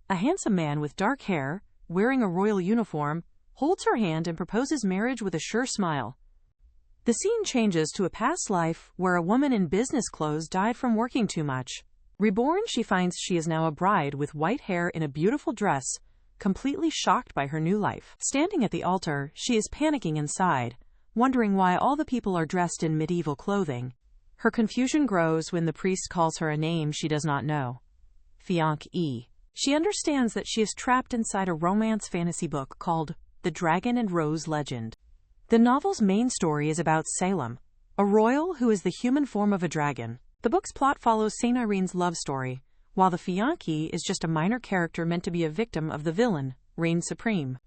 A handsome man with dark hair, wearing a royal uniform, holds her hand and proposes marriage with a sure smile. The scene changes to a past life where a woman in business clothes died from working too much. Reborn, she finds she is now a bride with white hair in a beautiful dress, completely shocked by her new life. Standing at the altar, she is panicking inside, wondering why all the people are dressed in medieval clothing. Her confusion grows when the priest calls her a name she does not know. Fiancé. She understands that she is trapped inside a romance fantasy book called The Dragon and Rose Legend. The novel's main story is about Salem, a royal who is the human form of a dragon. The book's plot follows Saint Irene's love story, while the fiancé is just a minor character meant to be a victim of the villain, Reign Supreme.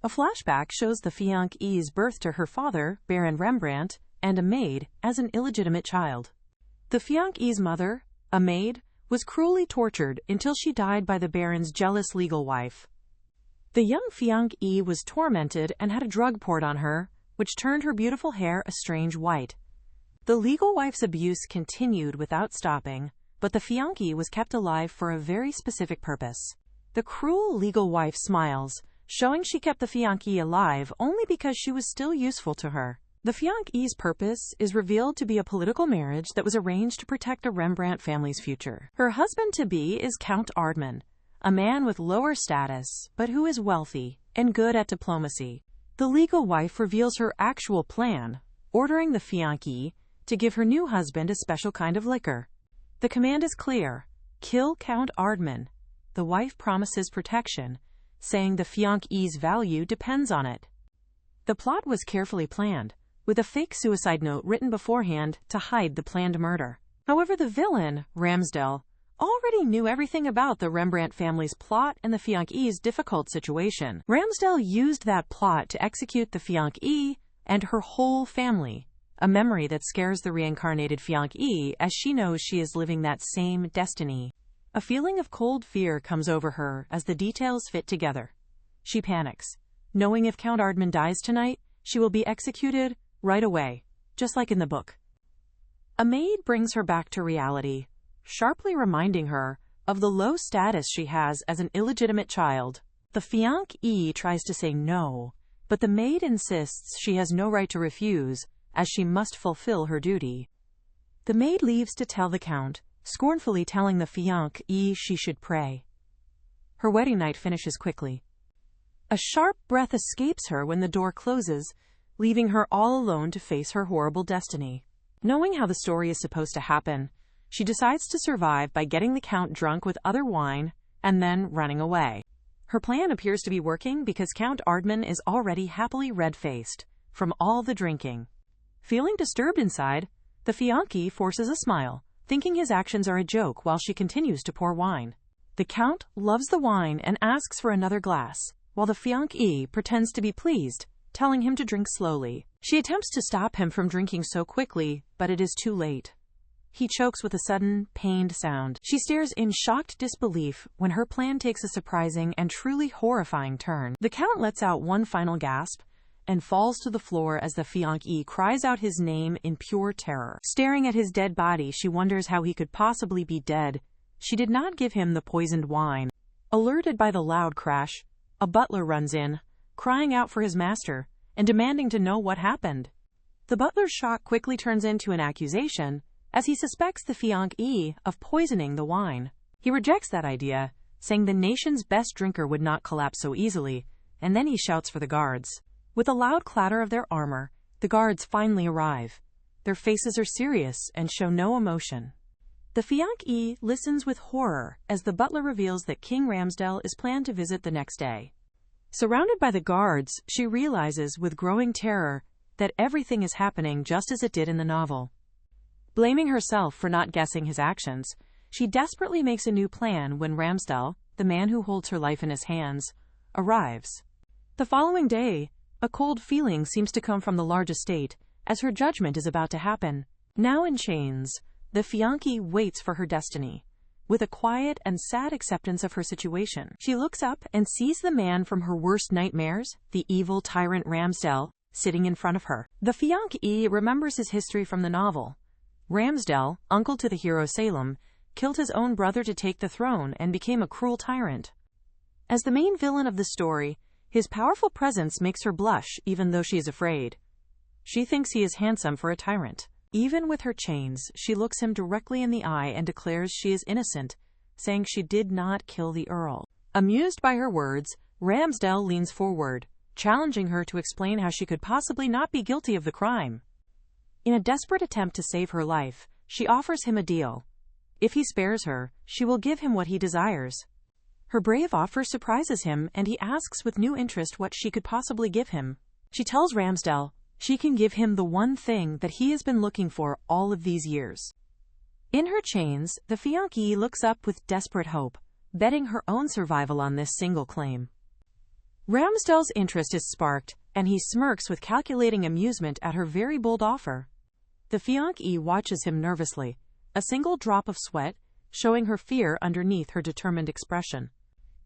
A flashback shows the fiancé's birth to her father, Baron Rembrandt, and a maid as an illegitimate child. The fiancé's mother, a maid, was cruelly tortured until she died by the Baron's jealous legal wife. The young fiancée was tormented and had a drug poured on her, which turned her beautiful hair a strange white. The legal wife's abuse continued without stopping, but the fiancé was kept alive for a very specific purpose. The cruel legal wife smiles, showing she kept the fiancé alive only because she was still useful to her. The fiancé's purpose is revealed to be a political marriage that was arranged to protect the Rembrandt family's future. Her husband-to-be is Count Ardman, a man with lower status, but who is wealthy and good at diplomacy. The legal wife reveals her actual plan, ordering the fiancé to give her new husband a special kind of liquor. The command is clear: kill Count Ardman. The wife promises protection, saying the fiancé's value depends on it. The plot was carefully planned, with a fake suicide note written beforehand to hide the planned murder. However, the villain, Ramsdell, already knew everything about the Rembrandt family's plot and the fiancé's difficult situation. Ramsdell used that plot to execute the fiancée and her whole family, a memory that scares the reincarnated fiancée as she knows she is living that same destiny. A feeling of cold fear comes over her as the details fit together. She panics, knowing if Count Ardman dies tonight, she will be executed right away, just like in the book. A maid brings her back to reality, sharply reminding her of the low status she has as an illegitimate child. The fiancée tries to say no, but the maid insists she has no right to refuse, as she must fulfill her duty. The maid leaves to tell the count, scornfully telling the fiancée she should pray. Her wedding night finishes quickly. A sharp breath escapes her when the door closes, leaving her all alone to face her horrible destiny. Knowing how the story is supposed to happen, she decides to survive by getting the count drunk with other wine and then running away. Her plan appears to be working because Count Ardman is already happily red-faced from all the drinking. Feeling disturbed inside, the fiancée forces a smile, thinking his actions are a joke while she continues to pour wine. The count loves the wine and asks for another glass, while the fiancée pretends to be pleased, telling him to drink slowly. She attempts to stop him from drinking so quickly, but it is too late. He chokes with a sudden, pained sound. She stares in shocked disbelief when her plan takes a surprising and truly horrifying turn. The count lets out one final gasp and falls to the floor as the fiancée cries out his name in pure terror. Staring at his dead body, she wonders how he could possibly be dead. She did not give him the poisoned wine. Alerted by the loud crash, a butler runs in, crying out for his master and demanding to know what happened. The butler's shock quickly turns into an accusation, as he suspects the fiancée of poisoning the wine. He rejects that idea, saying the nation's best drinker would not collapse so easily, and then he shouts for the guards. With a loud clatter of their armor, the guards finally arrive. Their faces are serious and show no emotion. The fiancée listens with horror as the butler reveals that King Ramsdell is planned to visit the next day. Surrounded by the guards, she realizes with growing terror that everything is happening just as it did in the novel. Blaming herself for not guessing his actions, she desperately makes a new plan when Ramsdell, the man who holds her life in his hands, arrives. The following day, a cold feeling seems to come from the large estate as her judgment is about to happen. Now in chains, the fiancée waits for her destiny. With a quiet and sad acceptance of her situation, she looks up and sees the man from her worst nightmares, the evil tyrant Ramsdell, sitting in front of her. The fiancée remembers his history from the novel. Ramsdell, uncle to the hero Salem, killed his own brother to take the throne and became a cruel tyrant. As the main villain of the story, his powerful presence makes her blush even though she is afraid. She thinks he is handsome for a tyrant. Even with her chains, she looks him directly in the eye and declares she is innocent, saying she did not kill the Earl. Amused by her words, Ramsdell leans forward, challenging her to explain how she could possibly not be guilty of the crime. In a desperate attempt to save her life, she offers him a deal. If he spares her, she will give him what he desires. Her brave offer surprises him, and he asks with new interest what she could possibly give him. She tells Ramsdell she can give him the one thing that he has been looking for all of these years. In her chains, the fiancée looks up with desperate hope, betting her own survival on this single claim. Ramsdell's interest is sparked, and he smirks with calculating amusement at her very bold offer. The fiancée watches him nervously, a single drop of sweat showing her fear underneath her determined expression.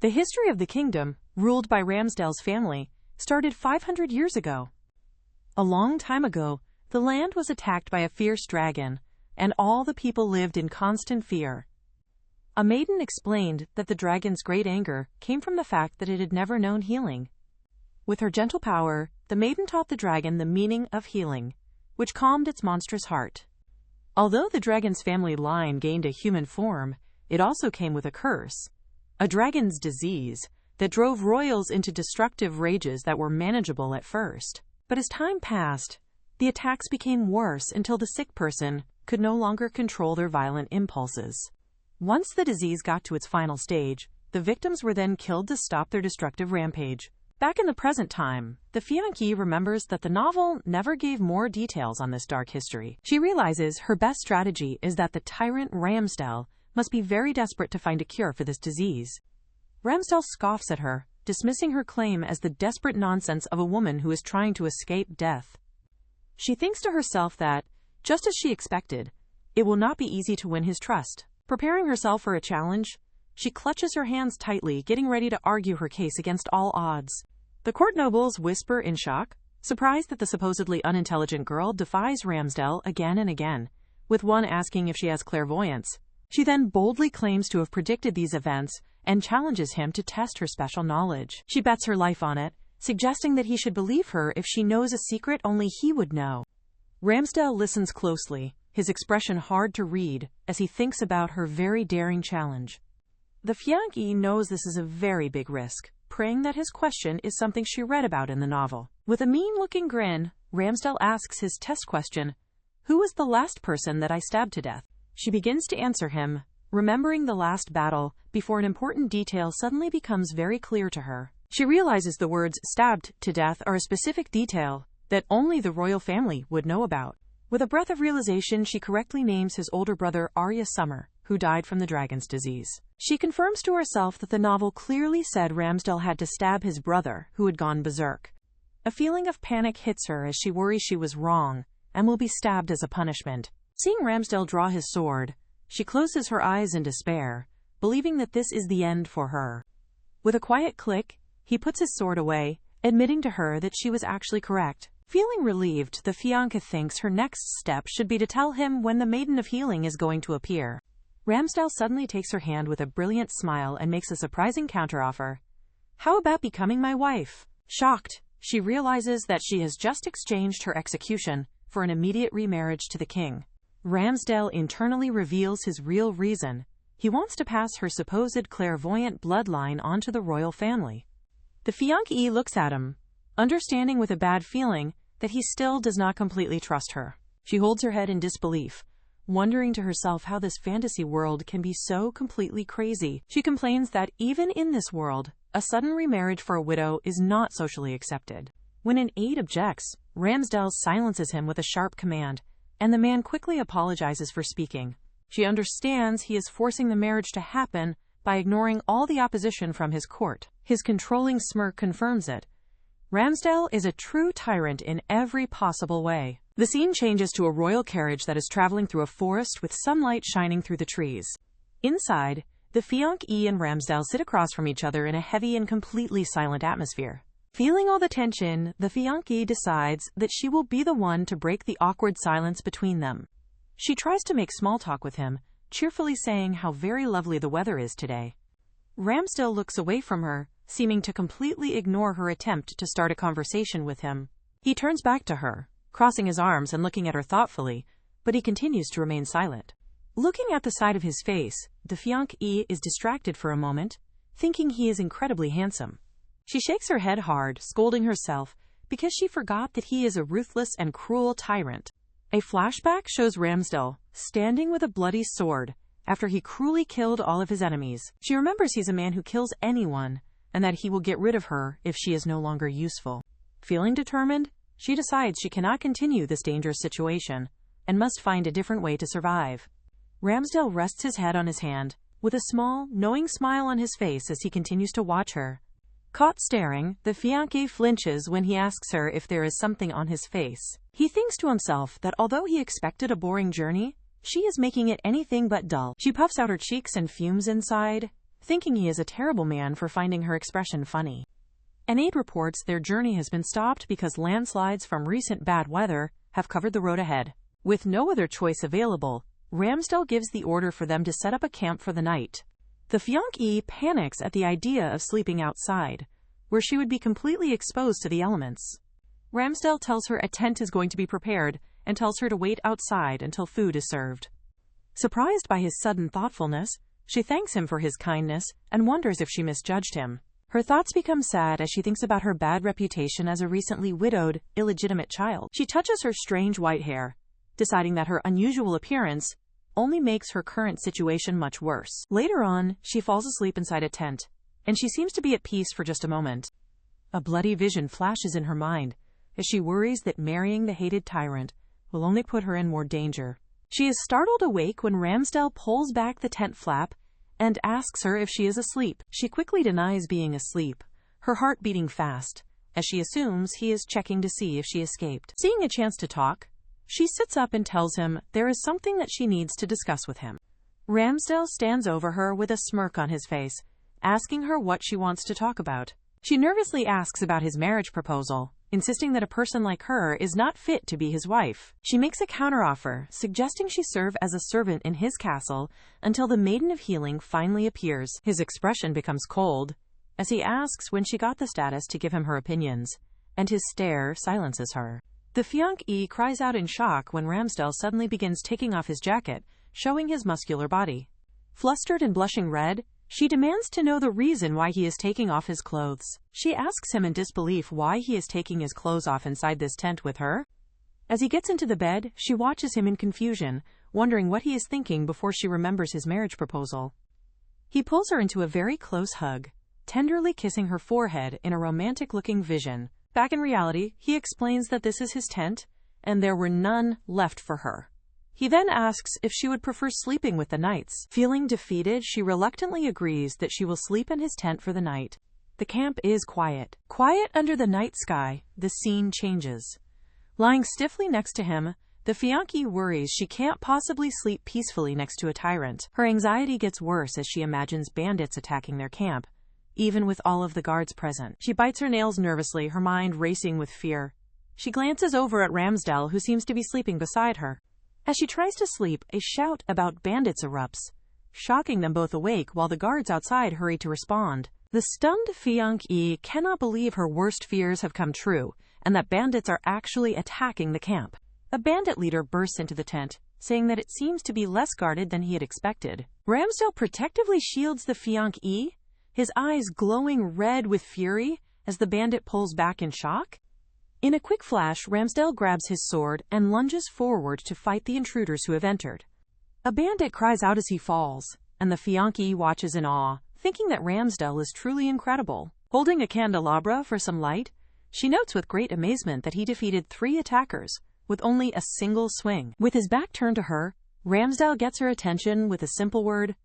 The history of the kingdom, ruled by Ramsdell's family, started 500 years ago. A long time ago, the land was attacked by a fierce dragon, and all the people lived in constant fear. A maiden explained that the dragon's great anger came from the fact that it had never known healing. With her gentle power, the maiden taught the dragon the meaning of healing, which calmed its monstrous heart. Although the dragon's family line gained a human form, it also came with a curse, a dragon's disease that drove royals into destructive rages that were manageable at first. But as time passed, the attacks became worse until the sick person could no longer control their violent impulses. Once the disease got to its final stage, the victims were then killed to stop their destructive rampage. Back in the present time, the fiancée remembers that the novel never gave more details on this dark history. She realizes her best strategy is that the tyrant Ramsdell must be very desperate to find a cure for this disease. Ramsdell scoffs at her, dismissing her claim as the desperate nonsense of a woman who is trying to escape death. She thinks to herself that, just as she expected, it will not be easy to win his trust. Preparing herself for a challenge, she clutches her hands tightly, getting ready to argue her case against all odds. The court nobles whisper in shock, surprised that the supposedly unintelligent girl defies Ramsdell again and again, with one asking if she has clairvoyance. She then boldly claims to have predicted these events and challenges him to test her special knowledge. She bets her life on it, suggesting that he should believe her if she knows a secret only he would know. Ramsdell listens closely, his expression hard to read as he thinks about her very daring challenge. The fiancée knows this is a very big risk, praying that his question is something she read about in the novel. With a mean-looking grin, Ramsdell asks his test question, "Who was the last person that I stabbed to death?" She begins to answer him, remembering the last battle, before an important detail suddenly becomes very clear to her. She realizes the words "stabbed to death" are a specific detail that only the royal family would know about. With a breath of realization, she correctly names his older brother Arya Summer, who died from the dragon's disease. She confirms to herself that the novel clearly said Ramsdell had to stab his brother, who had gone berserk. A feeling of panic hits her as she worries she was wrong and will be stabbed as a punishment. Seeing Ramsdell draw his sword, she closes her eyes in despair, believing that this is the end for her. With a quiet click, he puts his sword away, admitting to her that she was actually correct. Feeling relieved, the fiancée thinks her next step should be to tell him when the Maiden of Healing is going to appear. Ramsdell suddenly takes her hand with a brilliant smile and makes a surprising counteroffer. "How about becoming my wife?" Shocked, she realizes that she has just exchanged her execution for an immediate remarriage to the king. Ramsdell internally reveals his real reason. He wants to pass her supposed clairvoyant bloodline onto the royal family. The fiancée looks at him, understanding with a bad feeling that he still does not completely trust her. She holds her head in disbelief, wondering to herself how this fantasy world can be so completely crazy. She complains that even in this world, a sudden remarriage for a widow is not socially accepted. When an aide objects, Ramsdell silences him with a sharp command, and the man quickly apologizes for speaking. She understands he is forcing the marriage to happen by ignoring all the opposition from his court. His controlling smirk confirms it. Ramsdell is a true tyrant in every possible way. The scene changes to a royal carriage that is traveling through a forest with sunlight shining through the trees. Inside, the fiancée and Ramsdell sit across from each other in a heavy and completely silent atmosphere. Feeling all the tension, the fiancée decides that she will be the one to break the awkward silence between them. She tries to make small talk with him, cheerfully saying how very lovely the weather is today. Ramsdell looks away from her, seeming to completely ignore her attempt to start a conversation with him. He turns back to her, crossing his arms and looking at her thoughtfully, but he continues to remain silent. Looking at the side of his face, the fiancée is distracted for a moment, thinking he is incredibly handsome. She shakes her head hard, scolding herself, because she forgot that he is a ruthless and cruel tyrant. A flashback shows Ramsdell standing with a bloody sword after he cruelly killed all of his enemies. She remembers he's a man who kills anyone, and that he will get rid of her if she is no longer useful. Feeling determined, she decides she cannot continue this dangerous situation, and must find a different way to survive. Ramsdell rests his head on his hand, with a small, knowing smile on his face as he continues to watch her. Caught staring, the fiancé flinches when he asks her if there is something on his face. He thinks to himself that although he expected a boring journey, she is making it anything but dull. She puffs out her cheeks and fumes inside, thinking he is a terrible man for finding her expression funny. An aide reports their journey has been stopped because landslides from recent bad weather have covered the road ahead. With no other choice available, Ramsdell gives the order for them to set up a camp for the night. The fiancée panics at the idea of sleeping outside, where she would be completely exposed to the elements. Ramsdell tells her a tent is going to be prepared and tells her to wait outside until food is served. Surprised by his sudden thoughtfulness, she thanks him for his kindness and wonders if she misjudged him. Her thoughts become sad as she thinks about her bad reputation as a recently widowed, illegitimate child. She touches her strange white hair, deciding that her unusual appearance only makes her current situation much worse. Later on, she falls asleep inside a tent, and she seems to be at peace for just a moment. A bloody vision flashes in her mind as she worries that marrying the hated tyrant will only put her in more danger. She is startled awake when Ramsdell pulls back the tent flap and asks her if she is asleep. She quickly denies being asleep, her heart beating fast, as she assumes he is checking to see if she escaped. Seeing a chance to talk, she sits up and tells him there is something that she needs to discuss with him. Ramsdell stands over her with a smirk on his face, asking her what she wants to talk about. She nervously asks about his marriage proposal, insisting that a person like her is not fit to be his wife. She makes a counteroffer, suggesting she serve as a servant in his castle until the Maiden of Healing finally appears. His expression becomes cold, as he asks when she got the status to give him her opinions, and his stare silences her. The fiancée cries out in shock when Ramsdell suddenly begins taking off his jacket, showing his muscular body. Flustered and blushing red, she demands to know the reason why he is taking off his clothes. She asks him in disbelief why he is taking his clothes off inside this tent with her. As he gets into the bed, she watches him in confusion, wondering what he is thinking before she remembers his marriage proposal. He pulls her into a very close hug, tenderly kissing her forehead in a romantic-looking vision. Back in reality, he explains that this is his tent, and there were none left for her. He then asks if she would prefer sleeping with the knights. Feeling defeated, she reluctantly agrees that she will sleep in his tent for the night. The camp is quiet. Quiet under the night sky, the scene changes. Lying stiffly next to him, the fiancée worries she can't possibly sleep peacefully next to a tyrant. Her anxiety gets worse as she imagines bandits attacking their camp, even with all of the guards present. She bites her nails nervously, her mind racing with fear. She glances over at Ramsdell, who seems to be sleeping beside her. As she tries to sleep, a shout about bandits erupts, shocking them both awake while the guards outside hurry to respond. The stunned fiancée cannot believe her worst fears have come true, and that bandits are actually attacking the camp. A bandit leader bursts into the tent, saying that it seems to be less guarded than he had expected. Ramsdell protectively shields the fiancée, his eyes glowing red with fury as the bandit pulls back in shock. In a quick flash, Ramsdell grabs his sword and lunges forward to fight the intruders who have entered. A bandit cries out as he falls, and the fiancée watches in awe, thinking that Ramsdell is truly incredible. Holding a candelabra for some light, she notes with great amazement that he defeated 3 attackers with only a single swing. With his back turned to her, Ramsdell gets her attention with a simple word,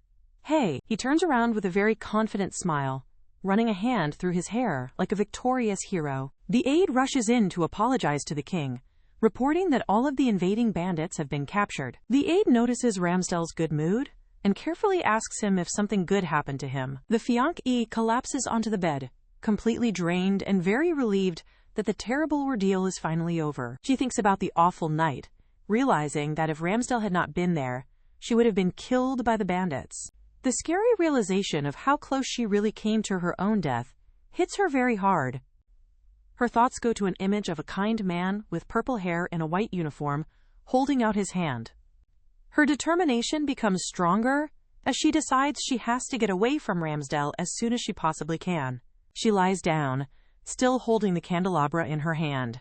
"Hey." He turns around with a very confident smile, running a hand through his hair like a victorious hero. The aide rushes in to apologize to the king, reporting that all of the invading bandits have been captured. The aide notices Ramsdell's good mood and carefully asks him if something good happened to him. The fiancée collapses onto the bed, completely drained and very relieved that the terrible ordeal is finally over. She thinks about the awful night, realizing that if Ramsdell had not been there, she would have been killed by the bandits. The scary realization of how close she really came to her own death hits her very hard. Her thoughts go to an image of a kind man with purple hair in a white uniform, holding out his hand. Her determination becomes stronger as she decides she has to get away from Ramsdell as soon as she possibly can. She lies down, still holding the candelabra in her hand.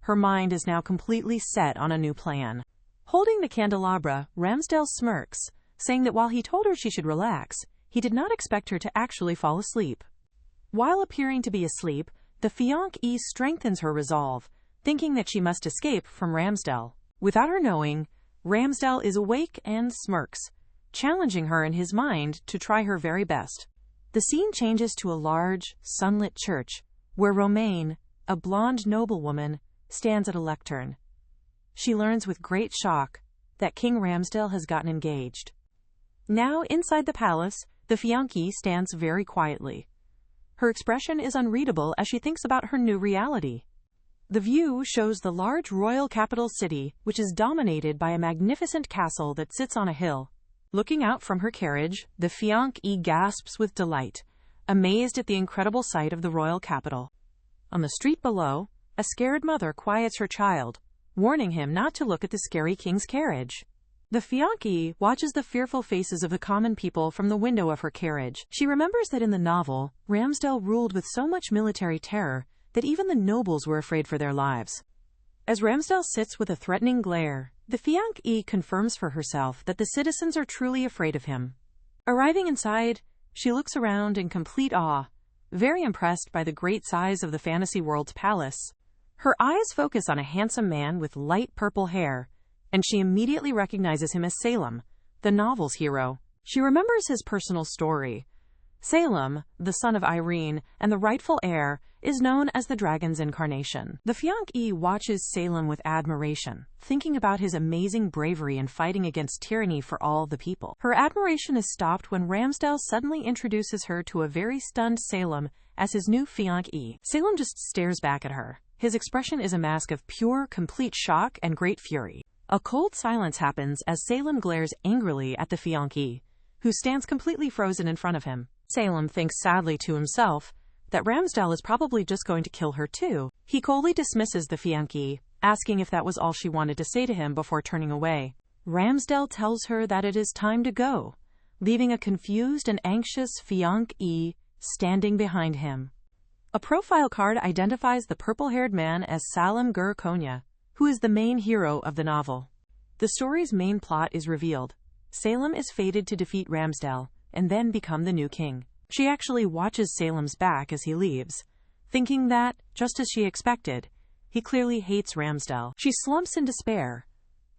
Her mind is now completely set on a new plan. Holding the candelabra, Ramsdell smirks, saying that while he told her she should relax, he did not expect her to actually fall asleep. While appearing to be asleep, the fiancée strengthens her resolve, thinking that she must escape from Ramsdell. Without her knowing, Ramsdell is awake and smirks, challenging her in his mind to try her very best. The scene changes to a large, sunlit church, where Romaine, a blonde noblewoman, stands at a lectern. She learns with great shock that King Ramsdell has gotten engaged. Now, inside the palace, the fiancée stands very quietly. Her expression is unreadable as she thinks about her new reality. The view shows the large royal capital city, which is dominated by a magnificent castle that sits on a hill. Looking out from her carriage, the fiancée gasps with delight, amazed at the incredible sight of the royal capital. On the street below, a scared mother quiets her child, warning him not to look at the scary king's carriage. The fiancée watches the fearful faces of the common people from the window of her carriage. She remembers that in the novel, Ramsdell ruled with so much military terror that even the nobles were afraid for their lives. As Ramsdell sits with a threatening glare, the fiancée confirms for herself that the citizens are truly afraid of him. Arriving inside, she looks around in complete awe, very impressed by the great size of the fantasy world's palace. Her eyes focus on a handsome man with light purple hair, and she immediately recognizes him as Salem, the novel's hero. She remembers his personal story. Salem, the son of Irene and the rightful heir, is known as the dragon's incarnation. The fiancée watches Salem with admiration, thinking about his amazing bravery in fighting against tyranny for all the people. Her admiration is stopped when Ramsdell suddenly introduces her to a very stunned Salem as his new fiancée. Salem just stares back at her. His expression is a mask of pure, complete shock and great fury. A cold silence happens as Salem glares angrily at the fiancée, who stands completely frozen in front of him. Salem thinks sadly to himself that Ramsdell is probably just going to kill her too. He coldly dismisses the fiancée, asking if that was all she wanted to say to him before turning away. Ramsdell tells her that it is time to go, leaving a confused and anxious fiancée standing behind him. A profile card identifies the purple-haired man as Salem Gur Konya, who is the main hero of the novel. The story's main plot is revealed. Salem is fated to defeat Ramsdell and then become the new king. She actually watches Salem's back as he leaves, thinking that, just as she expected, he clearly hates Ramsdell. She slumps in despair,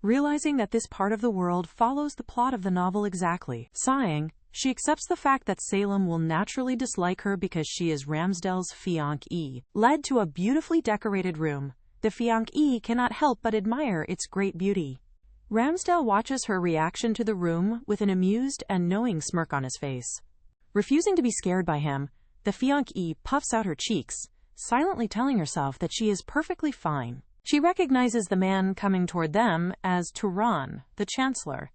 realizing that this part of the world follows the plot of the novel exactly. Sighing, she accepts the fact that Salem will naturally dislike her because she is Ramsdell's fiancée. Led to a beautifully decorated room, the fiancée cannot help but admire its great beauty. Ramsdell watches her reaction to the room with an amused and knowing smirk on his face. Refusing to be scared by him, the fiancée puffs out her cheeks, silently telling herself that she is perfectly fine. She recognizes the man coming toward them as Tyrant, the Chancellor,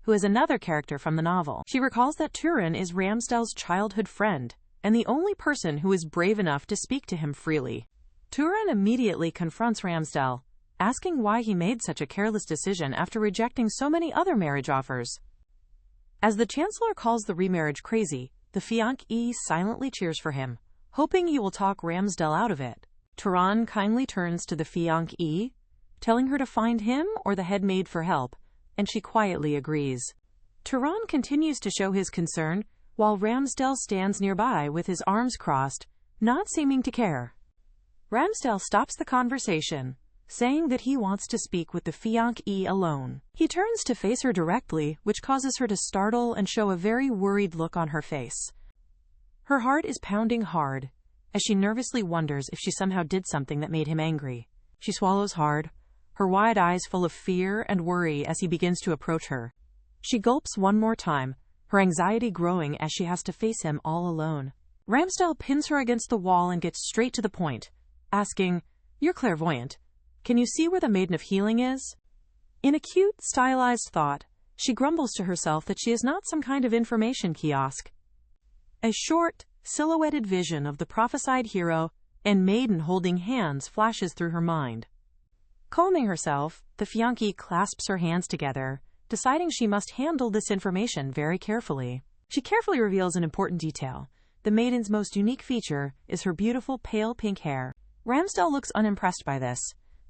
who is another character from the novel. She recalls that Tyrant is Ramsdell's childhood friend, and the only person who is brave enough to speak to him freely. Tyrant immediately confronts Ramsdell, asking why he made such a careless decision after rejecting so many other marriage offers. As the Chancellor calls the remarriage crazy, the fiancée silently cheers for him, hoping he will talk Ramsdell out of it. Tyrant kindly turns to the fiancée, telling her to find him or the head maid for help, and she quietly agrees. Tyrant continues to show his concern, while Ramsdell stands nearby with his arms crossed, not seeming to care. Ramsdell stops the conversation, saying that he wants to speak with the fiancée alone. He turns to face her directly, which causes her to startle and show a very worried look on her face. Her heart is pounding hard, as she nervously wonders if she somehow did something that made him angry. She swallows hard, her wide eyes full of fear and worry as he begins to approach her. She gulps one more time, her anxiety growing as she has to face him all alone. Ramsdell pins her against the wall and gets straight to the point, asking, "You're clairvoyant. Can you see where the Maiden of Healing is?" In a cute, stylized thought, She grumbles to herself that she is not some kind of information kiosk. A short, silhouetted vision of the prophesied hero and maiden holding hands flashes through her mind. Calming herself, the fiancée clasps her hands together, deciding she must handle this information very carefully. She carefully reveals an important detail. The maiden's most unique feature is her beautiful pale pink hair. Ramsdell looks unimpressed by this,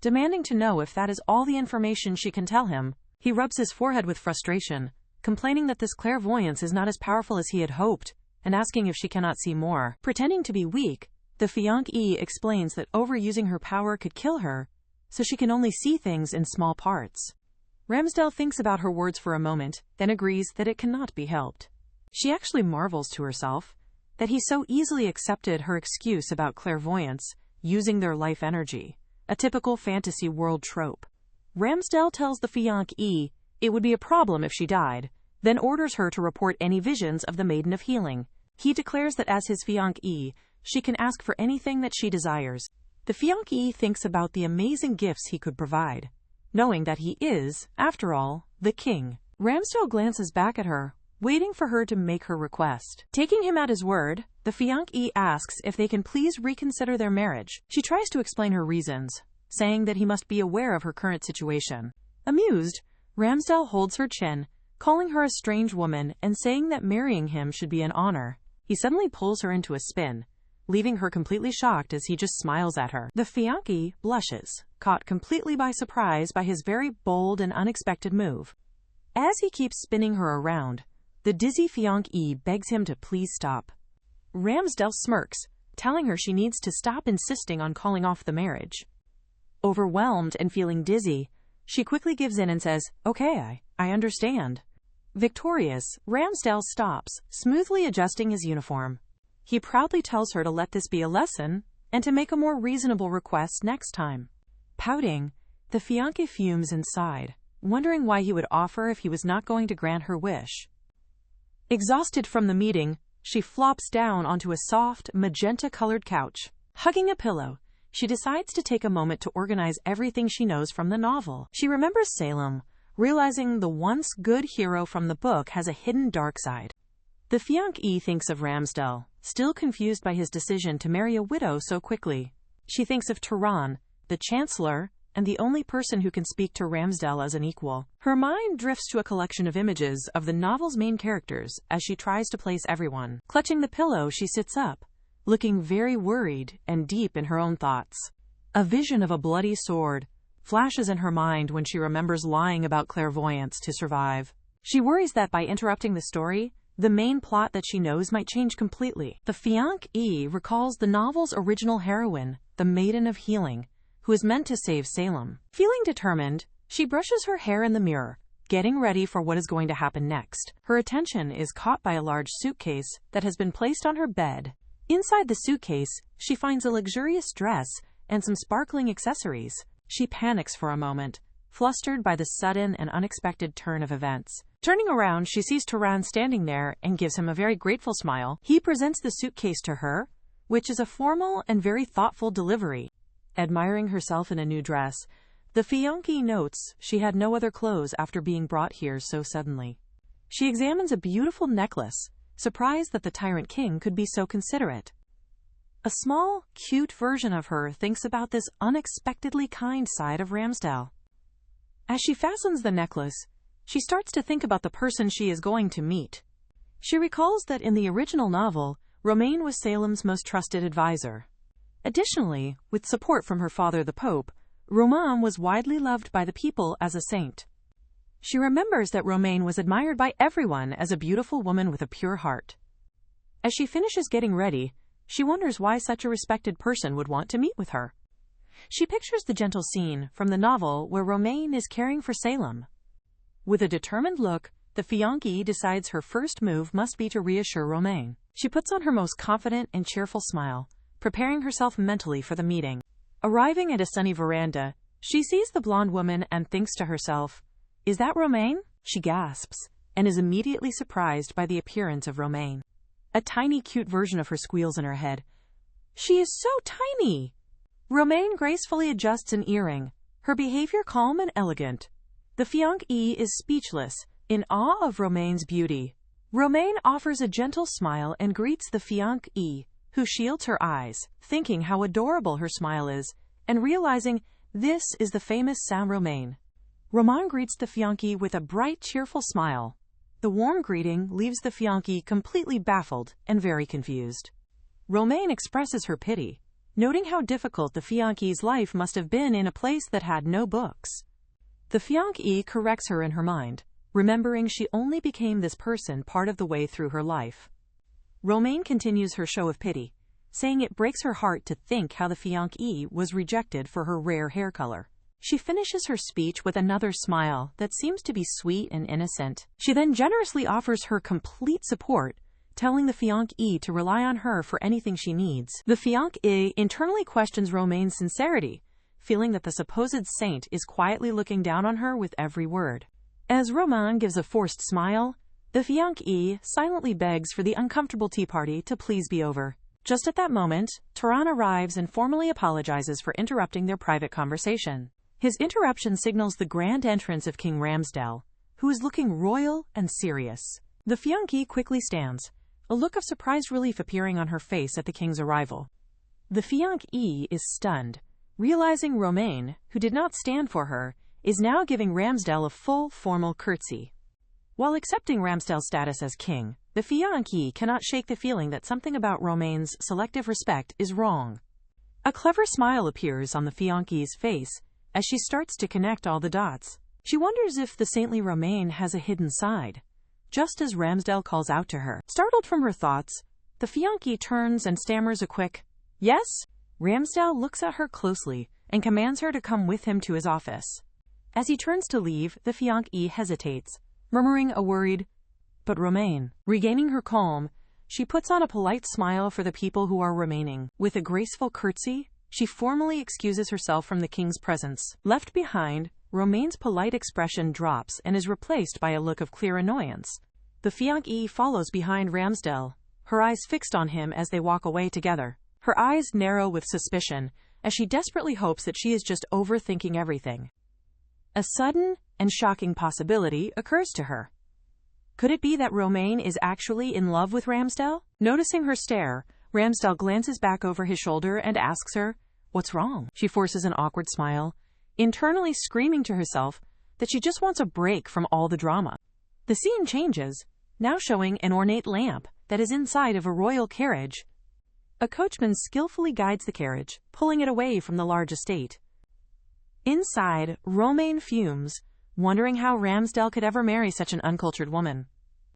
demanding to know if that is all the information she can tell him. He rubs his forehead with frustration, complaining that this clairvoyance is not as powerful as he had hoped, and asking if she cannot see more. Pretending to be weak, the fiancée explains that overusing her power could kill her, so she can only see things in small parts. Ramsdell thinks about her words for a moment, then agrees that it cannot be helped. She actually marvels to herself that he so easily accepted her excuse about clairvoyance, using their life energy, a typical fantasy world trope. Ramsdell tells the fiancée it would be a problem if she died, then orders her to report any visions of the Maiden of Healing. He declares that as his fiancée, she can ask for anything that she desires. The fiancée thinks about the amazing gifts he could provide, knowing that he is, after all, the king. Ramsdell glances back at her, waiting for her to make her request. Taking him at his word, the fiancée asks if they can please reconsider their marriage. She tries to explain her reasons, saying that he must be aware of her current situation. Amused, Ramsdell holds her chin, calling her a strange woman and saying that marrying him should be an honor. He suddenly pulls her into a spin, leaving her completely shocked as he just smiles at her. The fiancée blushes, caught completely by surprise by his very bold and unexpected move. As he keeps spinning her around, the dizzy fiancée begs him to please stop. Ramsdell smirks, telling her she needs to stop insisting on calling off the marriage. Overwhelmed and feeling dizzy, she quickly gives in and says, "Okay, I understand." Victorious, Ramsdell stops, smoothly adjusting his uniform. He proudly tells her to let this be a lesson and to make a more reasonable request next time. Pouting, the fiancée fumes inside, wondering why he would offer if he was not going to grant her wish. Exhausted from the meeting, she flops down onto a soft, magenta-colored couch. Hugging a pillow, she decides to take a moment to organize everything she knows from the novel. She remembers Salem, realizing the once good hero from the book has a hidden dark side. The fiancée thinks of Ramsdell, still confused by his decision to marry a widow so quickly. She thinks of Tyrant, the Chancellor, and the only person who can speak to Ramsdell as an equal. Her mind drifts to a collection of images of the novel's main characters as she tries to place everyone. Clutching the pillow, she sits up, looking very worried and deep in her own thoughts. A vision of a bloody sword flashes in her mind when she remembers lying about clairvoyance to survive. She worries that by interrupting the story, the main plot that she knows might change completely. The fiancée recalls the novel's original heroine, the Maiden of Healing, who is meant to save Salem. Feeling determined, she brushes her hair in the mirror, getting ready for what is going to happen next. Her attention is caught by a large suitcase that has been placed on her bed. Inside the suitcase, she finds a luxurious dress and some sparkling accessories. She panics for a moment, flustered by the sudden and unexpected turn of events. Turning around, she sees Tyrant standing there and gives him a very grateful smile. He presents the suitcase to her, which is a formal and very thoughtful delivery. Admiring herself in a new dress, the fiancée notes she had no other clothes after being brought here so suddenly. She examines a beautiful necklace, surprised that the Tyrant King could be so considerate. A small, cute version of her thinks about this unexpectedly kind side of Ramsdell. As she fastens the necklace, she starts to think about the person she is going to meet. She recalls that in the original novel, Romain was Salem's most trusted advisor. Additionally, with support from her father the Pope, Romain was widely loved by the people as a saint. She remembers that Romain was admired by everyone as a beautiful woman with a pure heart. As she finishes getting ready, she wonders why such a respected person would want to meet with her. She pictures the gentle scene from the novel where Romain is caring for Salem. With a determined look, the fiancée decides her first move must be to reassure Romain. She puts on her most confident and cheerful smile, preparing herself mentally for the meeting. Arriving at a sunny veranda, she sees the blonde woman and thinks to herself, "Is that Romain?" She gasps, and is immediately surprised by the appearance of Romain. A tiny cute version of her squeals in her head. "She is so tiny!" Romain gracefully adjusts an earring, her behavior calm and elegant. The fiancée is speechless, In awe of Romaine's beauty, Romaine offers a gentle smile and greets the fiancée, who shields her eyes, thinking how adorable her smile is, and realizing this is the famous Saint-Romain. Romain greets the fiancée with a bright, cheerful smile. The warm greeting leaves the fiancée completely baffled and very confused. Romaine expresses her pity, noting how difficult the fiancée's life must have been in a place that had no books. The fiancée corrects her in her mind, remembering she only became this person part of the way through her life. Romaine continues her show of pity, saying it breaks her heart to think how the fiancée was rejected for her rare hair color. She finishes her speech with another smile that seems to be sweet and innocent. She then generously offers her complete support, telling the fiancée to rely on her for anything she needs. The fiancée internally questions Romaine's sincerity, feeling that the supposed saint is quietly looking down on her with every word. As Romain gives a forced smile, the fiancée silently begs for the uncomfortable tea party to please be over. Just at that moment, Tyrant arrives and formally apologizes for interrupting their private conversation. His interruption signals the grand entrance of King Ramsdell, who is looking royal and serious. The fiancée quickly stands, a look of surprised relief appearing on her face at the king's arrival. The fiancée is stunned, realizing Romaine, who did not stand for her, is now giving Ramsdell a full, formal curtsy. While accepting Ramsdell's status as king, the fiancée cannot shake the feeling that something about Romaine's selective respect is wrong. A clever smile appears on the fiancée's face as she starts to connect all the dots. She wonders if the saintly Romaine has a hidden side, just as Ramsdell calls out to her. Startled from her thoughts, the fiancée turns and stammers a quick, "Yes?" Ramsdell looks at her closely and commands her to come with him to his office. As he turns to leave, the fiancée hesitates, murmuring a worried, "But Romaine." Regaining her calm, she puts on a polite smile for the people who are remaining. With a graceful curtsy, she formally excuses herself from the king's presence. Left behind, Romaine's polite expression drops and is replaced by a look of clear annoyance. The fiancée follows behind Ramsdell, her eyes fixed on him as they walk away together. Her eyes narrow with suspicion as she desperately hopes that she is just overthinking everything. A sudden and shocking possibility occurs to her. Could it be that Romaine is actually in love with Ramsdell? Noticing her stare, Ramsdell glances back over his shoulder and asks her, "What's wrong?" She forces an awkward smile, internally screaming to herself that she just wants a break from all the drama. The scene changes, now showing an ornate lamp that is inside of a royal carriage. A coachman skillfully guides the carriage, pulling it away from the large estate. Inside, Romaine fumes, wondering how Ramsdell could ever marry such an uncultured woman.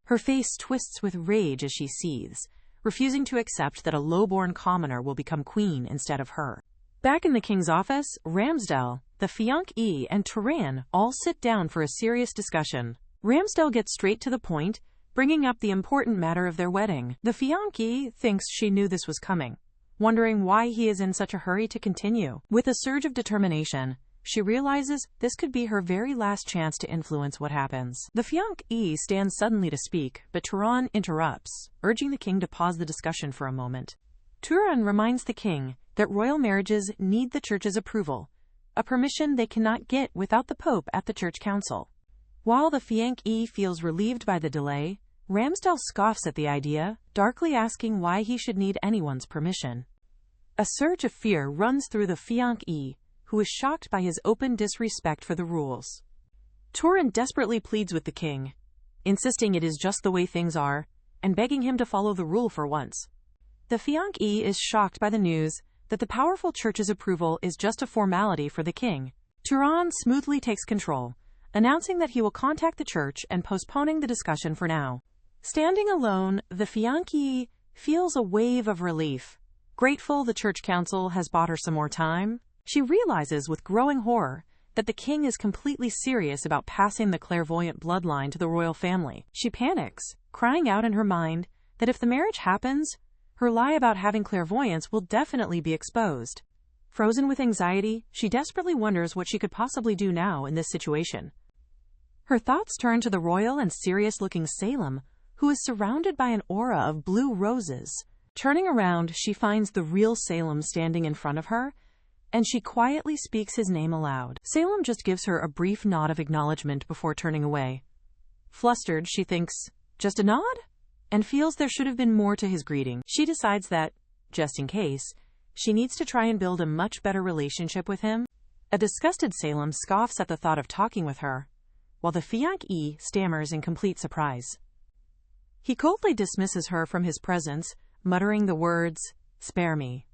Her face twists with rage as she seethes, refusing to accept that a low-born commoner will become queen instead of her. Back in the king's office, Ramsdell, the fiancée, and Tyrant all sit down for a serious discussion. Ramsdell gets straight to the point, bringing up the important matter of their wedding. The fiancée thinks she knew this was coming, wondering why he is in such a hurry to continue. With a surge of determination, she realizes this could be her very last chance to influence what happens. The fiancée stands suddenly to speak, but Tyrant interrupts, urging the king to pause the discussion for a moment. Tyrant reminds the king that royal marriages need the church's approval, a permission they cannot get without the pope at the church council. While the fiancée feels relieved by the delay, Ramsdell scoffs at the idea, darkly asking why he should need anyone's permission. A surge of fear runs through the fiancée, who is shocked by his open disrespect for the rules. Tyrant desperately pleads with the king, insisting it is just the way things are, and begging him to follow the rule for once. The fiancée is shocked by the news that the powerful church's approval is just a formality for the king. Tyrant smoothly takes control, announcing that he will contact the church and postponing the discussion for now. Standing alone, the fiancée feels a wave of relief. Grateful the church council has bought her some more time, she realizes with growing horror that the king is completely serious about passing the clairvoyant bloodline to the royal family. She panics, crying out in her mind that if the marriage happens, her lie about having clairvoyance will definitely be exposed. Frozen with anxiety, she desperately wonders what she could possibly do now in this situation. Her thoughts turn to the royal and serious-looking Salem, who is surrounded by an aura of blue roses. Turning around, she finds the real Salem standing in front of her, and she quietly speaks his name aloud. Salem just gives her a brief nod of acknowledgement before turning away. Flustered, she thinks, just a nod? And feels there should have been more to his greeting. She decides that, just in case, she needs to try and build a much better relationship with him. A disgusted Salem scoffs at the thought of talking with her, while the fiancé stammers in complete surprise. He coldly dismisses her from his presence, muttering the words, "Spare me."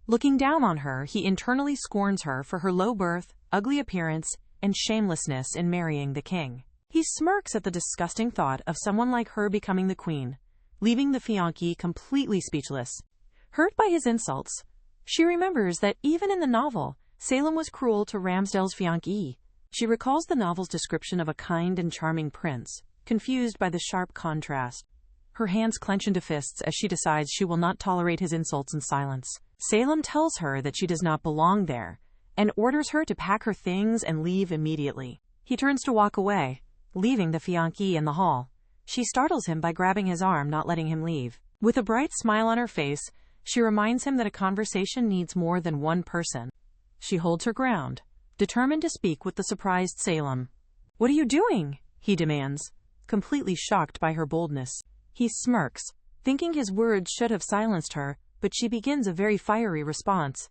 Looking down on her, he internally scorns her for her low birth, ugly appearance, and shamelessness in marrying the king. He smirks at the disgusting thought of someone like her becoming the queen, leaving the fiancé completely speechless. Hurt by his insults, she remembers that even in the novel, Salem was cruel to Ramsdell's fiancée. She recalls the novel's description of a kind and charming prince, confused by the sharp contrast. Her hands clench into fists as she decides she will not tolerate his insults in silence. Salem tells her that she does not belong there, and orders her to pack her things and leave immediately. He turns to walk away, leaving the fiancée in the hall. She startles him by grabbing his arm, not letting him leave. With a bright smile on her face, she reminds him that a conversation needs more than one person. She holds her ground, determined to speak with the surprised Salem. "What are you doing?" he demands, completely shocked by her boldness. He smirks, thinking his words should have silenced her, but she begins a very fiery response.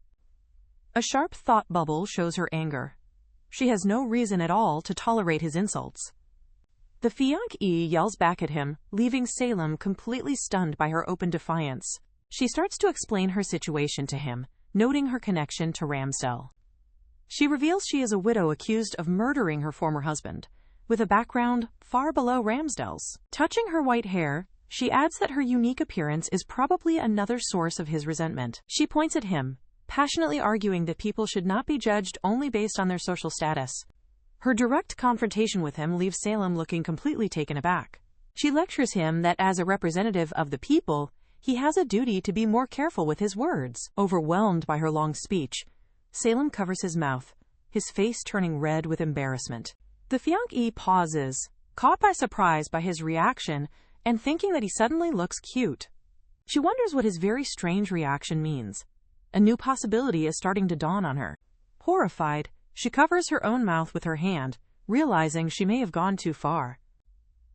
A sharp thought bubble shows her anger. She has no reason at all to tolerate his insults. The fiancée yells back at him, leaving Salem completely stunned by her open defiance. She starts to explain her situation to him, noting her connection to Ramsdell. She reveals she is a widow accused of murdering her former husband, with a background far below Ramsdell's. Touching her white hair, she adds that her unique appearance is probably another source of his resentment. She points at him, passionately arguing that people should not be judged only based on their social status. Her direct confrontation with him leaves Salem looking completely taken aback. She lectures him that as a representative of the people, he has a duty to be more careful with his words. Overwhelmed by her long speech, Salem covers his mouth, his face turning red with embarrassment. The fiancée pauses, caught by surprise by his reaction and thinking that he suddenly looks cute. She wonders what his very strange reaction means. A new possibility is starting to dawn on her. Horrified, she covers her own mouth with her hand, realizing she may have gone too far.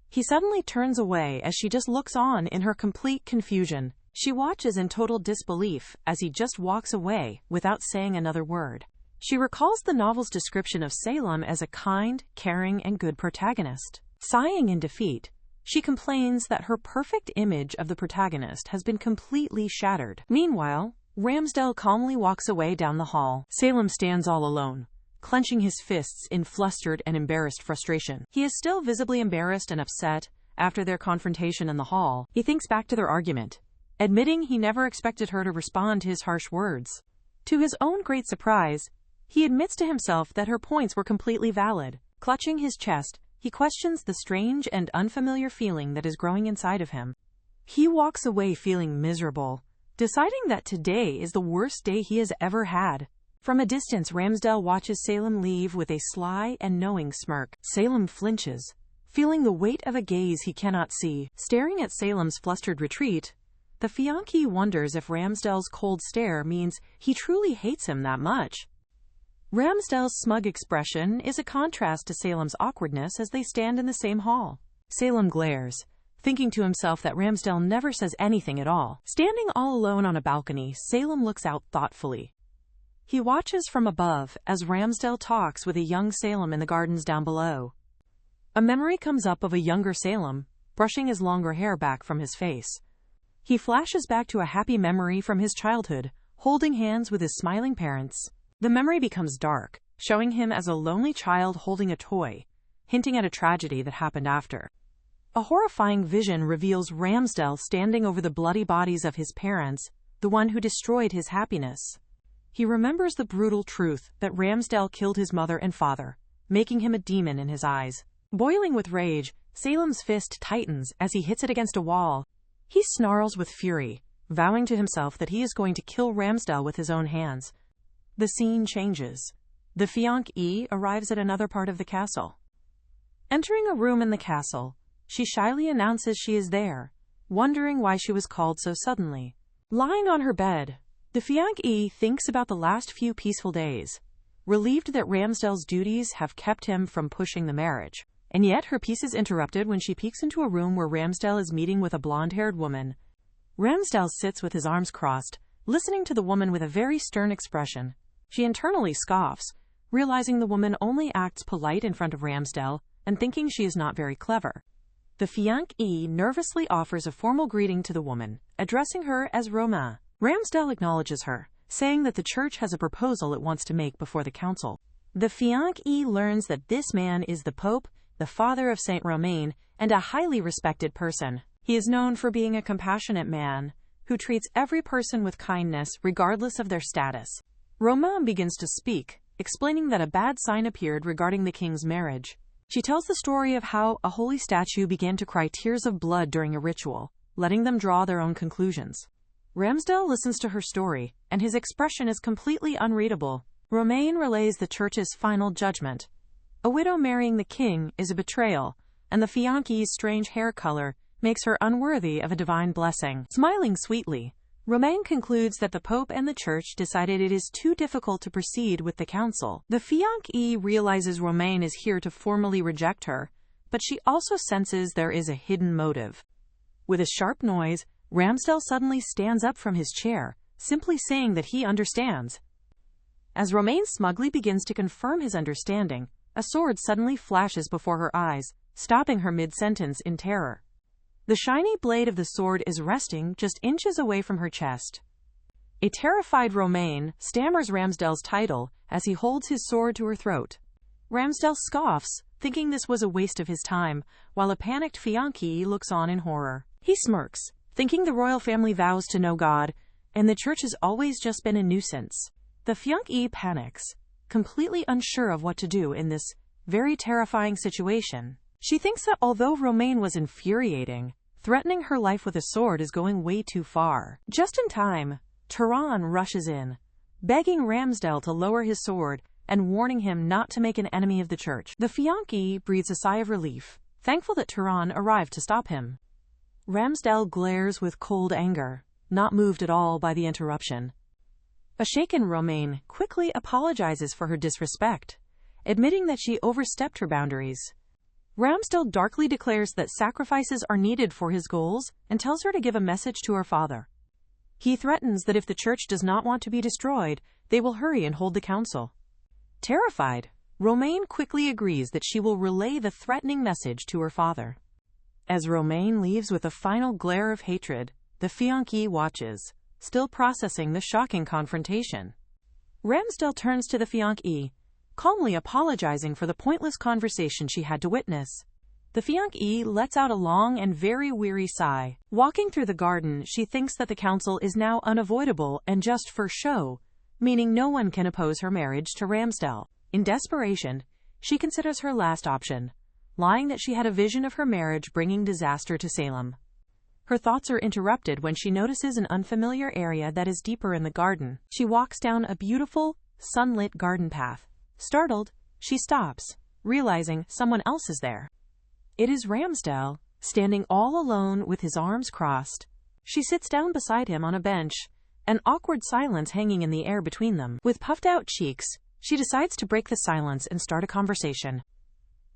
He suddenly turns away as she just looks on in her complete confusion. She watches in total disbelief as he just walks away without saying another word. She recalls the novel's description of Salem as a kind, caring, and good protagonist. Sighing in defeat, she complains that her perfect image of the protagonist has been completely shattered. Meanwhile, Ramsdell calmly walks away down the hall. Salem stands all alone, clenching his fists in flustered and embarrassed frustration. He is still visibly embarrassed and upset after their confrontation in the hall. He thinks back to their argument, admitting he never expected her to respond to his harsh words. To his own great surprise, he admits to himself that her points were completely valid. Clutching his chest, he questions the strange and unfamiliar feeling that is growing inside of him. He walks away feeling miserable, deciding that today is the worst day he has ever had. From a distance, Ramsdell watches Salem leave with a sly and knowing smirk. Salem flinches, feeling the weight of a gaze he cannot see. Staring at Salem's flustered retreat, the fiancée wonders if Ramsdell's cold stare means he truly hates him that much. Ramsdell's smug expression is a contrast to Salem's awkwardness as they stand in the same hall. Salem glares, thinking to himself that Ramsdell never says anything at all. Standing all alone on a balcony, Salem looks out thoughtfully. He watches from above as Ramsdell talks with a young Salem in the gardens down below. A memory comes up of a younger Salem, brushing his longer hair back from his face. He flashes back to a happy memory from his childhood, holding hands with his smiling parents. The memory becomes dark, showing him as a lonely child holding a toy, hinting at a tragedy that happened after. A horrifying vision reveals Ramsdell standing over the bloody bodies of his parents, the one who destroyed his happiness. He remembers the brutal truth that Ramsdell killed his mother and father, making him a demon in his eyes. Boiling with rage, Salem's fist tightens as he hits it against a wall. He snarls with fury, vowing to himself that he is going to kill Ramsdell with his own hands. The scene changes. The fiancée arrives at another part of the castle. Entering a room in the castle, she shyly announces she is there, wondering why she was called so suddenly. Lying on her bed, the fiancée thinks about the last few peaceful days, relieved that Ramsdell's duties have kept him from pushing the marriage. And yet her peace is interrupted when she peeks into a room where Ramsdell is meeting with a blonde-haired woman. Ramsdell sits with his arms crossed, listening to the woman with a very stern expression. She internally scoffs, realizing the woman only acts polite in front of Ramsdell and thinking she is not very clever. The fiancé nervously offers a formal greeting to the woman, addressing her as Romain. Ramsdell acknowledges her, saying that the church has a proposal it wants to make before the council. The fiancé learns that this man is the Pope, the father of Saint Romain, and a highly respected person. He is known for being a compassionate man who treats every person with kindness regardless of their status. Romain begins to speak, explaining that a bad sign appeared regarding the king's marriage. She tells the story of how a holy statue began to cry tears of blood during a ritual, letting them draw their own conclusions. Ramsdell listens to her story, and his expression is completely unreadable. Romain relays the church's final judgment. A widow marrying the king is a betrayal, and the fiancé's strange hair color makes her unworthy of a divine blessing. Smiling sweetly, Romain concludes that the Pope and the Church decided it is too difficult to proceed with the council. The fiancée realizes Romain is here to formally reject her, but she also senses there is a hidden motive. With a sharp noise, Ramsdell suddenly stands up from his chair, simply saying that he understands. As Romain smugly begins to confirm his understanding, a sword suddenly flashes before her eyes, stopping her mid-sentence in terror. The shiny blade of the sword is resting just inches away from her chest. A terrified Romain stammers Ramsdell's title as he holds his sword to her throat. Ramsdell scoffs, thinking this was a waste of his time, while a panicked fiancé looks on in horror. He smirks, thinking the royal family vows to know God, and the church has always just been a nuisance. The fiancée panics, completely unsure of what to do in this very terrifying situation. She thinks that although Romain was infuriating, threatening her life with a sword is going way too far. Just in time, Tyrant rushes in, begging Ramsdell to lower his sword and warning him not to make an enemy of the church. The fiancé breathes a sigh of relief, thankful that Tyrant arrived to stop him. Ramsdell glares with cold anger, not moved at all by the interruption. A shaken Romain quickly apologizes for her disrespect, admitting that she overstepped her boundaries. Ramsdell darkly declares that sacrifices are needed for his goals and tells her to give a message to her father. He threatens that if the church does not want to be destroyed, they will hurry and hold the council. Terrified, Romain quickly agrees that she will relay the threatening message to her father. As Romain leaves with a final glare of hatred, the fiancé watches, still processing the shocking confrontation. Ramsdell turns to the fiancé, calmly apologizing for the pointless conversation she had to witness. The fiancée lets out a long and very weary sigh. Walking through the garden, she thinks that the council is now unavoidable and just for show, meaning no one can oppose her marriage to Ramsdell. In desperation, she considers her last option, lying that she had a vision of her marriage bringing disaster to Salem. Her thoughts are interrupted when she notices an unfamiliar area that is deeper in the garden. She walks down a beautiful, sunlit garden path. Startled, she stops, realizing someone else is there. It is Ramsdell, standing all alone with his arms crossed. She sits down beside him on a bench, an awkward silence hanging in the air between them. With puffed-out cheeks, she decides to break the silence and start a conversation.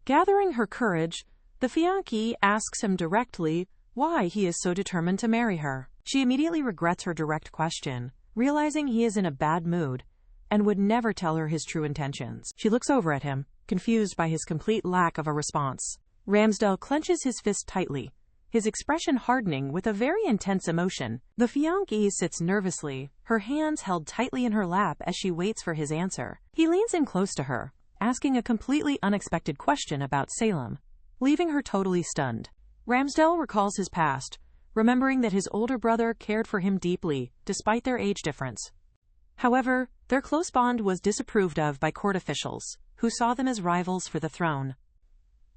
Gathering her courage, the fiancé asks him directly why he is so determined to marry her. She immediately regrets her direct question, realizing he is in a bad mood and would never tell her his true intentions. She looks over at him, confused by his complete lack of a response. Ramsdell clenches his fist tightly, his expression hardening with a very intense emotion. The fiancée sits nervously, her hands held tightly in her lap as she waits for his answer. He leans in close to her, asking a completely unexpected question about Salem, leaving her totally stunned. Ramsdell recalls his past, remembering that his older brother cared for him deeply, despite their age difference. However, their close bond was disapproved of by court officials, who saw them as rivals for the throne.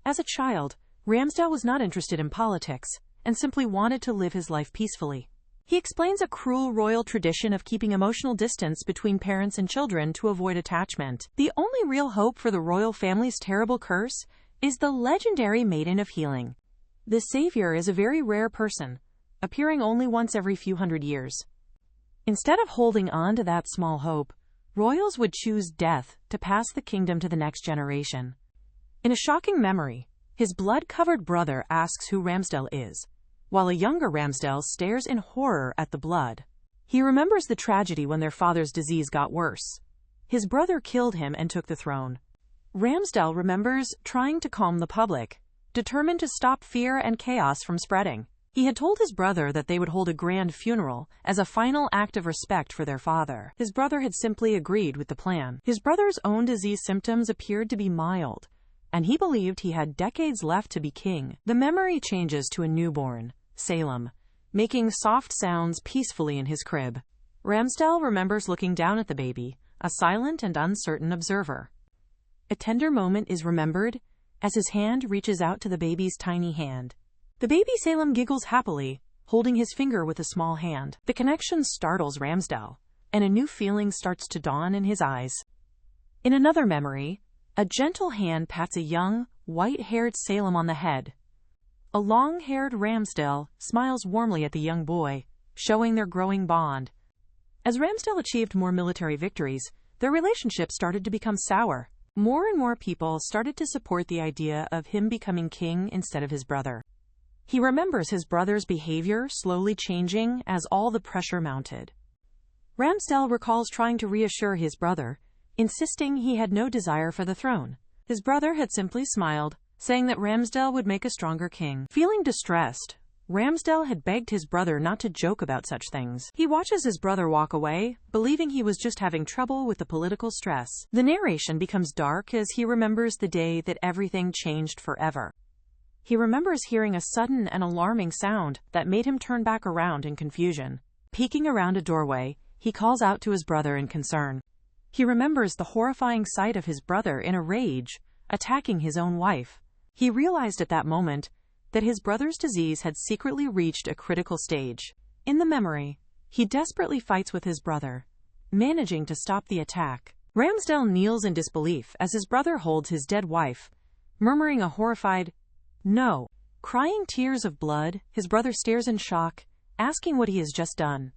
As a child, Ramsdell was not interested in politics, and simply wanted to live his life peacefully. He explains a cruel royal tradition of keeping emotional distance between parents and children to avoid attachment. The only real hope for the royal family's terrible curse is the legendary Maiden of Healing. This savior is a very rare person, appearing only once every few hundred years. Instead of holding on to that small hope, royals would choose death to pass the kingdom to the next generation. In a shocking memory, His blood-covered brother asks who Ramsdell is, while a younger Ramsdell stares in horror at the blood. He remembers the tragedy when their father's disease got worse. His brother killed him and took the throne. Ramsdell remembers trying to calm the public, determined to stop fear and chaos from spreading. He had told his brother that they would hold a grand funeral as a final act of respect for their father. His brother had simply agreed with the plan. His brother's own disease symptoms appeared to be mild, and he believed he had decades left to be king. The memory changes to a newborn, Salem, making soft sounds peacefully in his crib. Ramsdell remembers looking down at the baby, a silent and uncertain observer. A tender moment is remembered as his hand reaches out to the baby's tiny hand. The baby Salem giggles happily, holding his finger with a small hand. The connection startles Ramsdell, and a new feeling starts to dawn in his eyes. In another memory, a gentle hand pats a young, white-haired Salem on the head. A long-haired Ramsdell smiles warmly at the young boy, showing their growing bond. As Ramsdell achieved more military victories, their relationship started to become sour. More and more people started to support the idea of him becoming king instead of his brother. He remembers his brother's behavior slowly changing as all the pressure mounted. Ramsdell recalls trying to reassure his brother, insisting he had no desire for the throne. His brother had simply smiled, saying that Ramsdell would make a stronger king. Feeling distressed, Ramsdell had begged his brother not to joke about such things. He watches his brother walk away, believing he was just having trouble with the political stress. The narration becomes dark as he remembers the day that everything changed forever. He remembers hearing a sudden and alarming sound that made him turn back around in confusion. Peeking around a doorway, he calls out to his brother in concern. He remembers the horrifying sight of his brother in a rage, attacking his own wife. He realized at that moment that his brother's disease had secretly reached a critical stage. In the memory, he desperately fights with his brother, managing to stop the attack. Ramsdell kneels in disbelief as his brother holds his dead wife, murmuring a horrified, "No." Crying tears of blood, his brother stares in shock, asking what he has just done.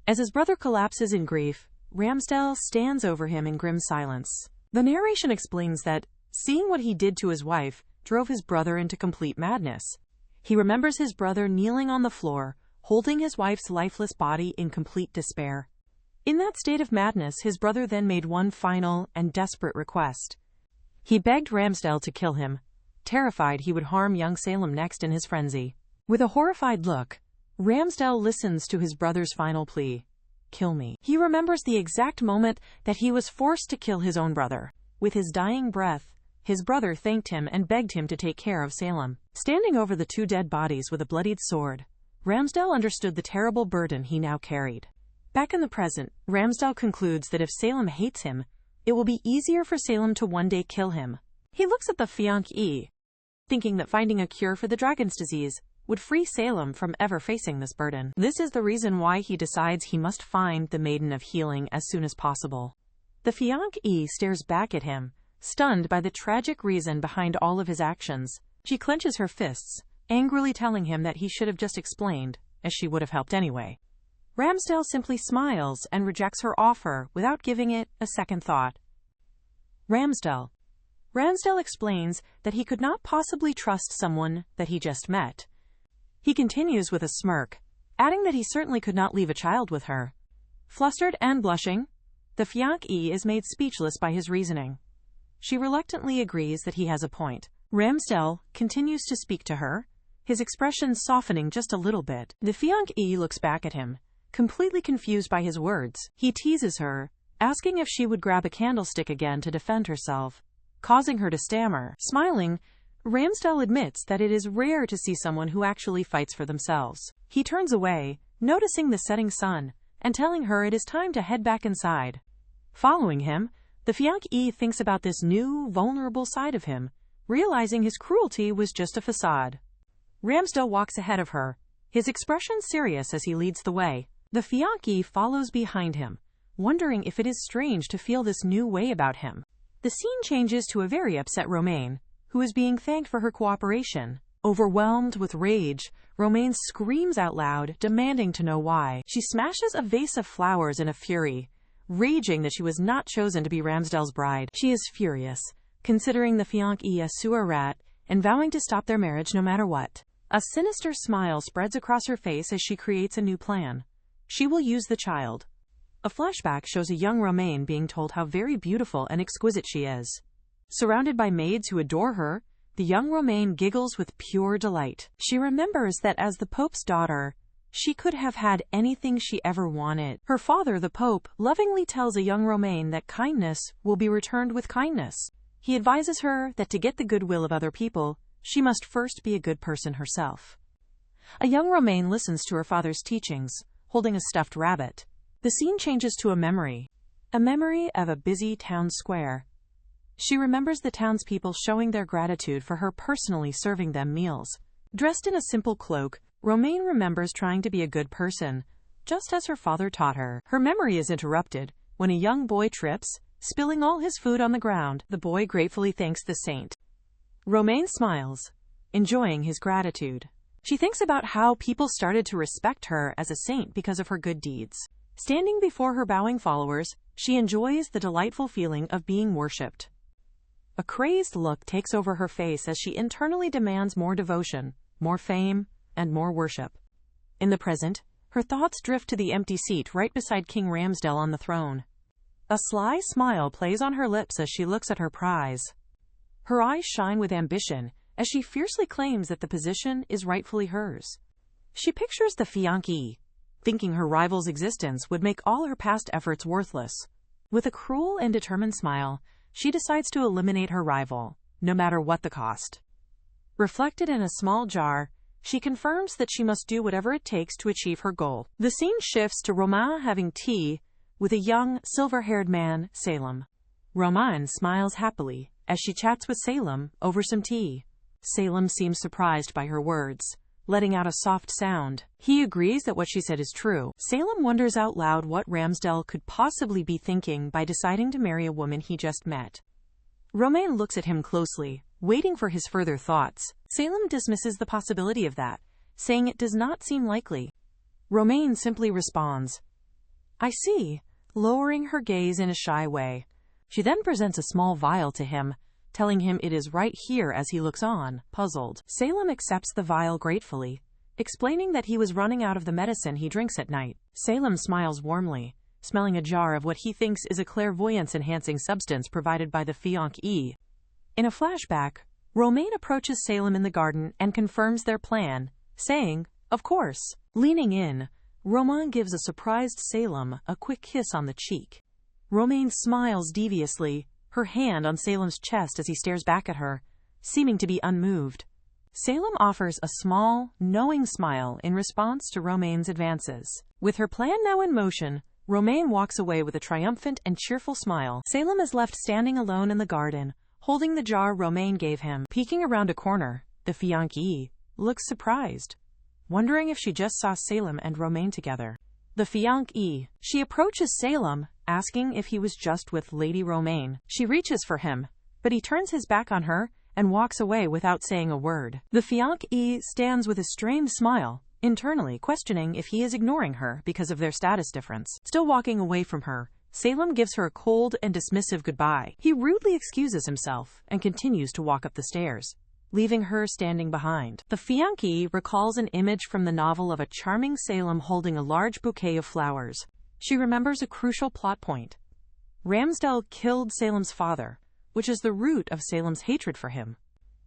As his brother collapses in grief, Ramsdell stands over him in grim silence. The narration explains that, seeing what he did to his wife, drove his brother into complete madness. He remembers his brother kneeling on the floor, holding his wife's lifeless body in complete despair. In that state of madness, his brother then made one final and desperate request. He begged Ramsdell to kill him, terrified he would harm young Salem next in his frenzy. With a horrified look, Ramsdell listens to his brother's final plea. "Kill me." He remembers the exact moment that he was forced to kill his own brother. With his dying breath, his brother thanked him and begged him to take care of Salem. Standing over the two dead bodies with a bloodied sword, Ramsdell understood the terrible burden he now carried. Back in the present, Ramsdell concludes that if Salem hates him, it will be easier for Salem to one day kill him. He looks at the fiancé, thinking that finding a cure for the dragon's disease would free Salem from ever facing this burden. This is the reason why he decides he must find the Maiden of Healing as soon as possible. The fiancé stares back at him, stunned by the tragic reason behind all of his actions. She clenches her fists, angrily telling him that he should have just explained, as she would have helped anyway. Ramsdell simply smiles and rejects her offer without giving it a second thought. Ramsdell explains that he could not possibly trust someone that he just met. He continues with a smirk, adding that he certainly could not leave a child with her. Flustered and blushing, the fiancé is made speechless by his reasoning. She reluctantly agrees that he has a point. Ramsdell continues to speak to her, his expression softening just a little bit. The fiancé looks back at him, completely confused by his words. He teases her, asking if she would grab a candlestick again to defend herself, causing her to stammer. Smiling, Ramsdell admits that it is rare to see someone who actually fights for themselves. He turns away, noticing the setting sun, and telling her it is time to head back inside. Following him, the fiancé thinks about this new, vulnerable side of him, realizing his cruelty was just a facade. Ramsdell walks ahead of her, his expression serious as he leads the way. The fiancé follows behind him, wondering if it is strange to feel this new way about him. The scene changes to a very upset Romaine, who is being thanked for her cooperation. Overwhelmed with rage, Romaine screams out loud, demanding to know why. She smashes a vase of flowers in a fury, raging that she was not chosen to be Ramsdell's bride. She is furious, considering the fiancé a sewer rat, and vowing to stop their marriage no matter what. A sinister smile spreads across her face as she creates a new plan. She will use the child. A flashback shows a young Romaine being told how very beautiful and exquisite she is. Surrounded by maids who adore her, the young Romaine giggles with pure delight. She remembers that as the Pope's daughter, she could have had anything she ever wanted. Her father, the Pope, lovingly tells a young Romaine that kindness will be returned with kindness. He advises her that to get the goodwill of other people, she must first be a good person herself. A young Romaine listens to her father's teachings, holding a stuffed rabbit. The scene changes to a memory of a busy town square. She remembers the townspeople showing their gratitude for her personally serving them meals. Dressed in a simple cloak, Romaine remembers trying to be a good person, just as her father taught her. Her memory is interrupted when a young boy trips, spilling all his food on the ground. The boy gratefully thanks the saint. Romaine smiles, enjoying his gratitude. She thinks about how people started to respect her as a saint because of her good deeds. Standing before her bowing followers, she enjoys the delightful feeling of being worshipped. A crazed look takes over her face as she internally demands more devotion, more fame, and more worship. In the present, her thoughts drift to the empty seat right beside King Ramsdell on the throne. A sly smile plays on her lips as she looks at her prize. Her eyes shine with ambition as she fiercely claims that the position is rightfully hers. She pictures the fiancé, thinking her rival's existence would make all her past efforts worthless. With a cruel and determined smile, she decides to eliminate her rival, no matter what the cost. Reflected in a small jar, she confirms that she must do whatever it takes to achieve her goal. The scene shifts to Romain having tea with a young, silver-haired man, Salem. Romain smiles happily as she chats with Salem over some tea. Salem seems surprised by her words, letting out a soft sound. He agrees that what she said is true. Salem wonders out loud what Ramsdell could possibly be thinking by deciding to marry a woman he just met. Romaine looks at him closely, waiting for his further thoughts. Salem dismisses the possibility of that, saying it does not seem likely. Romaine simply responds, "I see," lowering her gaze in a shy way. She then presents a small vial to him, telling him it is right here as he looks on, puzzled. Salem accepts the vial gratefully, explaining that he was running out of the medicine he drinks at night. Salem smiles warmly, smelling a jar of what he thinks is a clairvoyance-enhancing substance provided by the fiancé. In a flashback, Romaine approaches Salem in the garden and confirms their plan, saying, "Of course." Leaning in, Romaine gives a surprised Salem a quick kiss on the cheek. Romaine smiles deviously, her hand on Salem's chest as he stares back at her, seeming to be unmoved. Salem offers a small, knowing smile in response to Romaine's advances. With her plan now in motion, Romaine walks away with a triumphant and cheerful smile. Salem is left standing alone in the garden, holding the jar Romaine gave him. Peeking around a corner, the fiancée looks surprised, wondering if she just saw Salem and Romaine together. The fiancée. She approaches Salem, asking if he was just with Lady Romaine. She reaches for him, but he turns his back on her and walks away without saying a word. The fiancée stands with a strained smile, internally questioning if he is ignoring her because of their status difference. Still walking away from her, Salem gives her a cold and dismissive goodbye. He rudely excuses himself and continues to walk up the stairs, leaving her standing behind. The fiancée recalls an image from the novel of a charming Salem holding a large bouquet of flowers. She remembers a crucial plot point. Ramsdell killed Salem's father, which is the root of Salem's hatred for him.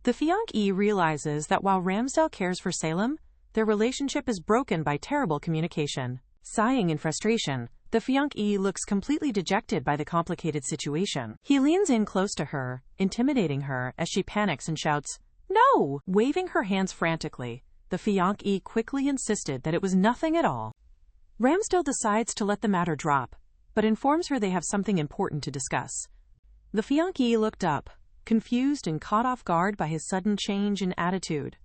The fiancée realizes that while Ramsdell cares for Salem, their relationship is broken by terrible communication. Sighing in frustration, the fiancée looks completely dejected by the complicated situation. He leans in close to her, intimidating her as she panics and shouts, "No!" Waving her hands frantically, the fiancée quickly insisted that it was nothing at all. Ramsdell decides to let the matter drop, but informs her they have something important to discuss. The fiancée looked up, confused and caught off guard by his sudden change in attitude.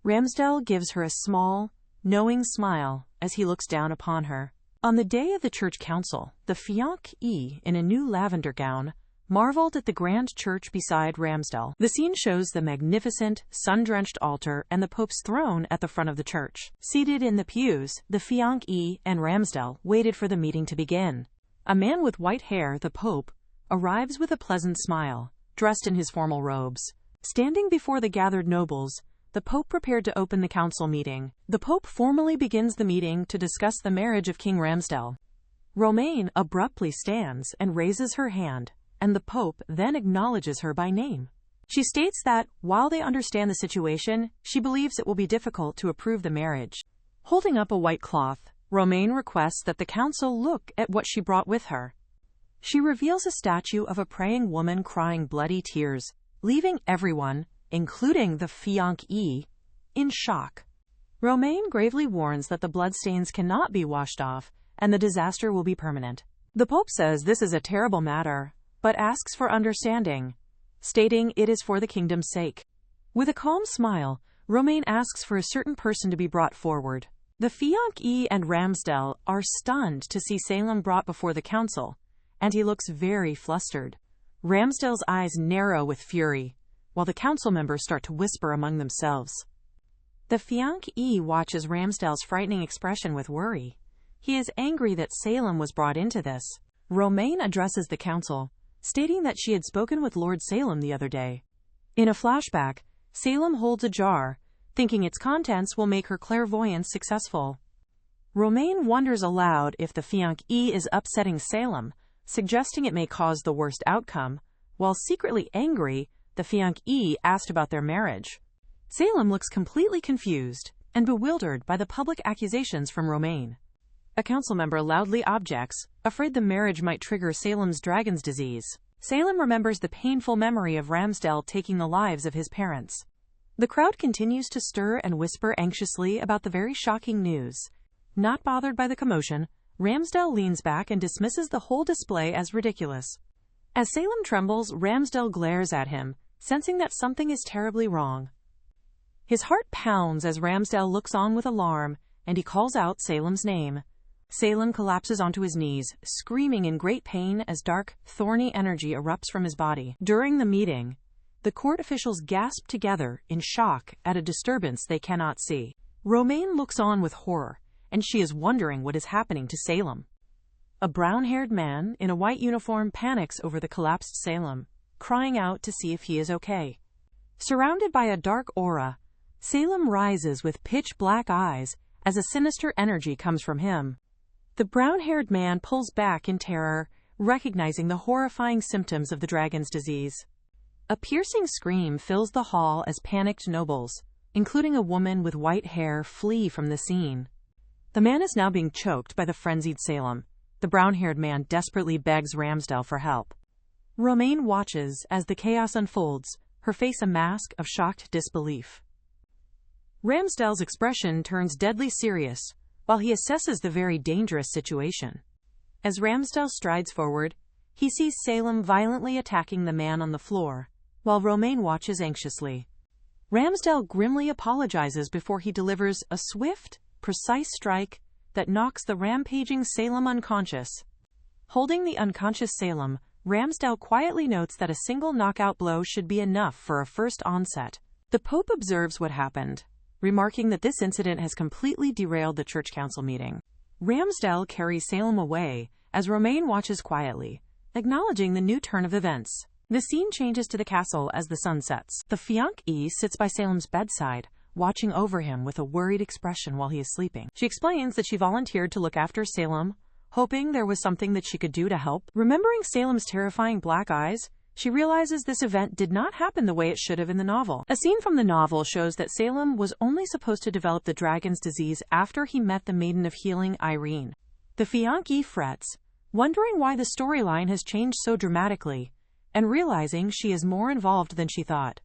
Ramsdell gives her a small, knowing smile as he looks down upon her. On the day of the church council, the fiancée, in a new lavender gown, marveled at the grand church beside Ramsdell. The scene shows the magnificent, sun-drenched altar and the Pope's throne at the front of the church. Seated in the pews, the fiancée and Ramsdell waited for the meeting to begin. A man with white hair, the Pope, arrives with a pleasant smile, dressed in his formal robes. Standing before the gathered nobles, the Pope prepared to open the council meeting. The Pope formally begins the meeting to discuss the marriage of King Ramsdell. Romaine abruptly stands and raises her hand, and the Pope then acknowledges her by name. She states that, while they understand the situation, she believes it will be difficult to approve the marriage. Holding up a white cloth, Romaine requests that the council look at what she brought with her. She reveals a statue of a praying woman crying bloody tears, leaving everyone, including the fiancé, in shock. Romaine gravely warns that the bloodstains cannot be washed off, and the disaster will be permanent. The Pope says this is a terrible matter, but asks for understanding, stating it is for the kingdom's sake. With a calm smile, Romaine asks for a certain person to be brought forward. The fiancé and Ramsdell are stunned to see Salem brought before the council, and he looks very flustered. Ramsdell's eyes narrow with fury, while the council members start to whisper among themselves. The fiancé watches Ramsdell's frightening expression with worry. He is angry that Salem was brought into this. Romaine addresses the council, stating that she had spoken with Lord Salem the other day. In a flashback, Salem holds a jar, thinking its contents will make her clairvoyance successful. Romaine wonders aloud if the fiancé is upsetting Salem, suggesting it may cause the worst outcome, while secretly angry, the fiancé asked about their marriage. Salem looks completely confused and bewildered by the public accusations from Romaine. A council member loudly objects, afraid the marriage might trigger Salem's dragon's disease. Salem remembers the painful memory of Ramsdell taking the lives of his parents. The crowd continues to stir and whisper anxiously about the very shocking news. Not bothered by the commotion, Ramsdell leans back and dismisses the whole display as ridiculous. As Salem trembles, Ramsdell glares at him, sensing that something is terribly wrong. His heart pounds as Ramsdell looks on with alarm, and he calls out Salem's name. Salem collapses onto his knees, screaming in great pain as dark, thorny energy erupts from his body. During the meeting, the court officials gasp together in shock at a disturbance they cannot see. Romaine looks on with horror, and she is wondering what is happening to Salem. A brown-haired man in a white uniform panics over the collapsed Salem, crying out to see if he is okay. Surrounded by a dark aura, Salem rises with pitch-black eyes as a sinister energy comes from him. The brown-haired man pulls back in terror, recognizing the horrifying symptoms of the dragon's disease. A piercing scream fills the hall as panicked nobles, including a woman with white hair, flee from the scene. The man is now being choked by the frenzied Salem. The brown-haired man desperately begs Ramsdell for help. Romaine watches as the chaos unfolds, her face a mask of shocked disbelief. Ramsdell's expression turns deadly serious, while he assesses the very dangerous situation. As Ramsdell strides forward, he sees Salem violently attacking the man on the floor, while Romaine watches anxiously. Ramsdell grimly apologizes before he delivers a swift, precise strike that knocks the rampaging Salem unconscious. Holding the unconscious Salem, Ramsdell quietly notes that a single knockout blow should be enough for a first onset. The Pope observes what happened, remarking that this incident has completely derailed the church council meeting. Ramsdell carries Salem away as Romaine watches quietly, acknowledging the new turn of events. The scene changes to the castle as the sun sets. The fiancée sits by Salem's bedside, watching over him with a worried expression while he is sleeping. She explains that she volunteered to look after Salem, hoping there was something that she could do to help. Remembering Salem's terrifying black eyes, she realizes this event did not happen the way it should have in the novel. A scene from the novel shows that Salem was only supposed to develop the dragon's disease after he met the Maiden of Healing, Irene. The fiancée frets, wondering why the storyline has changed so dramatically, and realizing she is more involved than she thought.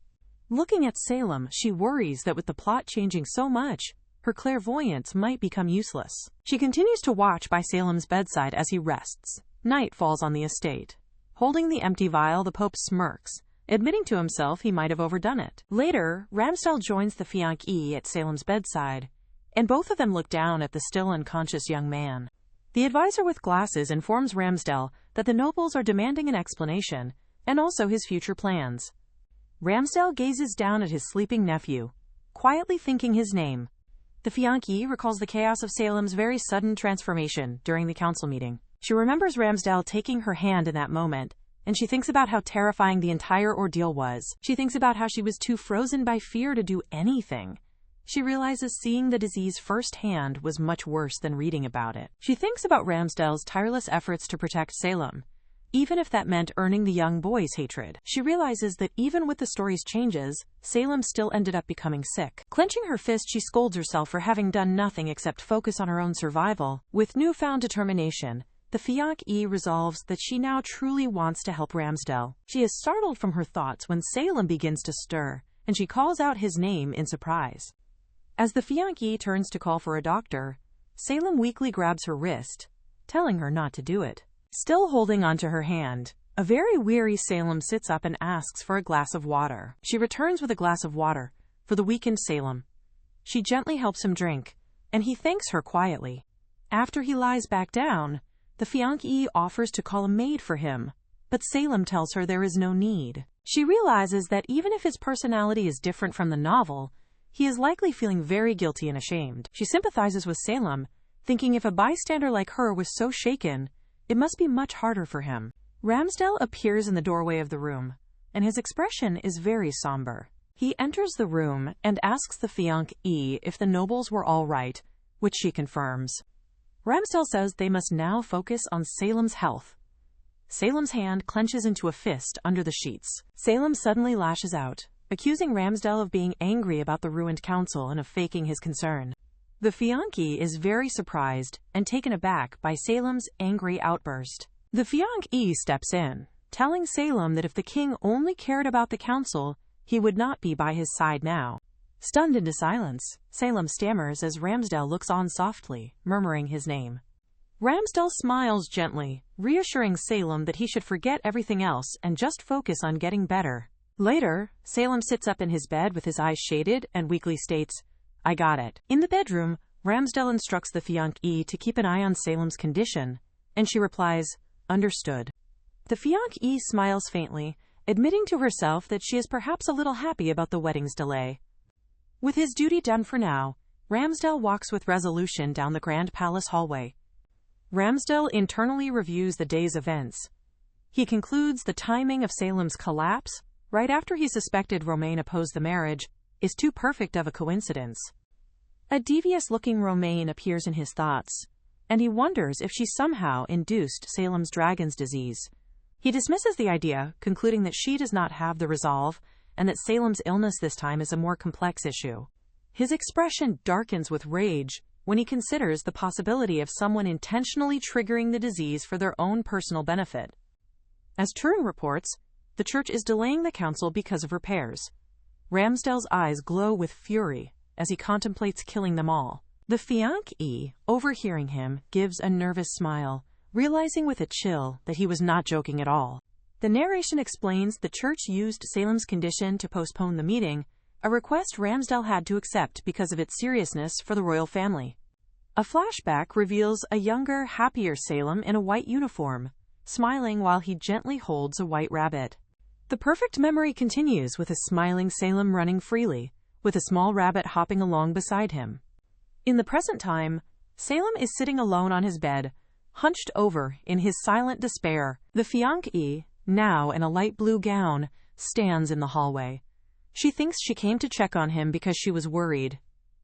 Looking at Salem, she worries that with the plot changing so much, her clairvoyance might become useless. She continues to watch by Salem's bedside as he rests. Night falls on the estate. Holding the empty vial, the Pope smirks, admitting to himself he might have overdone it. Later, Ramsdell joins the fiancée at Salem's bedside, and both of them look down at the still unconscious young man. The advisor with glasses informs Ramsdell that the nobles are demanding an explanation, and also his future plans. Ramsdell gazes down at his sleeping nephew, quietly thinking his name. The fiancée recalls the chaos of Salem's very sudden transformation during the council meeting. She remembers Ramsdell taking her hand in that moment, and she thinks about how terrifying the entire ordeal was. She thinks about how she was too frozen by fear to do anything. She realizes seeing the disease firsthand was much worse than reading about it. She thinks about Ramsdell's tireless efforts to protect Salem, even if that meant earning the young boy's hatred. She realizes that even with the story's changes, Salem still ended up becoming sick. Clenching her fist, she scolds herself for having done nothing except focus on her own survival. With newfound determination, the Fiancée resolves that she now truly wants to help Ramsdell. She is startled from her thoughts when Salem begins to stir, and she calls out his name in surprise. As the Fiancée turns to call for a doctor, Salem weakly grabs her wrist, telling her not to do it. Still holding onto her hand, a very weary Salem sits up and asks for a glass of water. She returns with a glass of water for the weakened Salem. She gently helps him drink, and he thanks her quietly. After he lies back down, the Fiancée offers to call a maid for him, but Salem tells her there is no need. She realizes that even if his personality is different from the novel, he is likely feeling very guilty and ashamed. She sympathizes with Salem, thinking if a bystander like her was so shaken, it must be much harder for him. Ramsdell appears in the doorway of the room, and his expression is very somber. He enters the room and asks the Fiancée if the nobles were all right, which she confirms. Ramsdell says they must now focus on Salem's health. Salem's hand clenches into a fist under the sheets. Salem suddenly lashes out, accusing Ramsdell of being angry about the ruined council and of faking his concern. The Fiancée is very surprised and taken aback by Salem's angry outburst. The Fiancée steps in, telling Salem that if the king only cared about the council, he would not be by his side now. Stunned into silence, Salem stammers as Ramsdell looks on softly, murmuring his name. Ramsdell smiles gently, reassuring Salem that he should forget everything else and just focus on getting better. Later, Salem sits up in his bed with his eyes shaded and weakly states, "I got it." In the bedroom, Ramsdell instructs the Fiancée to keep an eye on Salem's condition, and she replies, "Understood." The Fiancée smiles faintly, admitting to herself that she is perhaps a little happy about the wedding's delay. With his duty done for now, Ramsdell walks with resolution down the Grand Palace hallway. Ramsdell internally reviews the day's events. He concludes the timing of Salem's collapse, right after he suspected Romain opposed the marriage, is too perfect of a coincidence. A devious-looking Romain appears in his thoughts, and he wonders if she somehow induced Salem's dragon's disease. He dismisses the idea, concluding that she does not have the resolve, and that Salem's illness this time is a more complex issue. His expression darkens with rage when he considers the possibility of someone intentionally triggering the disease for their own personal benefit. As Turing reports, the church is delaying the council because of repairs. Ramsdell's eyes glow with fury as he contemplates killing them all. The Fiancée, overhearing him, gives a nervous smile, realizing with a chill that he was not joking at all. The narration explains the church used Salem's condition to postpone the meeting, a request Ramsdell had to accept because of its seriousness for the royal family. A flashback reveals a younger, happier Salem in a white uniform, smiling while he gently holds a white rabbit. The perfect memory continues with a smiling Salem running freely, with a small rabbit hopping along beside him. In the present time, Salem is sitting alone on his bed, hunched over in his silent despair. The Fiancée, now in a light blue gown, stands in the hallway. She thinks she came to check on him because she was worried,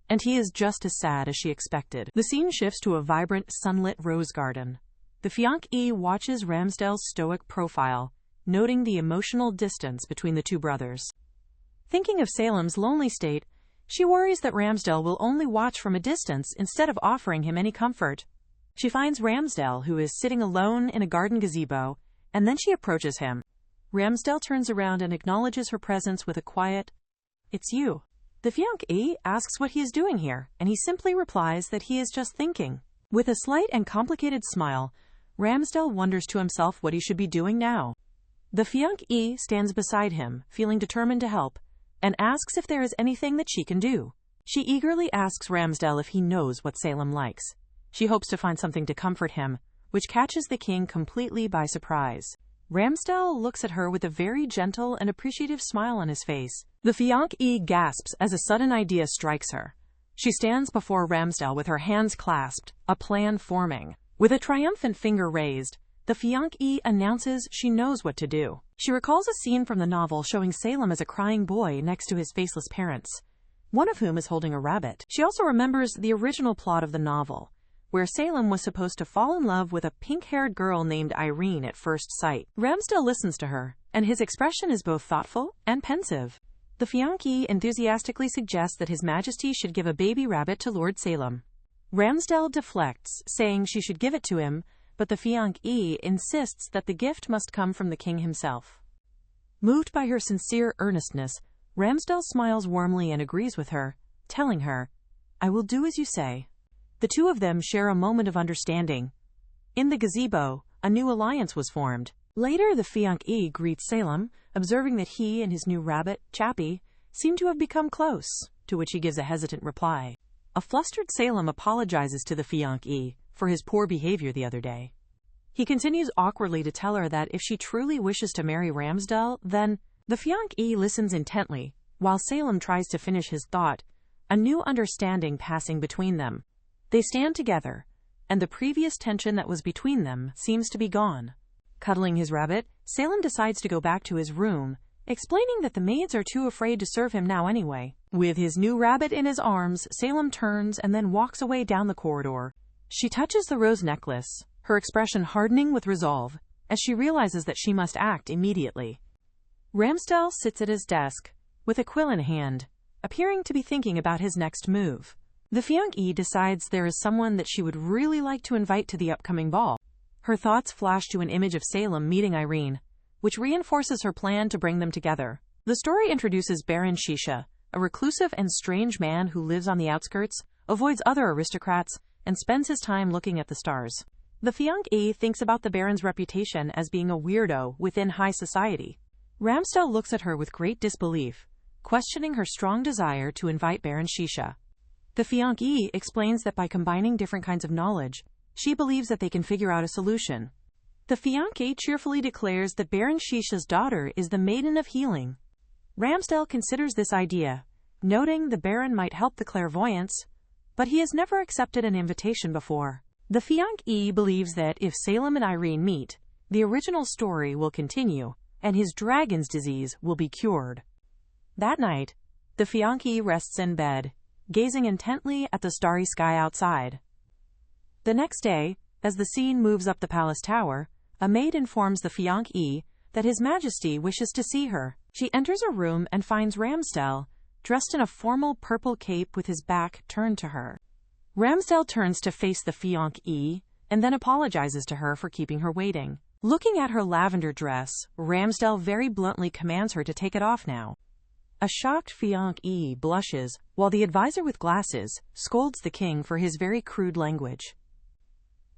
and he is just as sad as she expected. The scene shifts to a vibrant, sunlit rose garden. The Fiancée watches Ramsdell's stoic profile, noting the emotional distance between the two brothers. Thinking of Salem's lonely state, she worries that Ramsdell will only watch from a distance instead of offering him any comfort. She finds Ramsdell, who is sitting alone in a garden gazebo, and then she approaches him. Ramsdell turns around and acknowledges her presence with a quiet, "It's you." The Fiancée asks what he is doing here, and he simply replies that he is just thinking. With a slight and complicated smile, Ramsdell wonders to himself what he should be doing now. The Fiancée stands beside him, feeling determined to help, and asks if there is anything that she can do. She eagerly asks Ramsdell if he knows what Salem likes. She hopes to find something to comfort him, which catches the king completely by surprise. Ramsdell looks at her with a very gentle and appreciative smile on his face. The Fiancée gasps as a sudden idea strikes her. She stands before Ramsdell with her hands clasped, a plan forming. With a triumphant finger raised, The fiancée announces she knows what to do. She recalls a scene from the novel showing Salem as a crying boy next to his faceless parents, one of whom is holding a rabbit. She also remembers the original plot of the novel, where Salem was supposed to fall in love with a pink-haired girl named Irene at first sight. Ramsdell listens to her, and his expression is both thoughtful and pensive. The fiancé enthusiastically suggests that His Majesty should give a baby rabbit to Lord Salem. Ramsdell deflects, saying she should give it to him, but the fiancée insists that the gift must come from the king himself. Moved by her sincere earnestness, Ramsdell smiles warmly and agrees with her, telling her, "I will do as you say." The two of them share a moment of understanding. In the gazebo, a new alliance was formed. Later, the fiancé greets Salem, observing that he and his new rabbit, Chappie, seem to have become close, to which he gives a hesitant reply. A flustered Salem apologizes to the fiancé for his poor behavior the other day. He continues awkwardly to tell her that if she truly wishes to marry Ramsdell, then the fiancé listens intently, while Salem tries to finish his thought, a new understanding passing between them. They stand together, and the previous tension that was between them seems to be gone. Cuddling his rabbit, Salem decides to go back to his room, explaining that the maids are too afraid to serve him now anyway. With his new rabbit in his arms, Salem turns and then walks away down the corridor. She touches the rose necklace, her expression hardening with resolve, as she realizes that she must act immediately. Ramsdell sits at his desk, with a quill in hand, appearing to be thinking about his next move. The fiancée decides there is someone that she would really like to invite to the upcoming ball. Her thoughts flash to an image of Salem meeting Irene, which reinforces her plan to bring them together. The story introduces Baron Shisha, a reclusive and strange man who lives on the outskirts, avoids other aristocrats, and spends his time looking at the stars. The fiancée thinks about the Baron's reputation as being a weirdo within high society. Ramsdell looks at her with great disbelief, questioning her strong desire to invite Baron Shisha. The fiancée explains that by combining different kinds of knowledge, she believes that they can figure out a solution. The fiancée cheerfully declares that Baron Shisha's daughter is the Maiden of Healing. Ramsdell considers this idea, noting the Baron might help the clairvoyance, but he has never accepted an invitation before. The fiancée believes that if Salem and Irene meet, the original story will continue, and his dragon's disease will be cured. That night, the fiancée rests in bed, gazing intently at the starry sky outside. The next day, as the scene moves up the palace tower, a maid informs the fiancée that His Majesty wishes to see her. She enters a room and finds Ramsdell, dressed in a formal purple cape with his back turned to her. Ramsdell turns to face the fiancée and then apologizes to her for keeping her waiting. Looking at her lavender dress, Ramsdell very bluntly commands her to take it off now. A shocked fiancée blushes, while the advisor with glasses scolds the king for his very crude language.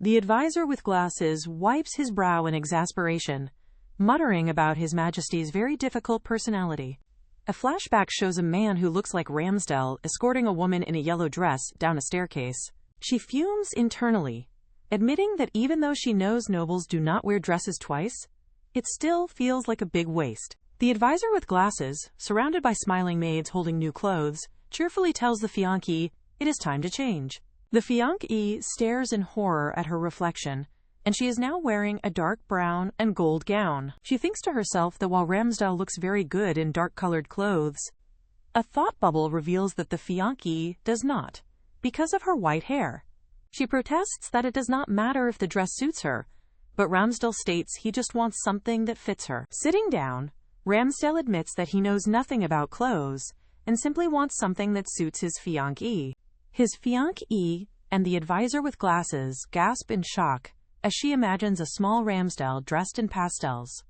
The advisor with glasses wipes his brow in exasperation, muttering about His Majesty's very difficult personality. A flashback shows a man who looks like Ramsdell escorting a woman in a yellow dress down a staircase. She fumes internally, admitting that even though she knows nobles do not wear dresses twice, it still feels like a big waste. The advisor with glasses, surrounded by smiling maids holding new clothes, cheerfully tells the fiancée it is time to change. The fiancée stares in horror at her reflection, and she is now wearing a dark brown and gold gown. She thinks to herself that while Ramsdell looks very good in dark-colored clothes, a thought bubble reveals that the fiancée does not, because of her white hair. She protests that it does not matter if the dress suits her, but Ramsdell states he just wants something that fits her. Sitting down, Ramsdell admits that he knows nothing about clothes and simply wants something that suits his fiancée. His fiancée and the advisor with glasses gasp in shock as she imagines a small Ramsdell dressed in pastels.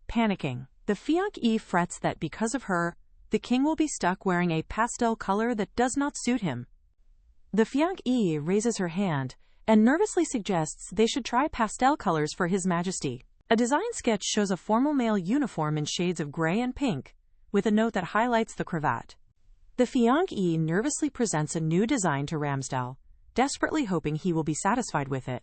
Panicking, the fiancée frets that because of her, the king will be stuck wearing a pastel color that does not suit him. The fiancée raises her hand and nervously suggests they should try pastel colors for His Majesty. A design sketch shows a formal male uniform in shades of gray and pink, with a note that highlights the cravat. The fiancée nervously presents a new design to Ramsdell, desperately hoping he will be satisfied with it.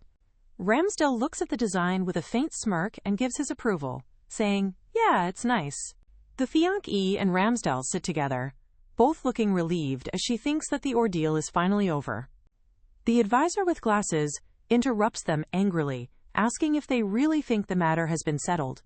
Ramsdell looks at the design with a faint smirk and gives his approval, saying, "Yeah, it's nice." The fiancée and Ramsdell sit together, both looking relieved as she thinks that the ordeal is finally over. The advisor with glasses interrupts them angrily, asking if they really think the matter has been settled.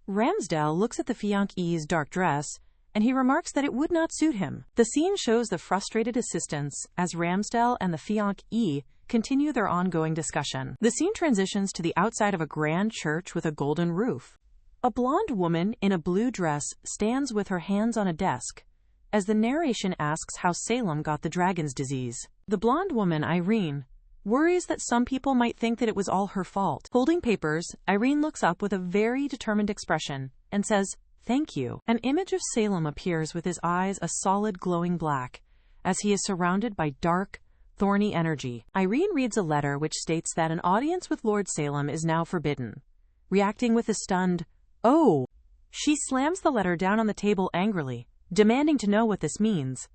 Ramsdell looks at the fiancé's dark dress, and he remarks that it would not suit him. The scene shows the frustrated assistants as Ramsdell and the fiancé continue their ongoing discussion. The scene transitions to the outside of a grand church with a golden roof. A blonde woman in a blue dress stands with her hands on a desk, as the narration asks how Salem got the dragon's disease. The blonde woman, Irene, worries that some people might think that it was all her fault. Holding papers, Irene looks up with a very determined expression and says, "Thank you." An image of Salem appears with his eyes a solid glowing black, as he is surrounded by dark, thorny energy. Irene reads a letter which states that an audience with Lord Salem is now forbidden. Reacting with a stunned, "Oh!" she slams the letter down on the table angrily, demanding to know what this means.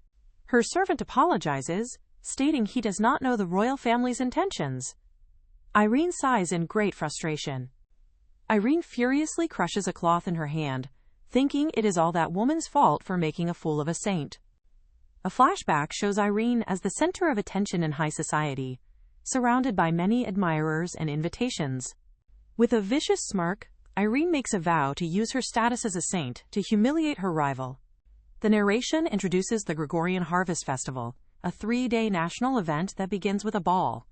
Her servant apologizes, stating he does not know the royal family's intentions. Irene sighs in great frustration. Irene furiously crushes a cloth in her hand, thinking it is all that woman's fault for making a fool of a saint. A flashback shows Irene as the center of attention in high society, surrounded by many admirers and invitations. With a vicious smirk, Irene makes a vow to use her status as a saint to humiliate her rival. The narration introduces the Gregorian Harvest Festival, a 3-day national event that begins with a ball.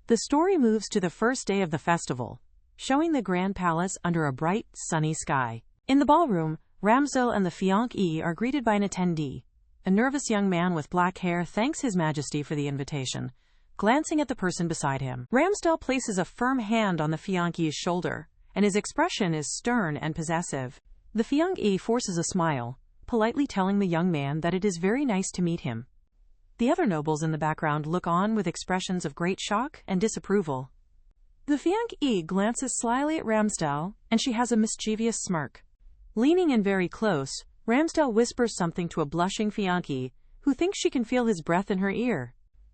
The story moves to the first day of the festival, showing the Grand Palace under a bright, sunny sky. In the ballroom, Ramsdell and the fiancée are greeted by an attendee. A nervous young man with black hair thanks His Majesty for the invitation, glancing at the person beside him. Ramsdell places a firm hand on the fiancée's shoulder, and his expression is stern and possessive. The fiancée forces a smile, politely telling the young man that it is very nice to meet him. The other nobles in the background look on with expressions of great shock and disapproval. The fiancée glances slyly at Ramsdell, and she has a mischievous smirk. Leaning in very close, Ramsdell whispers something to a blushing fiancée, who thinks she can feel his breath in her ear.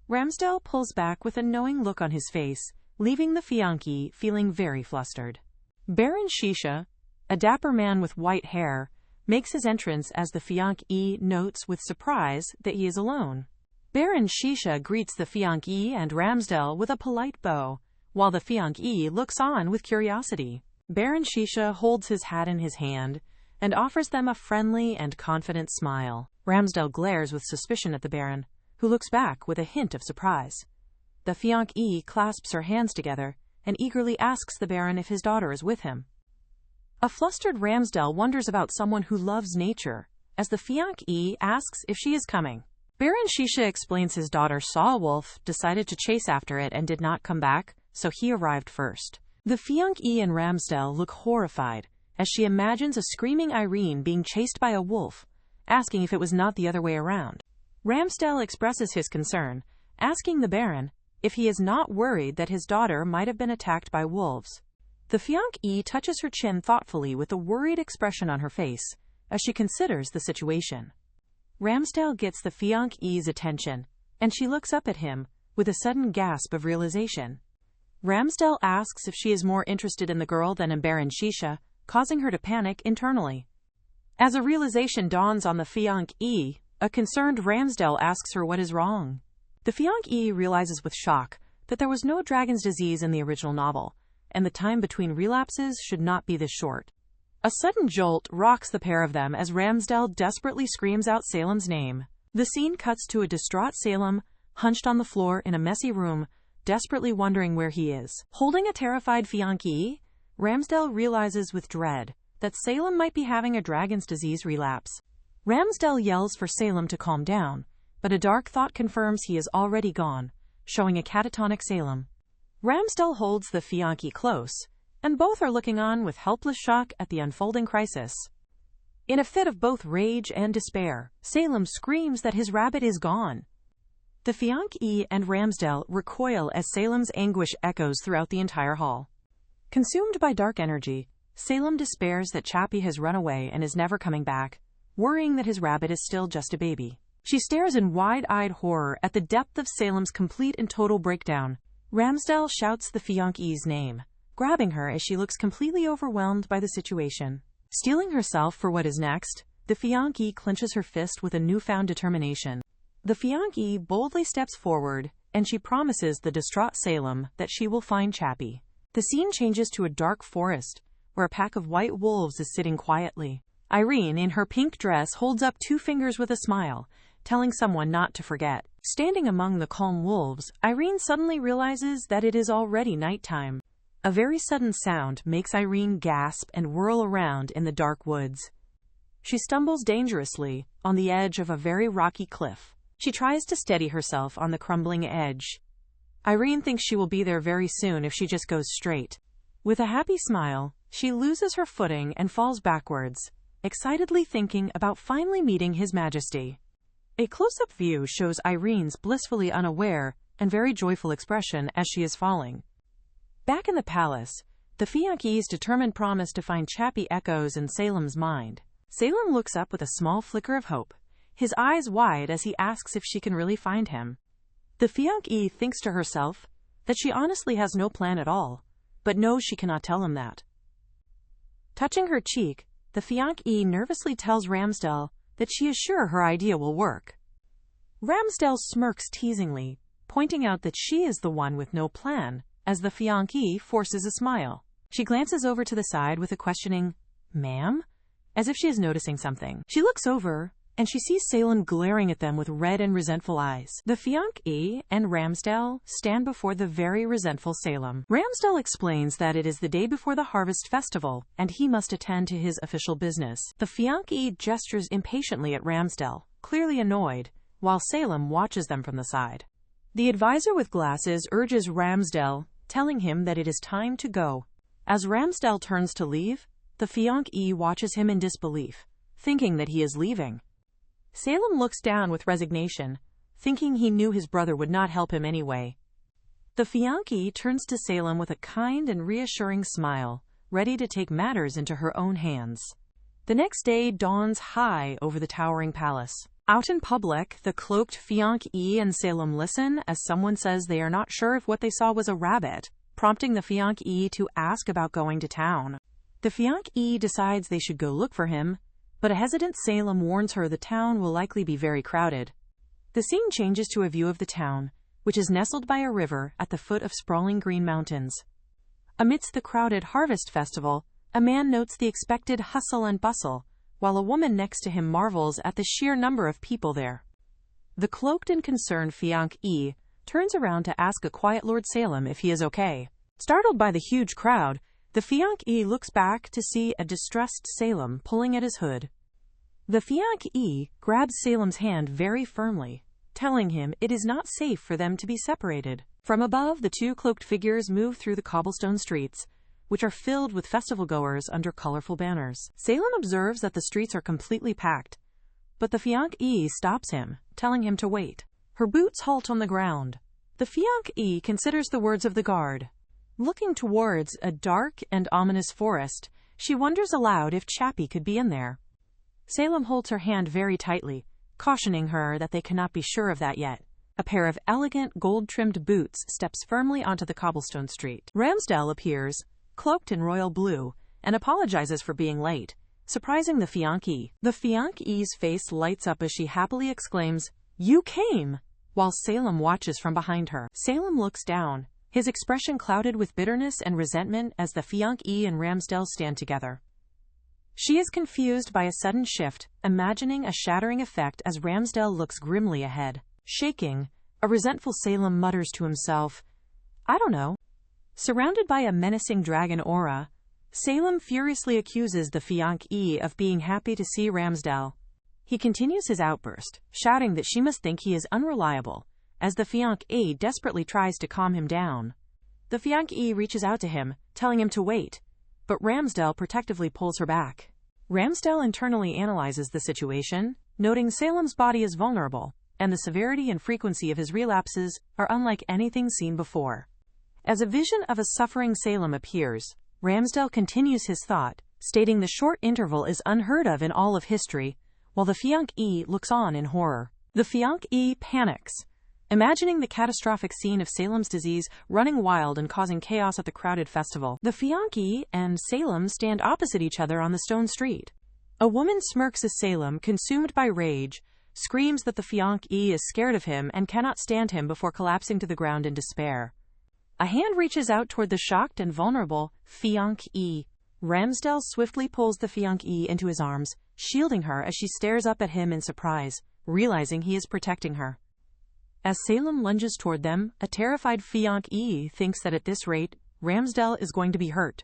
Ramsdell pulls back with a knowing look on his face, leaving the fiancée feeling very flustered. Baron Shisha, a dapper man with white hair, makes his entrance as the fiancée notes with surprise that he is alone. Baron Shisha greets the fiancée and Ramsdell with a polite bow, while the fiancée looks on with curiosity. Baron Shisha holds his hat in his hand and offers them a friendly and confident smile. Ramsdell glares with suspicion at the Baron, who looks back with a hint of surprise. The fiancée clasps her hands together and eagerly asks the Baron if his daughter is with him. A flustered Ramsdell wonders about someone who loves nature, as the fiancée asks if she is coming. Baron Shisha explains his daughter saw a wolf, decided to chase after it, and did not come back, so he arrived first. The fiancée and Ramsdell look horrified, as she imagines a screaming Irene being chased by a wolf, asking if it was not the other way around. Ramsdell expresses his concern, asking the Baron if he is not worried that his daughter might have been attacked by wolves. The fiancée touches her chin thoughtfully with a worried expression on her face, as she considers the situation. Ramsdell gets the fiancée's attention, and she looks up at him with a sudden gasp of realization. Ramsdell asks if she is more interested in the girl than in Baron Shisha, causing her to panic internally. As a realization dawns on the fiancée, a concerned Ramsdell asks her what is wrong. The fiancée realizes with shock that there was no dragon's disease in the original novel, and the time between relapses should not be this short. A sudden jolt rocks the pair of them as Ramsdell desperately screams out Salem's name. The scene cuts to a distraught Salem, hunched on the floor in a messy room, desperately wondering where he is. Holding a terrified fiancée, Ramsdell realizes with dread that Salem might be having a dragon's disease relapse. Ramsdell yells for Salem to calm down, but a dark thought confirms he is already gone, showing a catatonic Salem. Ramsdell holds the fiancée close, and both are looking on with helpless shock at the unfolding crisis. In a fit of both rage and despair, Salem screams that his rabbit is gone. The fiancée and Ramsdell recoil as Salem's anguish echoes throughout the entire hall. Consumed by dark energy, Salem despairs that Chappie has run away and is never coming back, worrying that his rabbit is still just a baby. She stares in wide-eyed horror at the depth of Salem's complete and total breakdown. Ramsdell shouts the fiancée's name, grabbing her as she looks completely overwhelmed by the situation. Steeling herself for what is next, the fiancée clenches her fist with a newfound determination. The fiancée boldly steps forward, and she promises the distraught Salem that she will find Chappie. The scene changes to a dark forest, where a pack of white wolves is sitting quietly. Irene, in her pink dress, holds up 2 fingers with a smile, telling someone not to forget. Standing among the calm wolves, Irene suddenly realizes that it is already nighttime. A very sudden sound makes Irene gasp and whirl around in the dark woods. She stumbles dangerously on the edge of a very rocky cliff. She tries to steady herself on the crumbling edge. Irene thinks she will be there very soon if she just goes straight. With a happy smile, she loses her footing and falls backwards, excitedly thinking about finally meeting His Majesty. A close-up view shows Irene's blissfully unaware and very joyful expression as she is falling. Back in the palace, the Fiancé's determined promise to find Chappie echoes in Salem's mind. Salem looks up with a small flicker of hope, his eyes wide as he asks if she can really find him. The Fiancée thinks to herself that she honestly has no plan at all, but knows she cannot tell him that. Touching her cheek, the Fiancée nervously tells Ramsdell that she is sure her idea will work. Ramsdell smirks teasingly, pointing out that she is the one with no plan, as the Fiancée forces a smile. She glances over to the side with a questioning, "Ma'am?" as if she is noticing something. She looks over, and she sees Salem glaring at them with red and resentful eyes. The Fiancée and Ramsdell stand before the very resentful Salem. Ramsdell explains that it is the day before the harvest festival, and he must attend to his official business. The Fiancée gestures impatiently at Ramsdell, clearly annoyed, while Salem watches them from the side. The advisor with glasses urges Ramsdell, telling him that it is time to go. As Ramsdell turns to leave, the Fiancée watches him in disbelief, thinking that he is leaving. Salem looks down with resignation, thinking he knew his brother would not help him anyway. The Fiancée turns to Salem with a kind and reassuring smile, ready to take matters into her own hands. The next day dawns high over the towering palace. Out in public, the cloaked Fiancée and Salem listen as someone says they are not sure if what they saw was a rabbit, prompting the Fiancée to ask about going to town. The Fiancée decides they should go look for him, but a hesitant Salem warns her the town will likely be very crowded. The scene changes to a view of the town, which is nestled by a river at the foot of sprawling green mountains. Amidst the crowded harvest festival, a man notes the expected hustle and bustle, while a woman next to him marvels at the sheer number of people there. The cloaked and concerned Fiancée turns around to ask a quiet Lord Salem if he is okay. Startled by the huge crowd, the Fiancée looks back to see a distressed Salem pulling at his hood. The Fiancée grabs Salem's hand very firmly, telling him it is not safe for them to be separated. From above, the 2 cloaked figures move through the cobblestone streets, which are filled with festival-goers under colorful banners. Salem observes that the streets are completely packed, but the Fiancée stops him, telling him to wait. Her boots halt on the ground. The Fiancée considers the words of the guard. Looking towards a dark and ominous forest, she wonders aloud if Chappie could be in there. Salem holds her hand very tightly, cautioning her that they cannot be sure of that yet. A pair of elegant, gold-trimmed boots steps firmly onto the cobblestone street. Ramsdell appears, cloaked in royal blue, and apologizes for being late, surprising the Fiancée. The Fiancée's face lights up as she happily exclaims, "You came!" while Salem watches from behind her. Salem looks down, his expression clouded with bitterness and resentment as the Fiancée and Ramsdell stand together. She is confused by a sudden shift, imagining a shattering effect as Ramsdell looks grimly ahead. Shaking, a resentful Salem mutters to himself, "I don't know." Surrounded by a menacing dragon aura, Salem furiously accuses the Fiancée of being happy to see Ramsdell. He continues his outburst, shouting that she must think he is unreliable, as the Fiancée desperately tries to calm him down. The Fiancée reaches out to him, telling him to wait, but Ramsdell protectively pulls her back. Ramsdell internally analyzes the situation, noting Salem's body is vulnerable, and the severity and frequency of his relapses are unlike anything seen before. As a vision of a suffering Salem appears, Ramsdell continues his thought, stating the short interval is unheard of in all of history, while the Fiancée looks on in horror. The Fiancée panics, imagining the catastrophic scene of Salem's disease running wild and causing chaos at the crowded festival. The Fiancée and Salem stand opposite each other on the stone street. A woman smirks as Salem, consumed by rage, screams that the Fiancée is scared of him and cannot stand him before collapsing to the ground in despair. A hand reaches out toward the shocked and vulnerable fiancée. Ramsdell swiftly pulls the fiancée into his arms, shielding her as she stares up at him in surprise, realizing he is protecting her. As Salem lunges toward them, a terrified fiancée thinks that at this rate, Ramsdell is going to be hurt.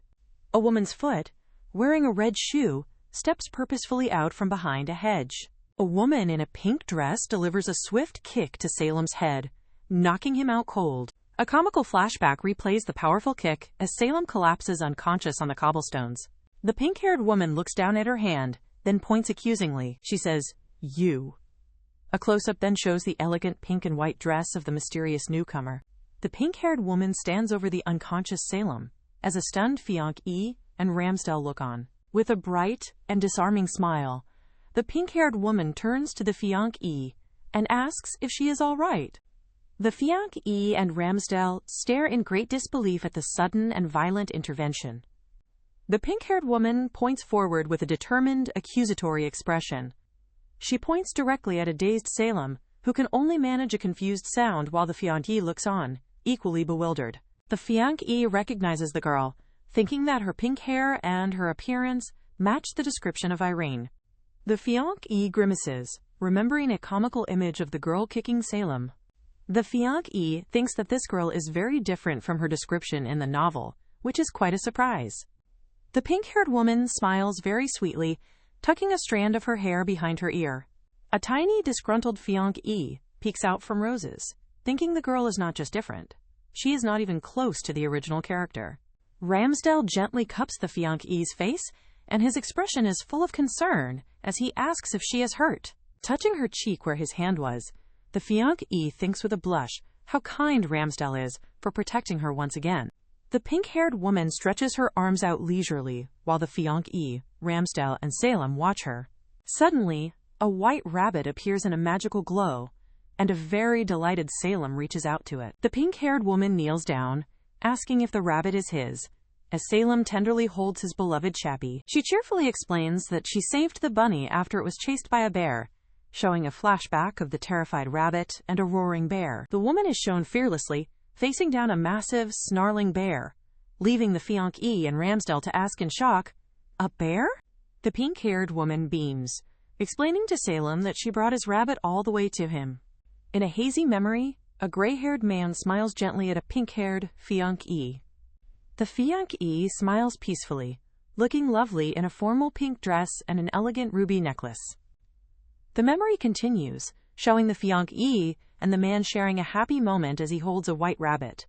A woman's foot, wearing a red shoe, steps purposefully out from behind a hedge. A woman in a pink dress delivers a swift kick to Salem's head, knocking him out cold. A comical flashback replays the powerful kick as Salem collapses unconscious on the cobblestones. The pink-haired woman looks down at her hand, then points accusingly. She says, "You." A close-up then shows the elegant pink and white dress of the mysterious newcomer. The pink-haired woman stands over the unconscious Salem, as a stunned fiancée and Ramsdell look on. With a bright and disarming smile, the pink-haired woman turns to the fiancée and asks if she is all right. The fiancée and Ramsdell stare in great disbelief at the sudden and violent intervention. The pink-haired woman points forward with a determined, accusatory expression. She points directly at a dazed Salem, who can only manage a confused sound while the fiancée looks on, equally bewildered. The fiancée recognizes the girl, thinking that her pink hair and her appearance match the description of Irene. The fiancée grimaces, remembering a comical image of the girl kicking Salem. The fiancée thinks that this girl is very different from her description in the novel, which is quite a surprise. The pink-haired woman smiles very sweetly, tucking a strand of her hair behind her ear. A tiny, disgruntled fiancée peeks out from roses, thinking the girl is not just different. She is not even close to the original character. Ramsdell gently cups the fiancée's face, and his expression is full of concern as he asks if she is hurt. Touching her cheek where his hand was, the fiancée thinks with a blush how kind Ramsdell is for protecting her once again. The pink-haired woman stretches her arms out leisurely while the fiancée, Ramsdell, and Salem watch her. Suddenly, a white rabbit appears in a magical glow, and a very delighted Salem reaches out to it. The pink-haired woman kneels down, asking if the rabbit is his, as Salem tenderly holds his beloved chappie. She cheerfully explains that she saved the bunny after it was chased by a bear, showing a flashback of the terrified rabbit and a roaring bear. The woman is shown fearlessly facing down a massive, snarling bear, leaving the fiancée and Ramsdell to ask in shock, "A bear?" The pink-haired woman beams, explaining to Salem that she brought his rabbit all the way to him. In a hazy memory, a gray-haired man smiles gently at a pink-haired fiancée. The fiancée smiles peacefully, looking lovely in a formal pink dress and an elegant ruby necklace. The memory continues, showing the fiancée and the man sharing a happy moment as he holds a white rabbit.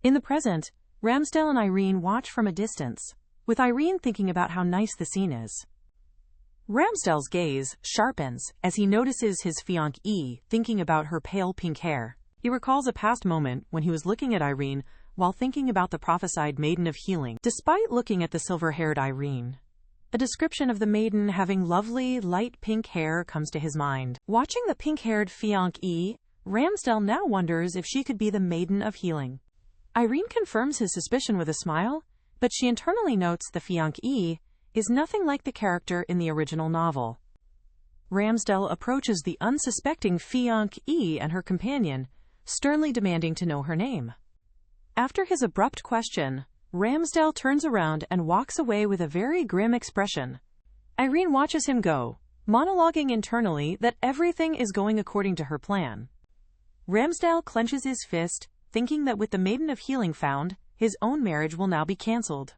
In the present, Ramsdell and Irene watch from a distance, with Irene thinking about how nice the scene is. Ramsdell's gaze sharpens as he notices his fiancée thinking about her pale pink hair. He recalls a past moment when he was looking at Irene while thinking about the prophesied Maiden of Healing. Despite looking at the silver-haired Irene, a description of the maiden having lovely, light pink hair comes to his mind. Watching the pink-haired fiancée, Ramsdell now wonders if she could be the Maiden of Healing. Irene confirms his suspicion with a smile, but she internally notes the fiancée is nothing like the character in the original novel. Ramsdell approaches the unsuspecting fiancée and her companion, sternly demanding to know her name. After his abrupt question, Ramsdell turns around and walks away with a very grim expression. Irene watches him go, monologuing internally that everything is going according to her plan. Ramsdell clenches his fist, thinking that with the Maiden of Healing found, his own marriage will now be cancelled.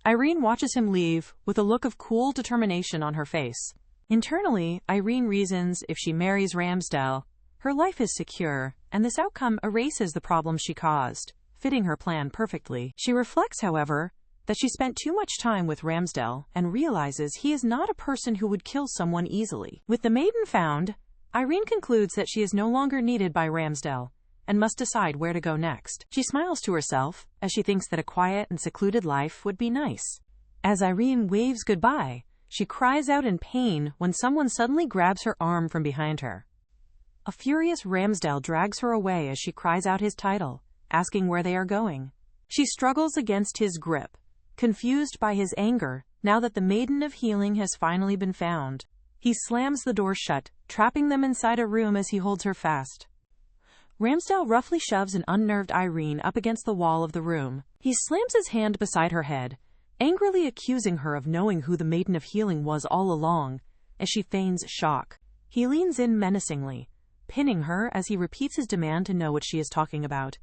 Irene watches him leave with a look of cool determination on her face. Internally, Irene reasons if she marries Ramsdell, her life is secure, and this outcome erases the problems she caused, fitting her plan perfectly. She reflects, however, that she spent too much time with Ramsdell and realizes he is not a person who would kill someone easily. With the maiden found, Irene concludes that she is no longer needed by Ramsdell and must decide where to go next. She smiles to herself as she thinks that a quiet and secluded life would be nice. As Irene waves goodbye, she cries out in pain when someone suddenly grabs her arm from behind her. A furious Ramsdell drags her away as she cries out his title, asking where they are going. She struggles against his grip, confused by his anger now that the Maiden of Healing has finally been found. He slams the door shut, trapping them inside a room as he holds her fast. Ramsdell roughly shoves an unnerved Irene up against the wall of the room. He slams his hand beside her head, angrily accusing her of knowing who the Maiden of Healing was all along, as she feigns shock. He leans in menacingly, pinning her as he repeats his demand to know what she is talking about.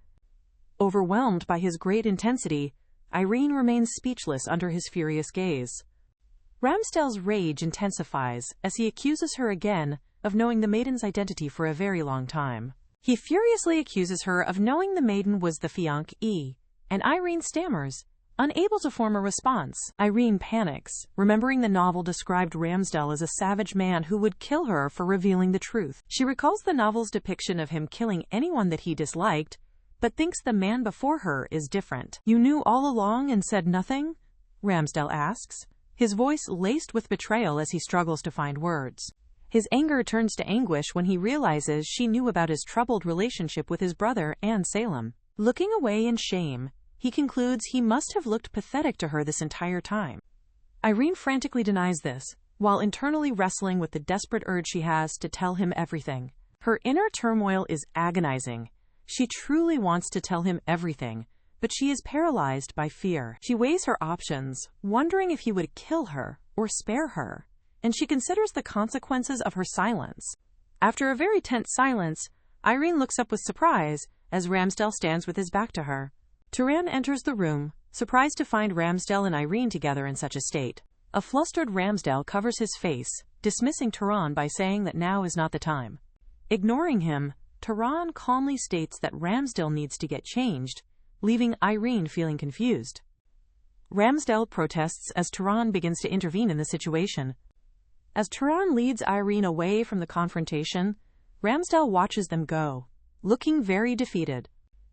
Overwhelmed by his great intensity, Irene remains speechless under his furious gaze. Ramsdell's rage intensifies as he accuses her again of knowing the Maiden's identity for a very long time. He furiously accuses her of knowing the Maiden was the fiancée, and Irene stammers, unable to form a response. Irene panics, remembering the novel described Ramsdell as a savage man who would kill her for revealing the truth. She recalls the novel's depiction of him killing anyone that he disliked, but thinks the man before her is different. "You knew all along and said nothing?" Ramsdell asks, his voice laced with betrayal as he struggles to find words. His anger turns to anguish when he realizes she knew about his troubled relationship with his brother and Salem. Looking away in shame, he concludes he must have looked pathetic to her this entire time. Irene frantically denies this, while internally wrestling with the desperate urge she has to tell him everything. Her inner turmoil is agonizing. She truly wants to tell him everything, but she is paralyzed by fear. She weighs her options, wondering if he would kill her or spare her, and she considers the consequences of her silence. After a very tense silence, Irene looks up with surprise as Ramsdell stands with his back to her. Tyrant enters the room, surprised to find Ramsdell and Irene together in such a state. A flustered Ramsdell covers his face, dismissing Tyrant by saying that now is not the time. Ignoring him, Tyrant calmly states that Ramsdell needs to get changed, leaving Irene feeling confused. Ramsdell protests as Tyrant begins to intervene in the situation. As Tyrant leads Irene away from the confrontation, Ramsdell watches them go, looking very defeated.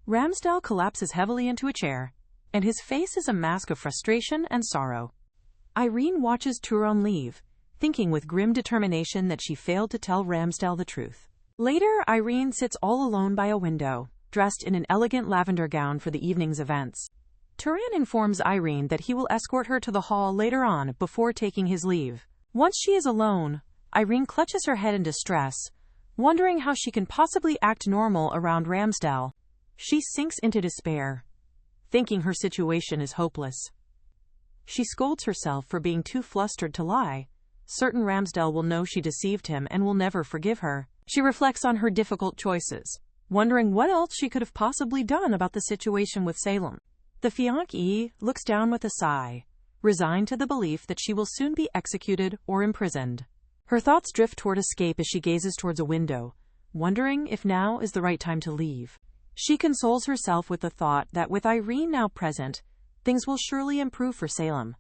Ramsdell collapses heavily into a chair, and his face is a mask of frustration and sorrow. Irene watches Tyrant leave, thinking with grim determination that she failed to tell Ramsdell the truth. Later, Irene sits all alone by a window, dressed in an elegant lavender gown for the evening's events. Tyrant informs Irene that he will escort her to the hall later on before taking his leave. Once she is alone, Irene clutches her head in distress, wondering how she can possibly act normal around Ramsdell. She sinks into despair, thinking her situation is hopeless. She scolds herself for being too flustered to lie, certain Ramsdell will know she deceived him and will never forgive her. She reflects on her difficult choices, wondering what else she could have possibly done about the situation with Salem. The fiancée looks down with a sigh, resigned to the belief that she will soon be executed or imprisoned. Her thoughts drift toward escape as she gazes towards a window, wondering if now is the right time to leave. She consoles herself with the thought that with Irene now present, things will surely improve for Salem.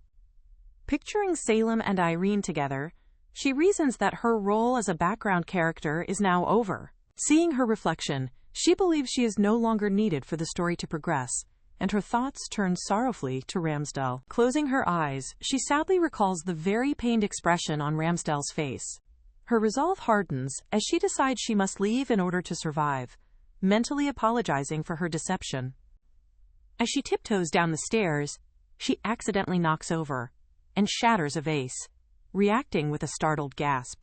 Picturing Salem and Irene together, she reasons that her role as a background character is now over. Seeing her reflection, she believes she is no longer needed for the story to progress, and her thoughts turn sorrowfully to Ramsdell. Closing her eyes, she sadly recalls the very pained expression on Ramsdell's face. Her resolve hardens as she decides she must leave in order to survive, mentally apologizing for her deception. As she tiptoes down the stairs, she accidentally knocks over and shatters a vase, reacting with a startled gasp.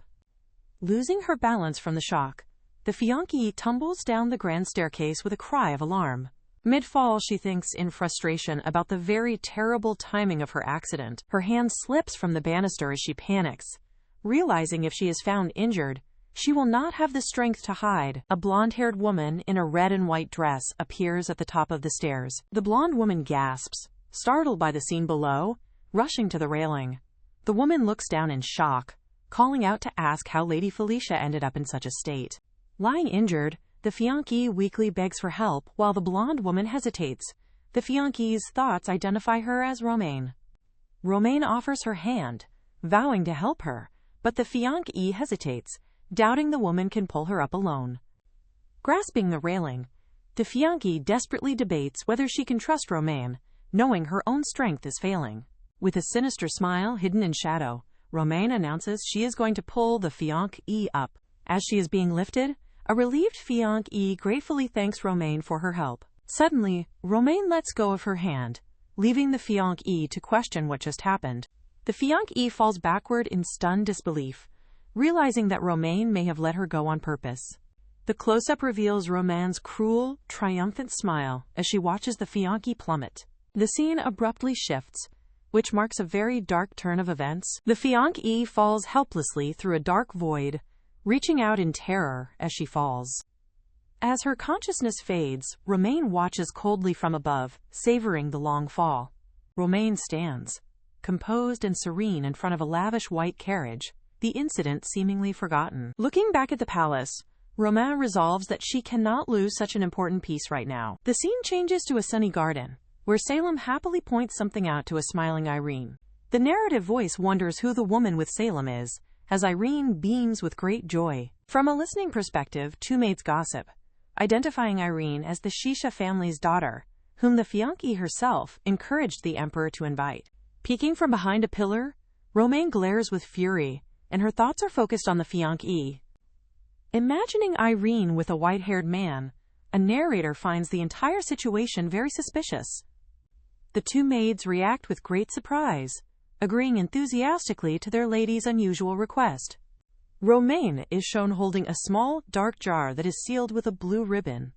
Losing her balance from the shock, the fiancée tumbles down the grand staircase with a cry of alarm. Mid-fall, she thinks in frustration about the very terrible timing of her accident. Her hand slips from the banister as she panics, realizing if she is found injured, she will not have the strength to hide. A blonde-haired woman in a red and white dress appears at the top of the stairs. The blonde woman gasps, startled by the scene below, rushing to the railing. The woman looks down in shock, calling out to ask how Lady Felicia ended up in such a state. Lying injured, the fiancée weakly begs for help while the blonde woman hesitates. The fiancée's thoughts identify her as Romaine. Romaine offers her hand, vowing to help her, but the fiancée hesitates, doubting the woman can pull her up alone. Grasping the railing, the fiancée desperately debates whether she can trust Romaine, knowing her own strength is failing. With a sinister smile hidden in shadow, Romaine announces she is going to pull the fiancée up. As she is being lifted, a relieved fiancée gratefully thanks Romaine for her help. Suddenly, Romaine lets go of her hand, leaving the fiancée to question what just happened. The fiancée falls backward in stunned disbelief, realizing that Romaine may have let her go on purpose. The close-up reveals Romain's cruel, triumphant smile as she watches the fiancé plummet. The scene abruptly shifts, which marks a very dark turn of events. The fiancée falls helplessly through a dark void, reaching out in terror as she falls. As her consciousness fades, Romain watches coldly from above, savoring the long fall. Romain stands, composed and serene in front of a lavish white carriage, the incident seemingly forgotten. Looking back at the palace, Romain resolves that she cannot lose such an important piece right now. The scene changes to a sunny garden, where Salem happily points something out to a smiling Irene. The narrative voice wonders who the woman with Salem is, as Irene beams with great joy. From a listening perspective, two maids gossip, identifying Irene as the Shisha family's daughter, whom the fiancée herself encouraged the emperor to invite. Peeking from behind a pillar, Romain glares with fury, and her thoughts are focused on the fiancée. Imagining Irene with a white-haired man, a narrator finds the entire situation very suspicious. The two maids react with great surprise, agreeing enthusiastically to their lady's unusual request. Romain is shown holding a small, dark jar that is sealed with a blue ribbon.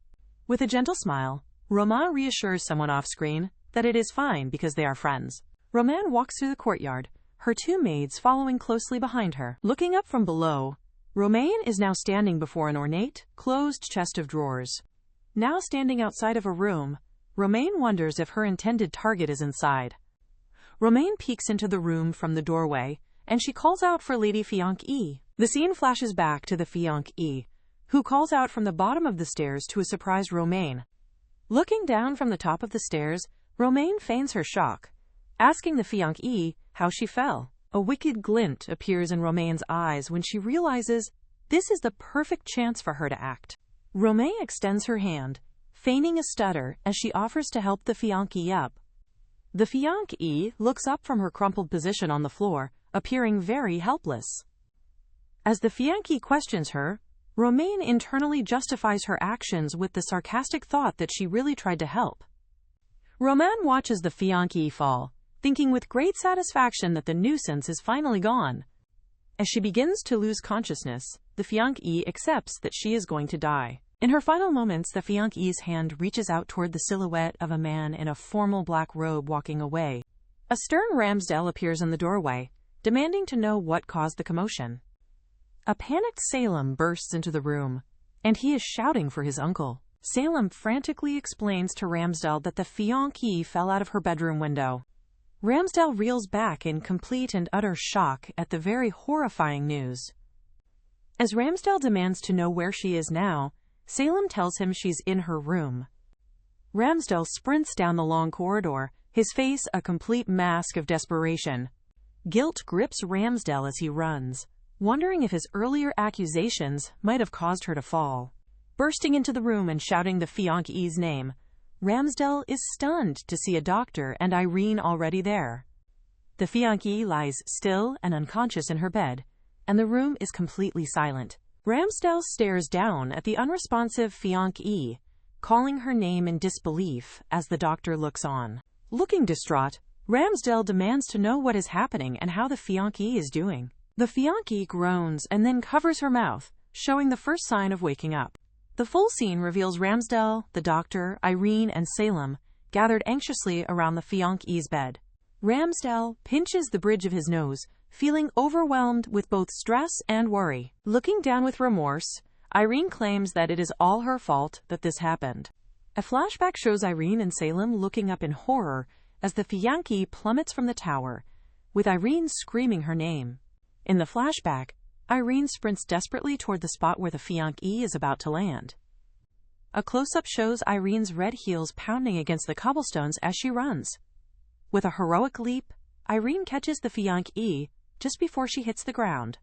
With a gentle smile, Romain reassures someone off-screen that it is fine because they are friends. Romain walks through the courtyard, her two maids following closely behind her. Looking up from below, Romain is now standing before an ornate, closed chest of drawers. Now standing outside of a room, Romain wonders if her intended target is inside. Romain peeks into the room from the doorway, and she calls out for Lady Fiancée. The scene flashes back to the fiancée, who calls out from the bottom of the stairs to a surprised Romain. Looking down from the top of the stairs, Romain feigns her shock, asking the fiancée how she fell. A wicked glint appears in Romain's eyes when she realizes this is the perfect chance for her to act. Romain extends her hand, feigning a stutter as she offers to help the fiancée up. The fiancée looks up from her crumpled position on the floor, appearing very helpless. As the fiancée questions her, Romain internally justifies her actions with the sarcastic thought that she really tried to help. Romain watches the fiancée fall, thinking with great satisfaction that the nuisance is finally gone. As she begins to lose consciousness, the fiancée accepts that she is going to die. In her final moments, the fiancée's hand reaches out toward the silhouette of a man in a formal black robe walking away. A stern Ramsdell appears in the doorway, demanding to know what caused the commotion. A panicked Salem bursts into the room, and he is shouting for his uncle. Salem frantically explains to Ramsdell that the fiancée fell out of her bedroom window. Ramsdell reels back in complete and utter shock at the very horrifying news. As Ramsdell demands to know where she is now, Salem tells him she's in her room. Ramsdell sprints down the long corridor, his face a complete mask of desperation. Guilt grips Ramsdell as he runs, wondering if his earlier accusations might have caused her to fall. Bursting into the room and shouting the fiancée's name, Ramsdell is stunned to see a doctor and Irene already there. The fiancée lies still and unconscious in her bed, and the room is completely silent. Ramsdell stares down at the unresponsive fiancée, calling her name in disbelief as the doctor looks on. Looking distraught, Ramsdell demands to know what is happening and how the fiancée is doing. The fiancée groans and then covers her mouth, showing the first sign of waking up. The full scene reveals Ramsdell, the doctor, Irene, and Salem gathered anxiously around the fiancée's bed. Ramsdell pinches the bridge of his nose, feeling overwhelmed with both stress and worry. Looking down with remorse, Irene claims that it is all her fault that this happened. A flashback shows Irene and Salem looking up in horror as the fiancée plummets from the tower, with Irene screaming her name. In the flashback, Irene sprints desperately toward the spot where the fiancée is about to land. A close-up shows Irene's red heels pounding against the cobblestones as she runs. With a heroic leap, Irene catches the fiancée just before she hits the ground.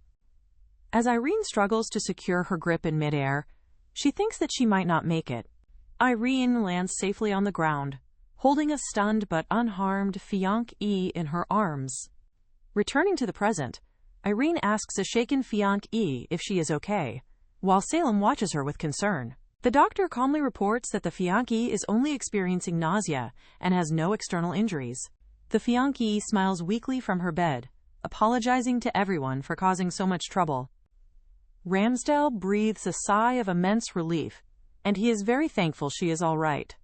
As Irene struggles to secure her grip in midair, she thinks that she might not make it. Irene lands safely on the ground, holding a stunned but unharmed fiancée in her arms. Returning to the present, Irene asks a shaken fiancée if she is okay, while Salem watches her with concern. The doctor calmly reports that the fiancée is only experiencing nausea and has no external injuries. The fiancée smiles weakly from her bed, apologizing to everyone for causing so much trouble. Ramsdell breathes a sigh of immense relief, and he is very thankful she is all right.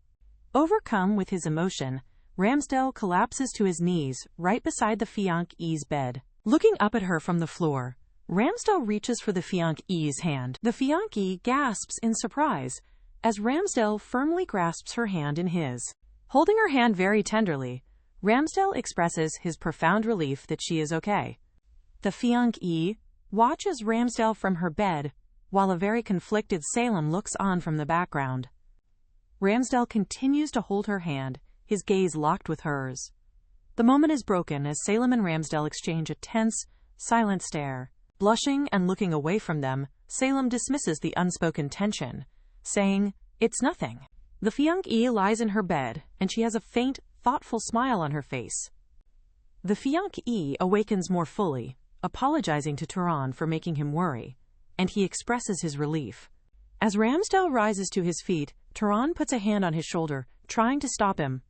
Overcome with his emotion, Ramsdell collapses to his knees right beside the fiancée's bed. Looking up at her from the floor, Ramsdell reaches for the fiancée's hand. The fiancée gasps in surprise as Ramsdell firmly grasps her hand in his. Holding her hand very tenderly, Ramsdell expresses his profound relief that she is okay. The fiancée watches Ramsdell from her bed, while a very conflicted Salem looks on from the background. Ramsdell continues to hold her hand, his gaze locked with hers. The moment is broken as Salem and Ramsdell exchange a tense, silent stare. Blushing and looking away from them, Salem dismisses the unspoken tension, saying, "It's nothing." The fiancée lies in her bed, and she has a faint, thoughtful smile on her face. The fiancée awakens more fully, apologizing to Tyrant for making him worry, and he expresses his relief. As Ramsdell rises to his feet, Tyrant puts a hand on his shoulder, trying to stop him.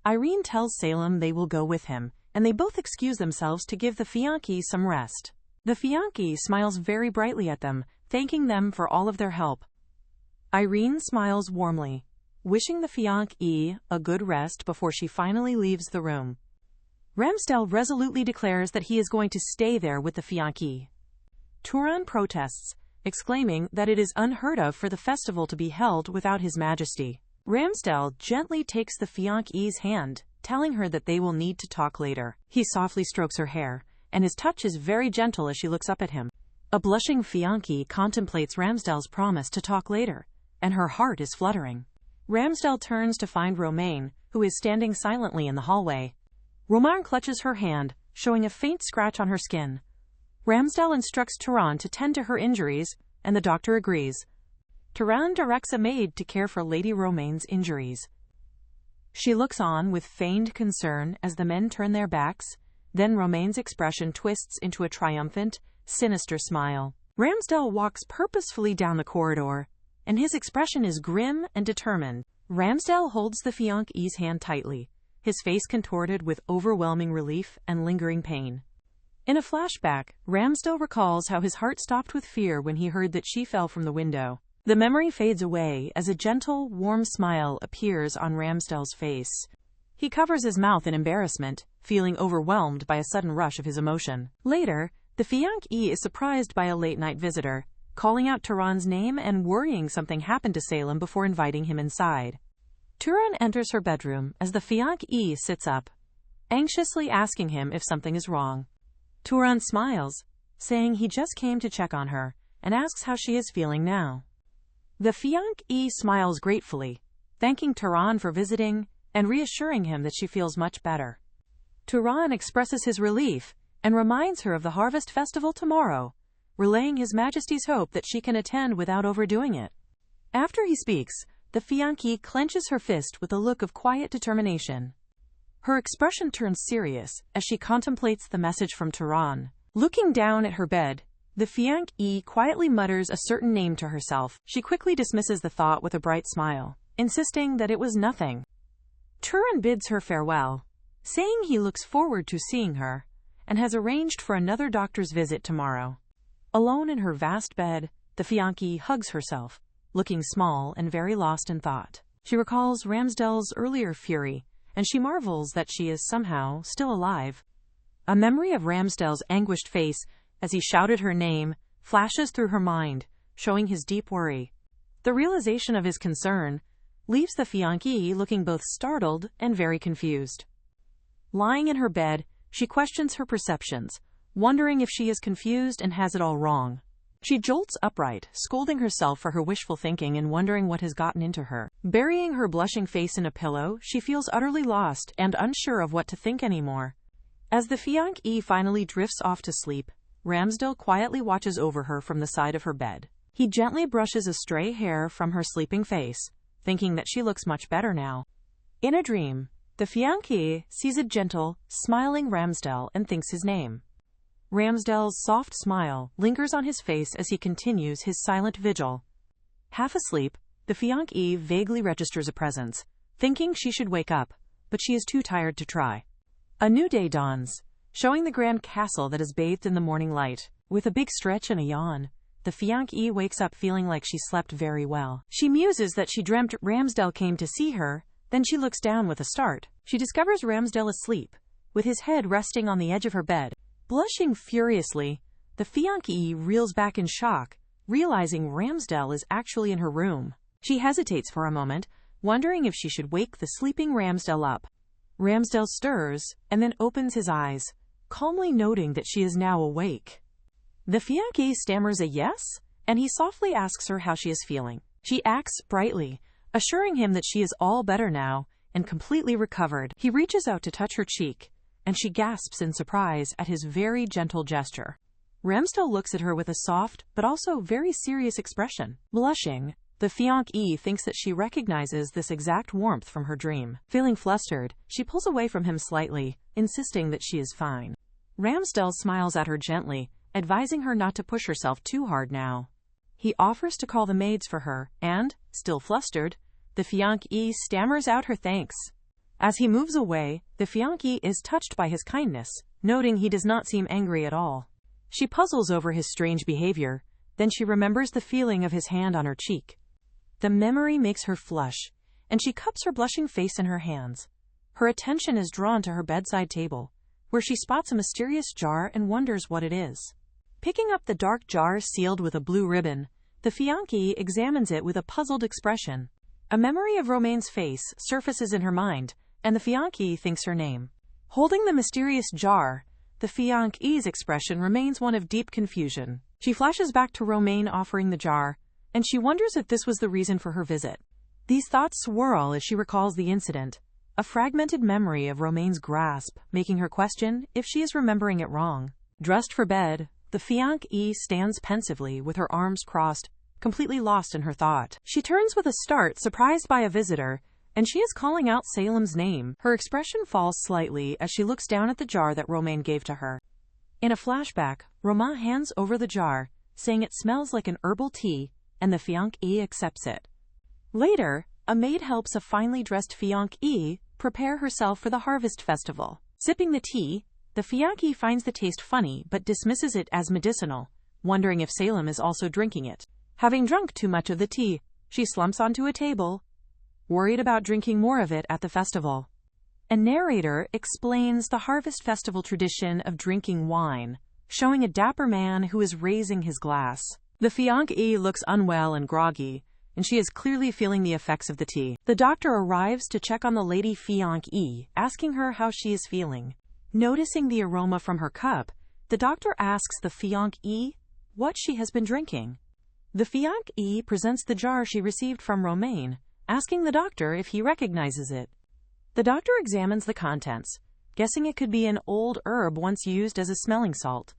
Irene tells Salem they will go with him, and they both excuse themselves to give the fiancée some rest. The fiancée smiles very brightly at them, thanking them for all of their help. Irene smiles warmly, wishing the fiancée a good rest before she finally leaves the room. Ramsdell resolutely declares that he is going to stay there with the fiancée. Tyrant protests, exclaiming that it is unheard of for the festival to be held without His Majesty. Ramsdell gently takes the fiancée's hand, telling her that they will need to talk later. He softly strokes her hair, and his touch is very gentle as she looks up at him. A blushing fiancée contemplates Ramsdell's promise to talk later, and her heart is fluttering. Ramsdell turns to find Romain, who is standing silently in the hallway. Romain clutches her hand, showing a faint scratch on her skin. Ramsdell instructs Tyrant to tend to her injuries, and the doctor agrees. Tyrant directs a maid to care for Lady Romain's injuries. She looks on with feigned concern as the men turn their backs, then Romain's expression twists into a triumphant, sinister smile. Ramsdell walks purposefully down the corridor, and his expression is grim and determined. Ramsdell holds the fiancée's hand tightly, his face contorted with overwhelming relief and lingering pain. In a flashback, Ramsdell recalls how his heart stopped with fear when he heard that she fell from the window. The memory fades away as a gentle, warm smile appears on Ramsdell's face. He covers his mouth in embarrassment, feeling overwhelmed by a sudden rush of his emotion. Later, the fiancée is surprised by a late-night visitor, calling out Tyrant's name and worrying something happened to Salem before inviting him inside. Tyrant enters her bedroom as the fiancée sits up, anxiously asking him if something is wrong. Tyrant smiles, saying he just came to check on her, and asks how she is feeling now. The fiancée smiles gratefully, thanking Tyrant for visiting and reassuring him that she feels much better. Tyrant expresses his relief and reminds her of the harvest festival tomorrow, relaying His Majesty's hope that she can attend without overdoing it. After he speaks, the fiancée clenches her fist with a look of quiet determination. Her expression turns serious as she contemplates the message from Tyrant. Looking down at her bed, the fiancée quietly mutters a certain name to herself. She quickly dismisses the thought with a bright smile, insisting that it was nothing. Tyrant bids her farewell, saying he looks forward to seeing her, and has arranged for another doctor's visit tomorrow. Alone in her vast bed, the fiancée hugs herself, looking small and very lost in thought. She recalls Ramsdell's earlier fury, and she marvels that she is somehow still alive. A memory of Ramsdell's anguished face as he shouted her name flashes through her mind, showing his deep worry. The realization of his concern leaves the fiancée looking both startled and very confused. Lying in her bed, she questions her perceptions, wondering if she is confused and has it all wrong. She jolts upright, scolding herself for her wishful thinking and wondering what has gotten into her. Burying her blushing face in a pillow, she feels utterly lost and unsure of what to think anymore. As the fiancée finally drifts off to sleep, Ramsdell quietly watches over her from the side of her bed. He gently brushes a stray hair from her sleeping face, thinking that she looks much better now. In a dream, the fiancée sees a gentle, smiling Ramsdell and thinks his name. Ramsdell's soft smile lingers on his face as he continues his silent vigil. Half asleep, the fiancée vaguely registers a presence, thinking she should wake up, but she is too tired to try. A new day dawns, showing the grand castle that is bathed in the morning light. With a big stretch and a yawn, the fiancée wakes up feeling like she slept very well. She muses that she dreamt Ramsdell came to see her, then she looks down with a start. She discovers Ramsdell asleep, with his head resting on the edge of her bed. Blushing furiously, the fiancée reels back in shock, realizing Ramsdell is actually in her room. She hesitates for a moment, wondering if she should wake the sleeping Ramsdell up. Ramsdell stirs, and then opens his eyes, calmly noting that she is now awake. The fiancée stammers a yes, and he softly asks her how she is feeling. She acts brightly, assuring him that she is all better now and completely recovered. He reaches out to touch her cheek, and she gasps in surprise at his very gentle gesture. Ramsdell looks at her with a soft but also very serious expression. Blushing, the fiancée thinks that she recognizes this exact warmth from her dream. Feeling flustered, she pulls away from him slightly, insisting that she is fine. Ramsdell smiles at her gently, advising her not to push herself too hard now. He offers to call the maids for her, and, still flustered, the fiancée stammers out her thanks. As he moves away, the fiancée is touched by his kindness, noting he does not seem angry at all. She puzzles over his strange behavior, then she remembers the feeling of his hand on her cheek. The memory makes her flush, and she cups her blushing face in her hands. Her attention is drawn to her bedside table, where she spots a mysterious jar and wonders what it is. Picking up the dark jar sealed with a blue ribbon, the fiancée examines it with a puzzled expression. A memory of Romaine's face surfaces in her mind, and the fiancée thinks her name. Holding the mysterious jar, the fiancée's expression remains one of deep confusion. She flashes back to Romaine offering the jar, and she wonders if this was the reason for her visit. These thoughts swirl as she recalls the incident, a fragmented memory of Romaine's grasp, making her question if she is remembering it wrong. Dressed for bed, the fiancée stands pensively with her arms crossed, completely lost in her thought. She turns with a start, surprised by a visitor, and she is calling out Salem's name. Her expression falls slightly as she looks down at the jar that Romaine gave to her. In a flashback, Romain hands over the jar, saying it smells like an herbal tea, and the fiancée accepts it. Later, a maid helps a finely dressed fiancée prepare herself for the harvest festival. Sipping the tea, the fiancée finds the taste funny but dismisses it as medicinal, wondering if Salem is also drinking it. Having drunk too much of the tea, she slumps onto a table, worried about drinking more of it at the festival. A narrator explains the harvest festival tradition of drinking wine, showing a dapper man who is raising his glass. The fiancée looks unwell and groggy, and she is clearly feeling the effects of the tea. The doctor arrives to check on the lady fiancée, asking her how she is feeling. Noticing the aroma from her cup, the doctor asks the fiancée what she has been drinking. The fiancée presents the jar she received from Romaine, asking the doctor if he recognizes it. The doctor examines the contents, guessing it could be an old herb once used as a smelling salt.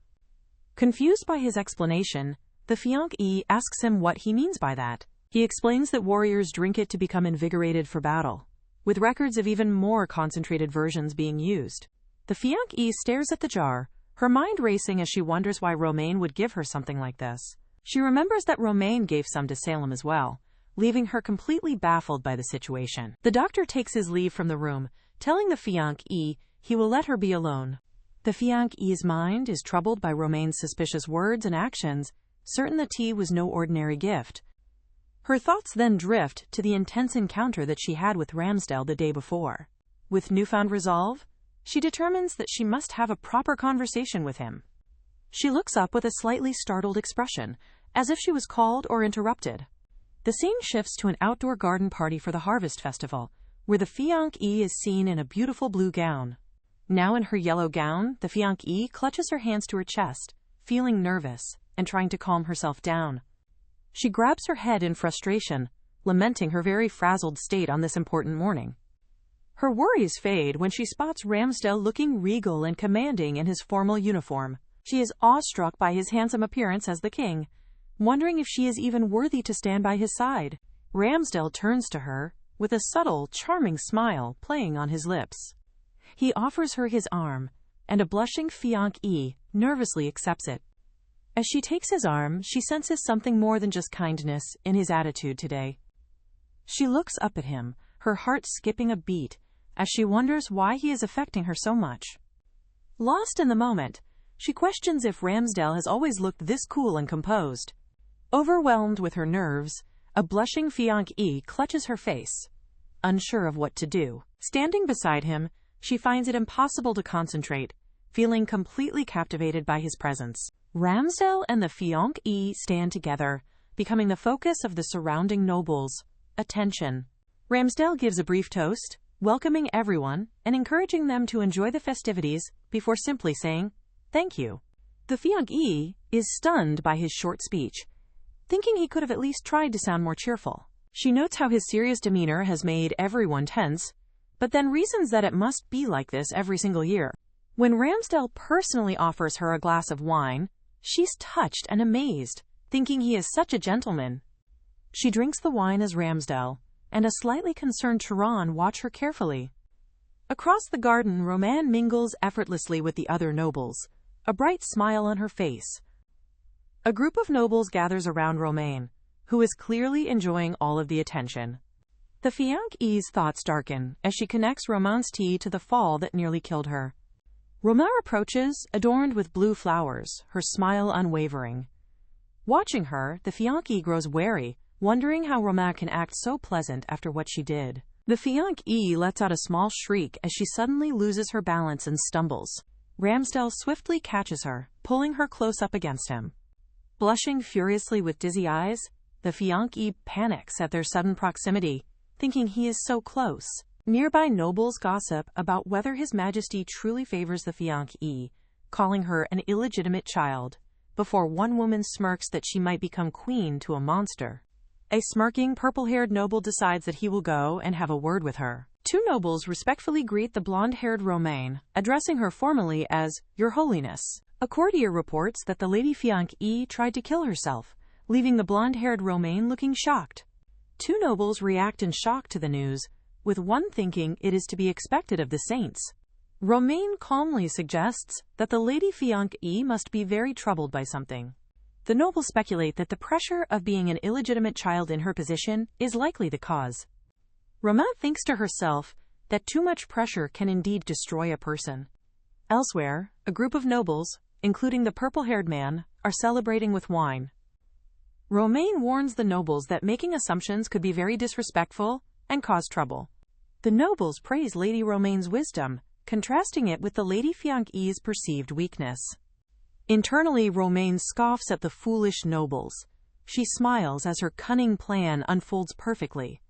Confused by his explanation, the fiancée asks him what he means by that. He explains that warriors drink it to become invigorated for battle, with records of even more concentrated versions being used. The fiancée stares at the jar, her mind racing as she wonders why Romaine would give her something like this. She remembers that Romaine gave some to Salem as well, leaving her completely baffled by the situation. The doctor takes his leave from the room, telling the fiancée he will let her be alone. The fiancée's mind is troubled by Romaine's suspicious words and actions, certain the tea was no ordinary gift. Her thoughts then drift to the intense encounter that she had with Ramsdell the day before. With newfound resolve, she determines that she must have a proper conversation with him. She looks up with a slightly startled expression, as if she was called or interrupted. The scene shifts to an outdoor garden party for the harvest festival, where the fiancée is seen in a beautiful blue gown. Now in her yellow gown, the fiancée clutches her hands to her chest, feeling nervous and trying to calm herself down. She grabs her head in frustration, lamenting her very frazzled state on this important morning. Her worries fade when she spots Ramsdell looking regal and commanding in his formal uniform. She is awestruck by his handsome appearance as the king, wondering if she is even worthy to stand by his side. Ramsdell turns to her, with a subtle, charming smile playing on his lips. He offers her his arm, and a blushing fiancée nervously accepts it. As she takes his arm, she senses something more than just kindness in his attitude today. She looks up at him, her heart skipping a beat, as she wonders why he is affecting her so much. Lost in the moment, she questions if Ramsdell has always looked this cool and composed. Overwhelmed with her nerves, a blushing fiancée clutches her face, unsure of what to do. Standing beside him, she finds it impossible to concentrate, feeling completely captivated by his presence. Ramsdell and the fiancée stand together, becoming the focus of the surrounding nobles' attention. Ramsdell gives a brief toast, welcoming everyone and encouraging them to enjoy the festivities before simply saying, "Thank you." The fiancée is stunned by his short speech, thinking he could have at least tried to sound more cheerful. She notes how his serious demeanor has made everyone tense, but then reasons that it must be like this every single year. When Ramsdell personally offers her a glass of wine, she's touched and amazed, thinking he is such a gentleman. She drinks the wine as Ramsdell, and a slightly concerned Tyrant watch her carefully. Across the garden, Romain mingles effortlessly with the other nobles, a bright smile on her face. A group of nobles gathers around Romain, who is clearly enjoying all of the attention. The fiancée's thoughts darken as she connects Romain's tea to the fall that nearly killed her. Romain approaches, adorned with blue flowers, her smile unwavering. Watching her, the fiancée grows wary, wondering how Romain can act so pleasant after what she did. The fiancée lets out a small shriek as she suddenly loses her balance and stumbles. Ramsdell swiftly catches her, pulling her close up against him. Blushing furiously with dizzy eyes, the fiancée panics at their sudden proximity, thinking he is so close. Nearby nobles gossip about whether His Majesty truly favors the fiancée, calling her an illegitimate child, before one woman smirks that she might become queen to a monster. A smirking, purple-haired noble decides that he will go and have a word with her. Two nobles respectfully greet the blonde-haired Romain, addressing her formally as Your Holiness. A courtier reports that the lady fiancée tried to kill herself, leaving the blonde-haired Romain looking shocked. Two nobles react in shock to the news, with one thinking it is to be expected of the saints. Romain calmly suggests that the lady fiancée must be very troubled by something. The nobles speculate that the pressure of being an illegitimate child in her position is likely the cause. Romain thinks to herself that too much pressure can indeed destroy a person. Elsewhere, a group of nobles, including the purple-haired man, are celebrating with wine. Romain warns the nobles that making assumptions could be very disrespectful and cause trouble. The nobles praise Lady Romain's wisdom, contrasting it with the lady fiancée's perceived weakness. Internally, Romain scoffs at the foolish nobles. She smiles as her cunning plan unfolds perfectly.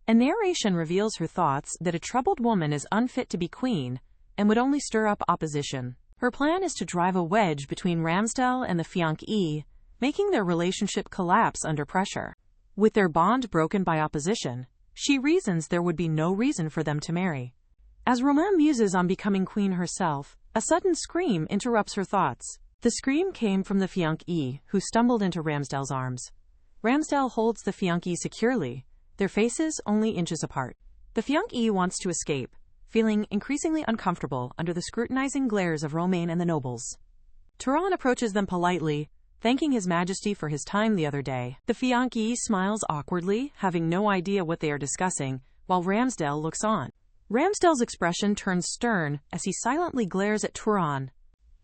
A narration reveals her thoughts that a troubled woman is unfit to be queen and would only stir up opposition. Her plan is to drive a wedge between Ramsdell and the fiancée, making their relationship collapse under pressure. With their bond broken by opposition, she reasons there would be no reason for them to marry. As Romain muses on becoming queen herself, a sudden scream interrupts her thoughts. The scream came from the fiancée, who stumbled into Ramsdell's arms. Ramsdell holds the fiancée securely, their faces only inches apart. The fiancée wants to escape, feeling increasingly uncomfortable under the scrutinizing glares of Romain and the nobles. Tyrant approaches them politely, thanking His Majesty for his time the other day. The fiancée smiles awkwardly, having no idea what they are discussing, while Ramsdell looks on. Ramsdell's expression turns stern as he silently glares at Tyrant.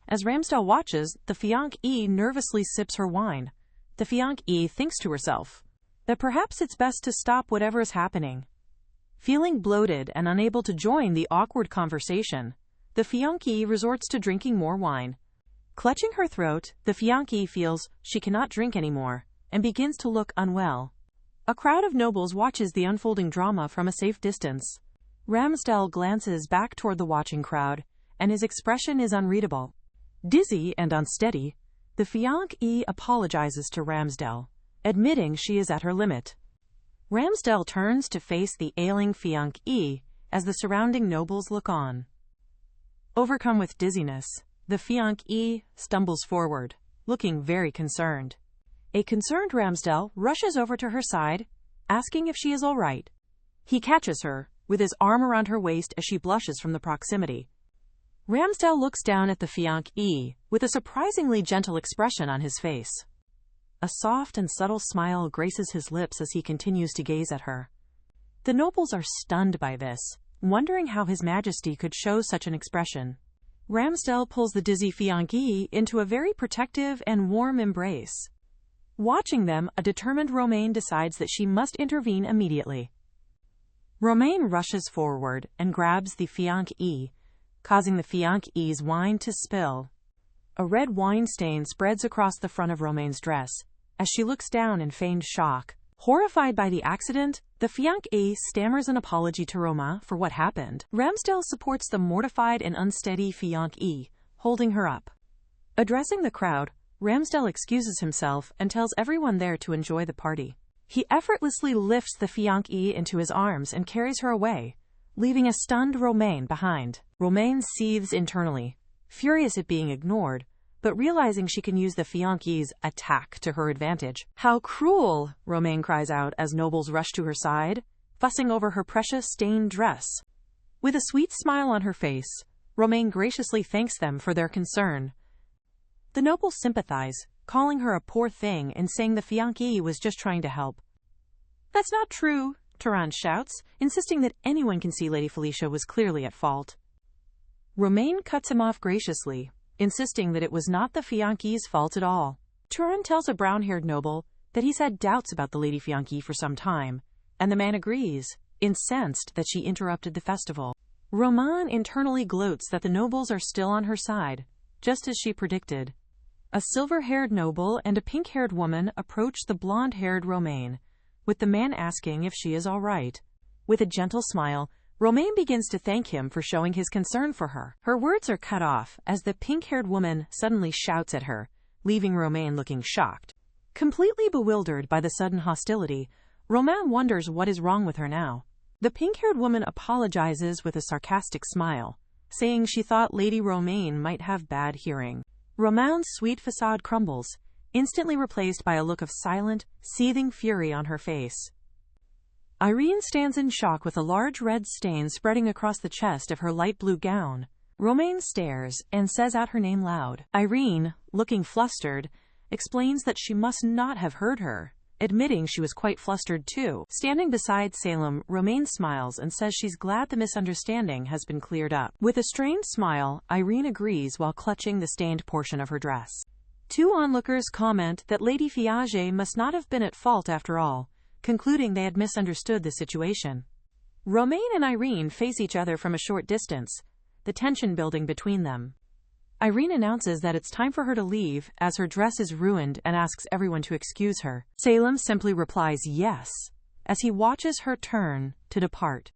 As Ramsdell watches, the fiancée nervously sips her wine. The fiancée thinks to herself that perhaps it's best to stop whatever is happening. Feeling bloated and unable to join the awkward conversation, the fiancée resorts to drinking more wine. Clutching her throat, the fiancée feels she cannot drink anymore and begins to look unwell. A crowd of nobles watches the unfolding drama from a safe distance. Ramsdell glances back toward the watching crowd, and his expression is unreadable. Dizzy and unsteady, the fiancée apologizes to Ramsdell, admitting she is at her limit. Ramsdell turns to face the ailing fiancée as the surrounding nobles look on. Overcome with dizziness, the fiancée stumbles forward, looking very concerned. A concerned Ramsdell rushes over to her side, asking if she is all right. He catches her, with his arm around her waist as she blushes from the proximity. Ramsdell looks down at the fiancée with a surprisingly gentle expression on his face. A soft and subtle smile graces his lips as he continues to gaze at her. The nobles are stunned by this, wondering how His Majesty could show such an expression. Ramsdell pulls the dizzy fiancée into a very protective and warm embrace. Watching them, a determined Romaine decides that she must intervene immediately. Romaine rushes forward and grabs the fiancé, causing the fiancé's wine to spill. A red wine stain spreads across the front of Romaine's dress as she looks down in feigned shock. Horrified by the accident, the fiancé stammers an apology to Romain for what happened. Ramsdell supports the mortified and unsteady fiancée, holding her up. Addressing the crowd, Ramsdell excuses himself and tells everyone there to enjoy the party. He effortlessly lifts the fiancée into his arms and carries her away, leaving a stunned Romaine behind. Romaine seethes internally, furious at being ignored, but realizing she can use the fiancé's attack to her advantage. "How cruel!" Romaine cries out as nobles rush to her side, fussing over her precious stained dress. With a sweet smile on her face, Romaine graciously thanks them for their concern. The nobles sympathize, calling her a poor thing and saying the fiancé was just trying to help. "That's not true," Tyrant shouts, insisting that anyone can see Lady Felicia was clearly at fault. Romaine cuts him off graciously, insisting that it was not the fiancé's fault at all. Tyrant tells a brown-haired noble that he's had doubts about the Lady Fiancée for some time, and the man agrees, incensed that she interrupted the festival. Romaine internally gloats that the nobles are still on her side, just as she predicted. A silver-haired noble and a pink-haired woman approach the blonde-haired Romaine, with the man asking if she is all right. With a gentle smile, Romaine begins to thank him for showing his concern for her. Her words are cut off as the pink-haired woman suddenly shouts at her, leaving Romaine looking shocked. Completely bewildered by the sudden hostility, Romaine wonders what is wrong with her now. The pink-haired woman apologizes with a sarcastic smile, saying she thought Lady Romaine might have bad hearing. Romaine's sweet facade crumbles, instantly replaced by a look of silent, seething fury on her face. Irene stands in shock with a large red stain spreading across the chest of her light blue gown. Romaine stares and says out her name loud. Irene, looking flustered, explains that she must not have heard her, admitting she was quite flustered too. Standing beside Salem, Romaine smiles and says she's glad the misunderstanding has been cleared up. With a strained smile, Irene agrees while clutching the stained portion of her dress. Two onlookers comment that Lady Fiancée must not have been at fault after all, concluding they had misunderstood the situation. Romaine and Irene face each other from a short distance, the tension building between them. Irene announces that it's time for her to leave as her dress is ruined and asks everyone to excuse her. Salem simply replies yes, as he watches her turn to depart.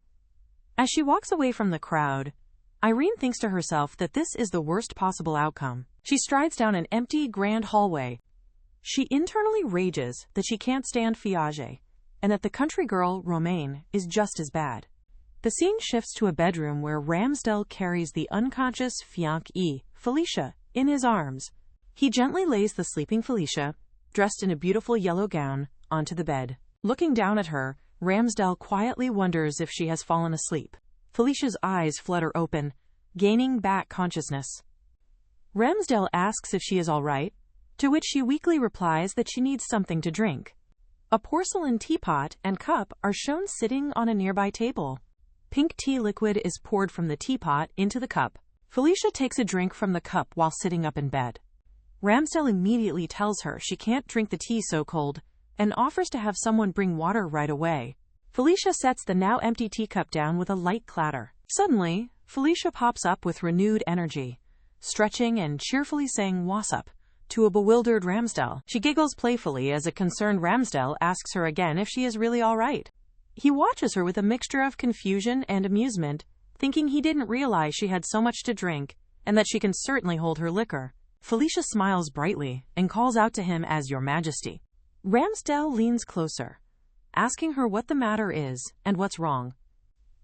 As she walks away from the crowd, Irene thinks to herself that this is the worst possible outcome. She strides down an empty, grand hallway. She internally rages that she can't stand Fiancée, and that the country girl, Romaine, is just as bad. The scene shifts to a bedroom where Ramsdell carries the unconscious fiancée, Felicia, in his arms. He gently lays the sleeping Felicia, dressed in a beautiful yellow gown, onto the bed. Looking down at her, Ramsdell quietly wonders if she has fallen asleep. Felicia's eyes flutter open, gaining back consciousness. Ramsdell asks if she is all right, to which she weakly replies that she needs something to drink. A porcelain teapot and cup are shown sitting on a nearby table. Pink tea liquid is poured from the teapot into the cup. Felicia takes a drink from the cup while sitting up in bed. Ramsdell immediately tells her she can't drink the tea so cold and offers to have someone bring water right away. Felicia sets the now empty teacup down with a light clatter. Suddenly, Felicia pops up with renewed energy, stretching and cheerfully saying "Wassup" to a bewildered Ramsdell. She giggles playfully as a concerned Ramsdell asks her again if she is really all right. He watches her with a mixture of confusion and amusement, thinking he didn't realize she had so much to drink and that she can certainly hold her liquor. Felicia smiles brightly and calls out to him as "Your Majesty." Ramsdell leans closer, asking her what the matter is and what's wrong.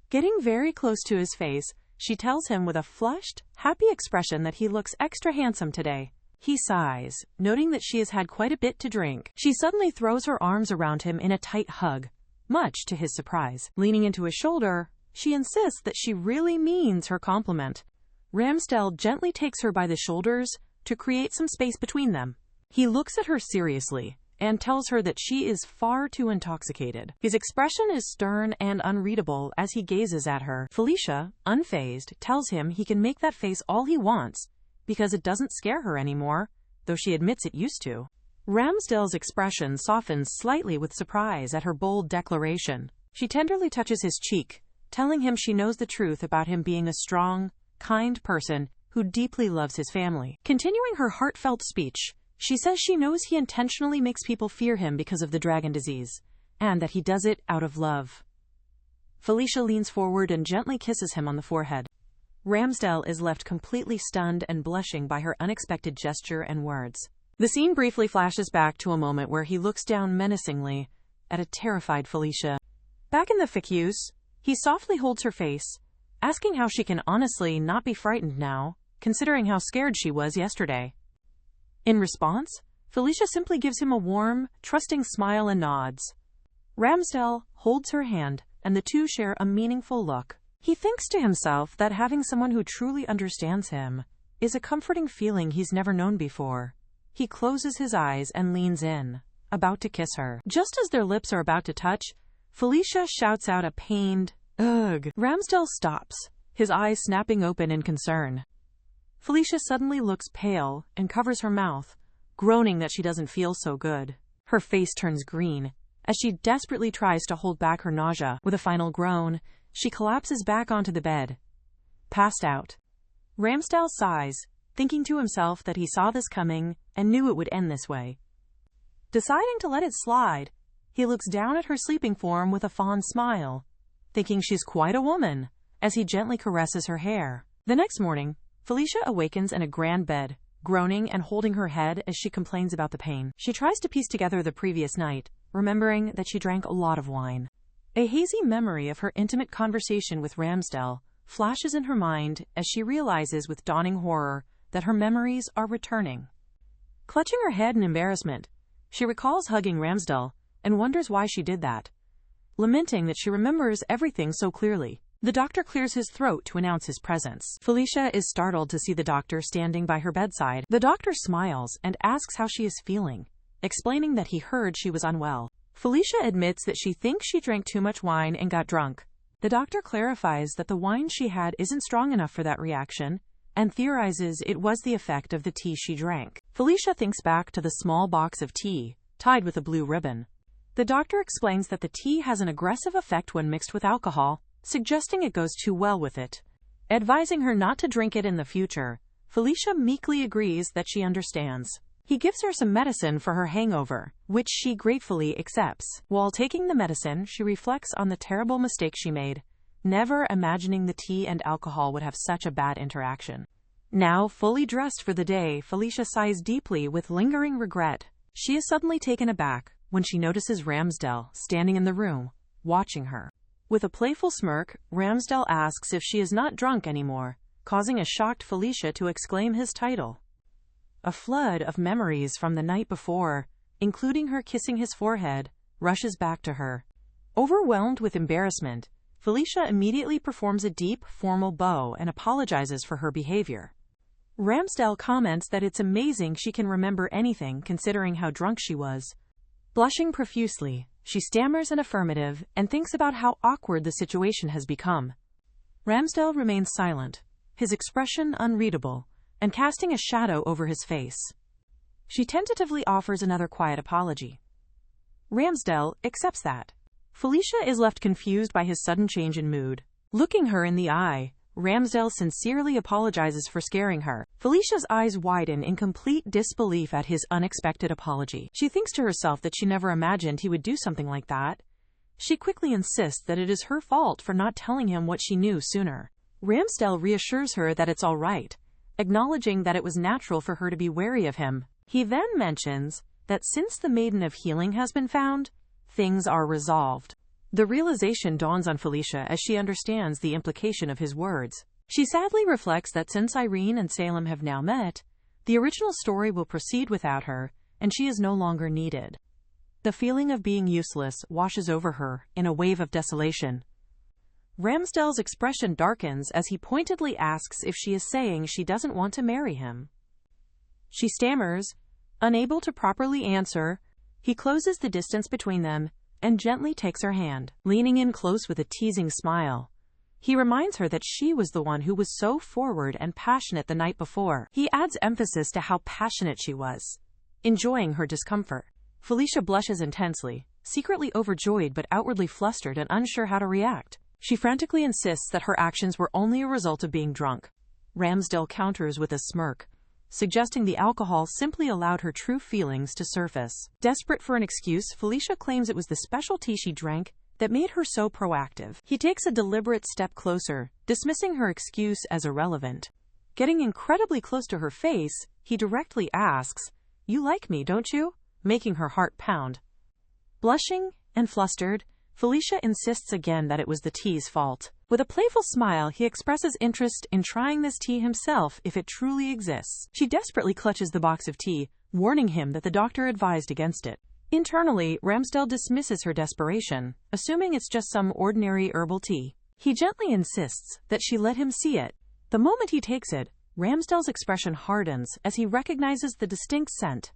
Getting very close to his face, she tells him with a flushed, happy expression that he looks extra handsome today. He sighs, noting that she has had quite a bit to drink. She suddenly throws her arms around him in a tight hug, much to his surprise. Leaning into his shoulder, she insists that she really means her compliment. Ramsdell gently takes her by the shoulders to create some space between them. He looks at her seriously and tells her that she is far too intoxicated. His expression is stern and unreadable as he gazes at her. Felicia, unfazed, tells him he can make that face all he wants because it doesn't scare her anymore, though she admits it used to. Ramsdell's expression softens slightly with surprise at her bold declaration. She tenderly touches his cheek, telling him she knows the truth about him being a strong, kind person who deeply loves his family. Continuing her heartfelt speech, she says she knows he intentionally makes people fear him because of the dragon disease, and that he does it out of love. Felicia leans forward and gently kisses him on the forehead. Ramsdell is left completely stunned and blushing by her unexpected gesture and words. The scene briefly flashes back to a moment where he looks down menacingly at a terrified Felicia. Back in the ficus, he softly holds her face, asking how she can honestly not be frightened now, considering how scared she was yesterday. In response, Felicia simply gives him a warm, trusting smile and nods. Ramsdell holds her hand, and the two share a meaningful look. He thinks to himself that having someone who truly understands him is a comforting feeling he's never known before. He closes his eyes and leans in, about to kiss her. Just as their lips are about to touch, Felicia shouts out a pained, "Ugh!" Ramsdell stops, his eyes snapping open in concern. Felicia suddenly looks pale and covers her mouth, groaning that she doesn't feel so good. Her face turns green as she desperately tries to hold back her nausea. With a final groan, she collapses back onto the bed, passed out. Ramsdell sighs, thinking to himself that he saw this coming and knew it would end this way. Deciding to let it slide, he looks down at her sleeping form with a fond smile, thinking she's quite a woman, as he gently caresses her hair. The next morning, Felicia awakens in a grand bed, groaning and holding her head as she complains about the pain. She tries to piece together the previous night, remembering that she drank a lot of wine. A hazy memory of her intimate conversation with Ramsdell flashes in her mind as she realizes with dawning horror that her memories are returning. Clutching her head in embarrassment, she recalls hugging Ramsdell and wonders why she did that, lamenting that she remembers everything so clearly. The doctor clears his throat to announce his presence. Felicia is startled to see the doctor standing by her bedside. The doctor smiles and asks how she is feeling, explaining that he heard she was unwell. Felicia admits that she thinks she drank too much wine and got drunk. The doctor clarifies that the wine she had isn't strong enough for that reaction, and theorizes it was the effect of the tea she drank. Felicia thinks back to the small box of tea, tied with a blue ribbon. The doctor explains that the tea has an aggressive effect when mixed with alcohol, suggesting it goes too well with it. Advising her not to drink it in the future, Felicia meekly agrees that she understands. He gives her some medicine for her hangover, which she gratefully accepts. While taking the medicine, she reflects on the terrible mistake she made, never imagining the tea and alcohol would have such a bad interaction. Now, fully dressed for the day, Felicia sighs deeply with lingering regret. She is suddenly taken aback when she notices Ramsdell standing in the room, watching her. With a playful smirk, Ramsdell asks if she is not drunk anymore, causing a shocked Felicia to exclaim his title. A flood of memories from the night before, including her kissing his forehead, rushes back to her. Overwhelmed with embarrassment, Felicia immediately performs a deep, formal bow and apologizes for her behavior. Ramsdell comments that it's amazing she can remember anything considering how drunk she was. Blushing profusely, she stammers an affirmative and thinks about how awkward the situation has become. Ramsdell remains silent, his expression unreadable, and casting a shadow over his face. She tentatively offers another quiet apology. Ramsdell accepts that. Felicia is left confused by his sudden change in mood. Looking her in the eye, Ramsdell sincerely apologizes for scaring her. Felicia's eyes widen in complete disbelief at his unexpected apology. She thinks to herself that she never imagined he would do something like that. She quickly insists that it is her fault for not telling him what she knew sooner. Ramsdell reassures her that it's all right, acknowledging that it was natural for her to be wary of him. He then mentions that since the Maiden of Healing has been found, things are resolved. The realization dawns on Felicia as she understands the implication of his words. She sadly reflects that since Irene and Salem have now met, the original story will proceed without her, and she is no longer needed. The feeling of being useless washes over her in a wave of desolation. Ramsdell's expression darkens as he pointedly asks if she is saying she doesn't want to marry him. She stammers, unable to properly answer. He closes the distance between them and gently takes her hand. Leaning in close with a teasing smile, he reminds her that she was the one who was so forward and passionate the night before. He adds emphasis to how passionate she was, enjoying her discomfort. Felicia blushes intensely, secretly overjoyed but outwardly flustered and unsure how to react. She frantically insists that her actions were only a result of being drunk. Ramsdell counters with a smirk, suggesting the alcohol simply allowed her true feelings to surface. Desperate for an excuse, Felicia claims it was the special tea she drank that made her so proactive. He takes a deliberate step closer, dismissing her excuse as irrelevant. Getting incredibly close to her face, he directly asks, "You like me, don't you?" making her heart pound. Blushing and flustered, Felicia insists again that it was the tea's fault. With a playful smile, he expresses interest in trying this tea himself if it truly exists. She desperately clutches the box of tea, warning him that the doctor advised against it. Internally, Ramsdell dismisses her desperation, assuming it's just some ordinary herbal tea. He gently insists that she let him see it. The moment he takes it, Ramsdell's expression hardens as he recognizes the distinct scent.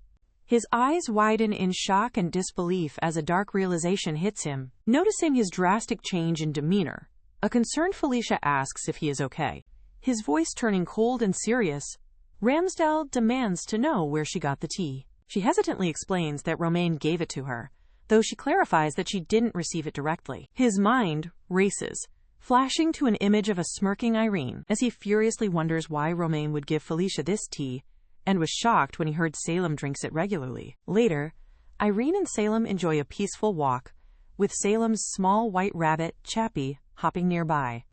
His eyes widen in shock and disbelief as a dark realization hits him. Noticing his drastic change in demeanor, a concerned Felicia asks if he is okay. His voice turning cold and serious, Ramsdell demands to know where she got the tea. She hesitantly explains that Romain gave it to her, though she clarifies that she didn't receive it directly. His mind races, flashing to an image of a smirking Irene, as he furiously wonders why Romain would give Felicia this tea, and was shocked when he heard Salem drinks it regularly. Later, Irene and Salem enjoy a peaceful walk, with Salem's small white rabbit, Chappie, hopping nearby.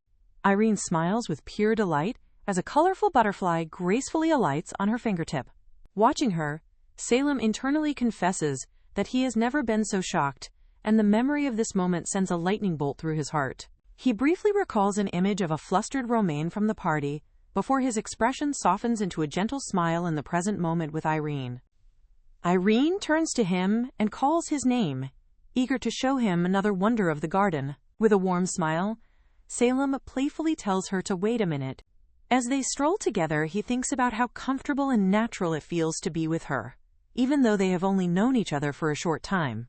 Irene smiles with pure delight as a colorful butterfly gracefully alights on her fingertip. Watching her, Salem internally confesses that he has never been so shocked, and the memory of this moment sends a lightning bolt through his heart. He briefly recalls an image of a flustered Romain from the party, before his expression softens into a gentle smile in the present moment with Irene. Irene turns to him and calls his name, eager to show him another wonder of the garden. With a warm smile, Salem playfully tells her to wait a minute. As they stroll together, he thinks about how comfortable and natural it feels to be with her, even though they have only known each other for a short time.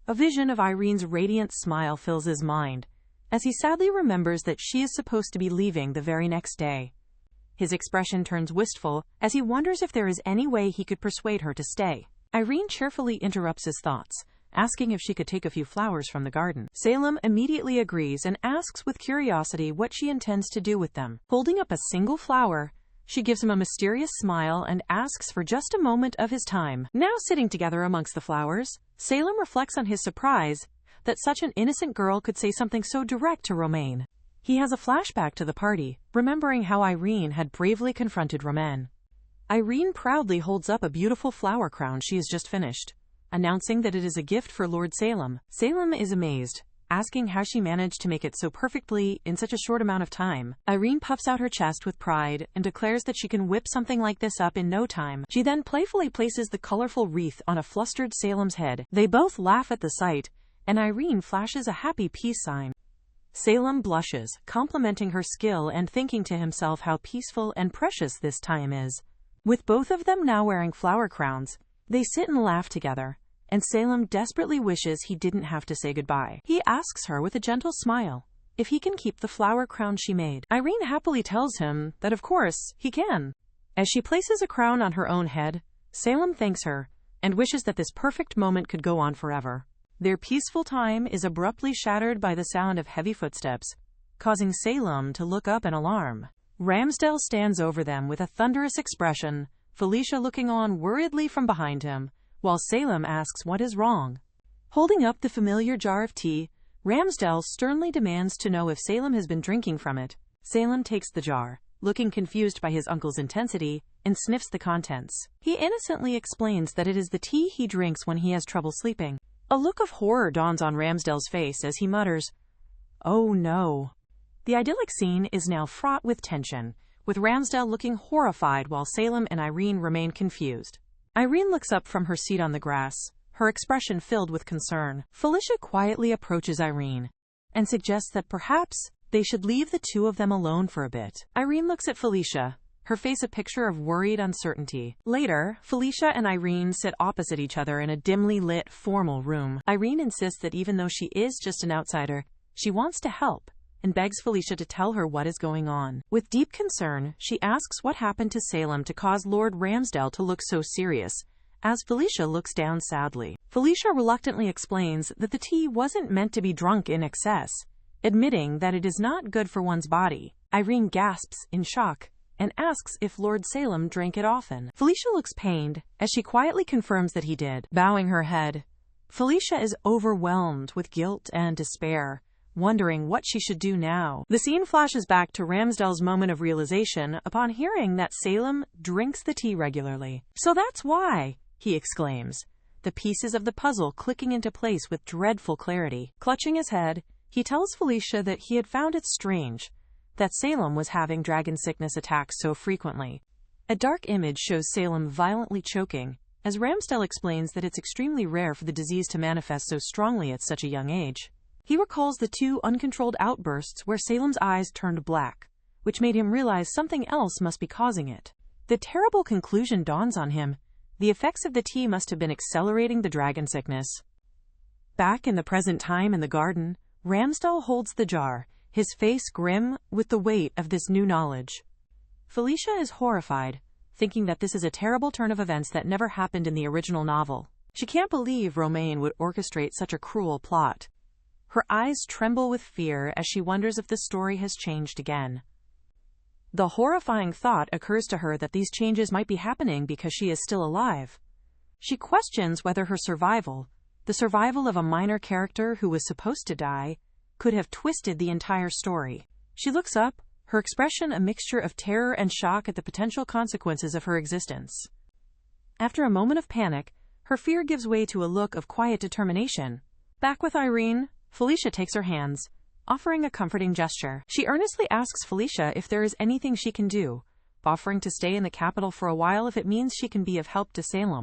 A vision of Irene's radiant smile fills his mind, as he sadly remembers that she is supposed to be leaving the very next day. His expression turns wistful as he wonders if there is any way he could persuade her to stay. Irene cheerfully interrupts his thoughts, asking if she could take a few flowers from the garden. Salem immediately agrees and asks with curiosity what she intends to do with them. Holding up a single flower, she gives him a mysterious smile and asks for just a moment of his time. Now sitting together amongst the flowers, Salem reflects on his surprise that such an innocent girl could say something so direct to Romain. He has a flashback to the party, remembering how Irene had bravely confronted Romain. Irene proudly holds up a beautiful flower crown she has just finished, announcing that it is a gift for Lord Salem. Salem is amazed, asking how she managed to make it so perfectly in such a short amount of time. Irene puffs out her chest with pride and declares that she can whip something like this up in no time. She then playfully places the colorful wreath on a flustered Salem's head. They both laugh at the sight, and Irene flashes a happy peace sign. Salem blushes, complimenting her skill and thinking to himself how peaceful and precious this time is. With both of them now wearing flower crowns, they sit and laugh together, and Salem desperately wishes he didn't have to say goodbye. He asks her with a gentle smile if he can keep the flower crown she made. Irene happily tells him that of course he can. As she places a crown on her own head, Salem thanks her and wishes that this perfect moment could go on forever. Their peaceful time is abruptly shattered by the sound of heavy footsteps, causing Salem to look up in alarm. Ramsdell stands over them with a thunderous expression, Felicia looking on worriedly from behind him, while Salem asks what is wrong. Holding up the familiar jar of tea, Ramsdell sternly demands to know if Salem has been drinking from it. Salem takes the jar, looking confused by his uncle's intensity, and sniffs the contents. He innocently explains that it is the tea he drinks when he has trouble sleeping. A look of horror dawns on Ramsdell's face as he mutters, "Oh no." The idyllic scene is now fraught with tension, with Ramsdell looking horrified while Salem and Irene remain confused. Irene looks up from her seat on the grass, her expression filled with concern. Felicia quietly approaches Irene and suggests that perhaps they should leave the two of them alone for a bit. Irene looks at Felicia, her face a picture of worried uncertainty. Later, Felicia and Irene sit opposite each other in a dimly lit, formal room. Irene insists that even though she is just an outsider, she wants to help, and begs Felicia to tell her what is going on. With deep concern, she asks what happened to Salem to cause Lord Ramsdell to look so serious, as Felicia looks down sadly. Felicia reluctantly explains that the tea wasn't meant to be drunk in excess, admitting that it is not good for one's body. Irene gasps in shock and asks if Lord Salem drank it often. Felicia looks pained as she quietly confirms that he did, bowing her head. Felicia is overwhelmed with guilt and despair, wondering what she should do now. The scene flashes back to Ramsdell's moment of realization upon hearing that Salem drinks the tea regularly. "So that's why," he exclaims, the pieces of the puzzle clicking into place with dreadful clarity. Clutching his head, he tells Felicia that he had found it strange that Salem was having dragon sickness attacks so frequently. A dark image shows Salem violently choking, as Ramsdell explains that it's extremely rare for the disease to manifest so strongly at such a young age. He recalls the 2 uncontrolled outbursts where Salem's eyes turned black, which made him realize something else must be causing it. The terrible conclusion dawns on him. The effects of the tea must have been accelerating the dragon sickness. Back in the present time in the garden, Ramsdell holds the jar, his face grim with the weight of this new knowledge. Felicia is horrified, thinking that this is a terrible turn of events that never happened in the original novel. She can't believe Romain would orchestrate such a cruel plot. Her eyes tremble with fear as she wonders if the story has changed again. The horrifying thought occurs to her that these changes might be happening because she is still alive. She questions whether her survival, the survival of a minor character who was supposed to die, could have twisted the entire story. She looks up, her expression a mixture of terror and shock at the potential consequences of her existence. After a moment of panic, her fear gives way to a look of quiet determination. Back with Irene, Felicia takes her hands, offering a comforting gesture. She earnestly asks Felicia if there is anything she can do, offering to stay in the capital for a while if it means she can be of help to Salem.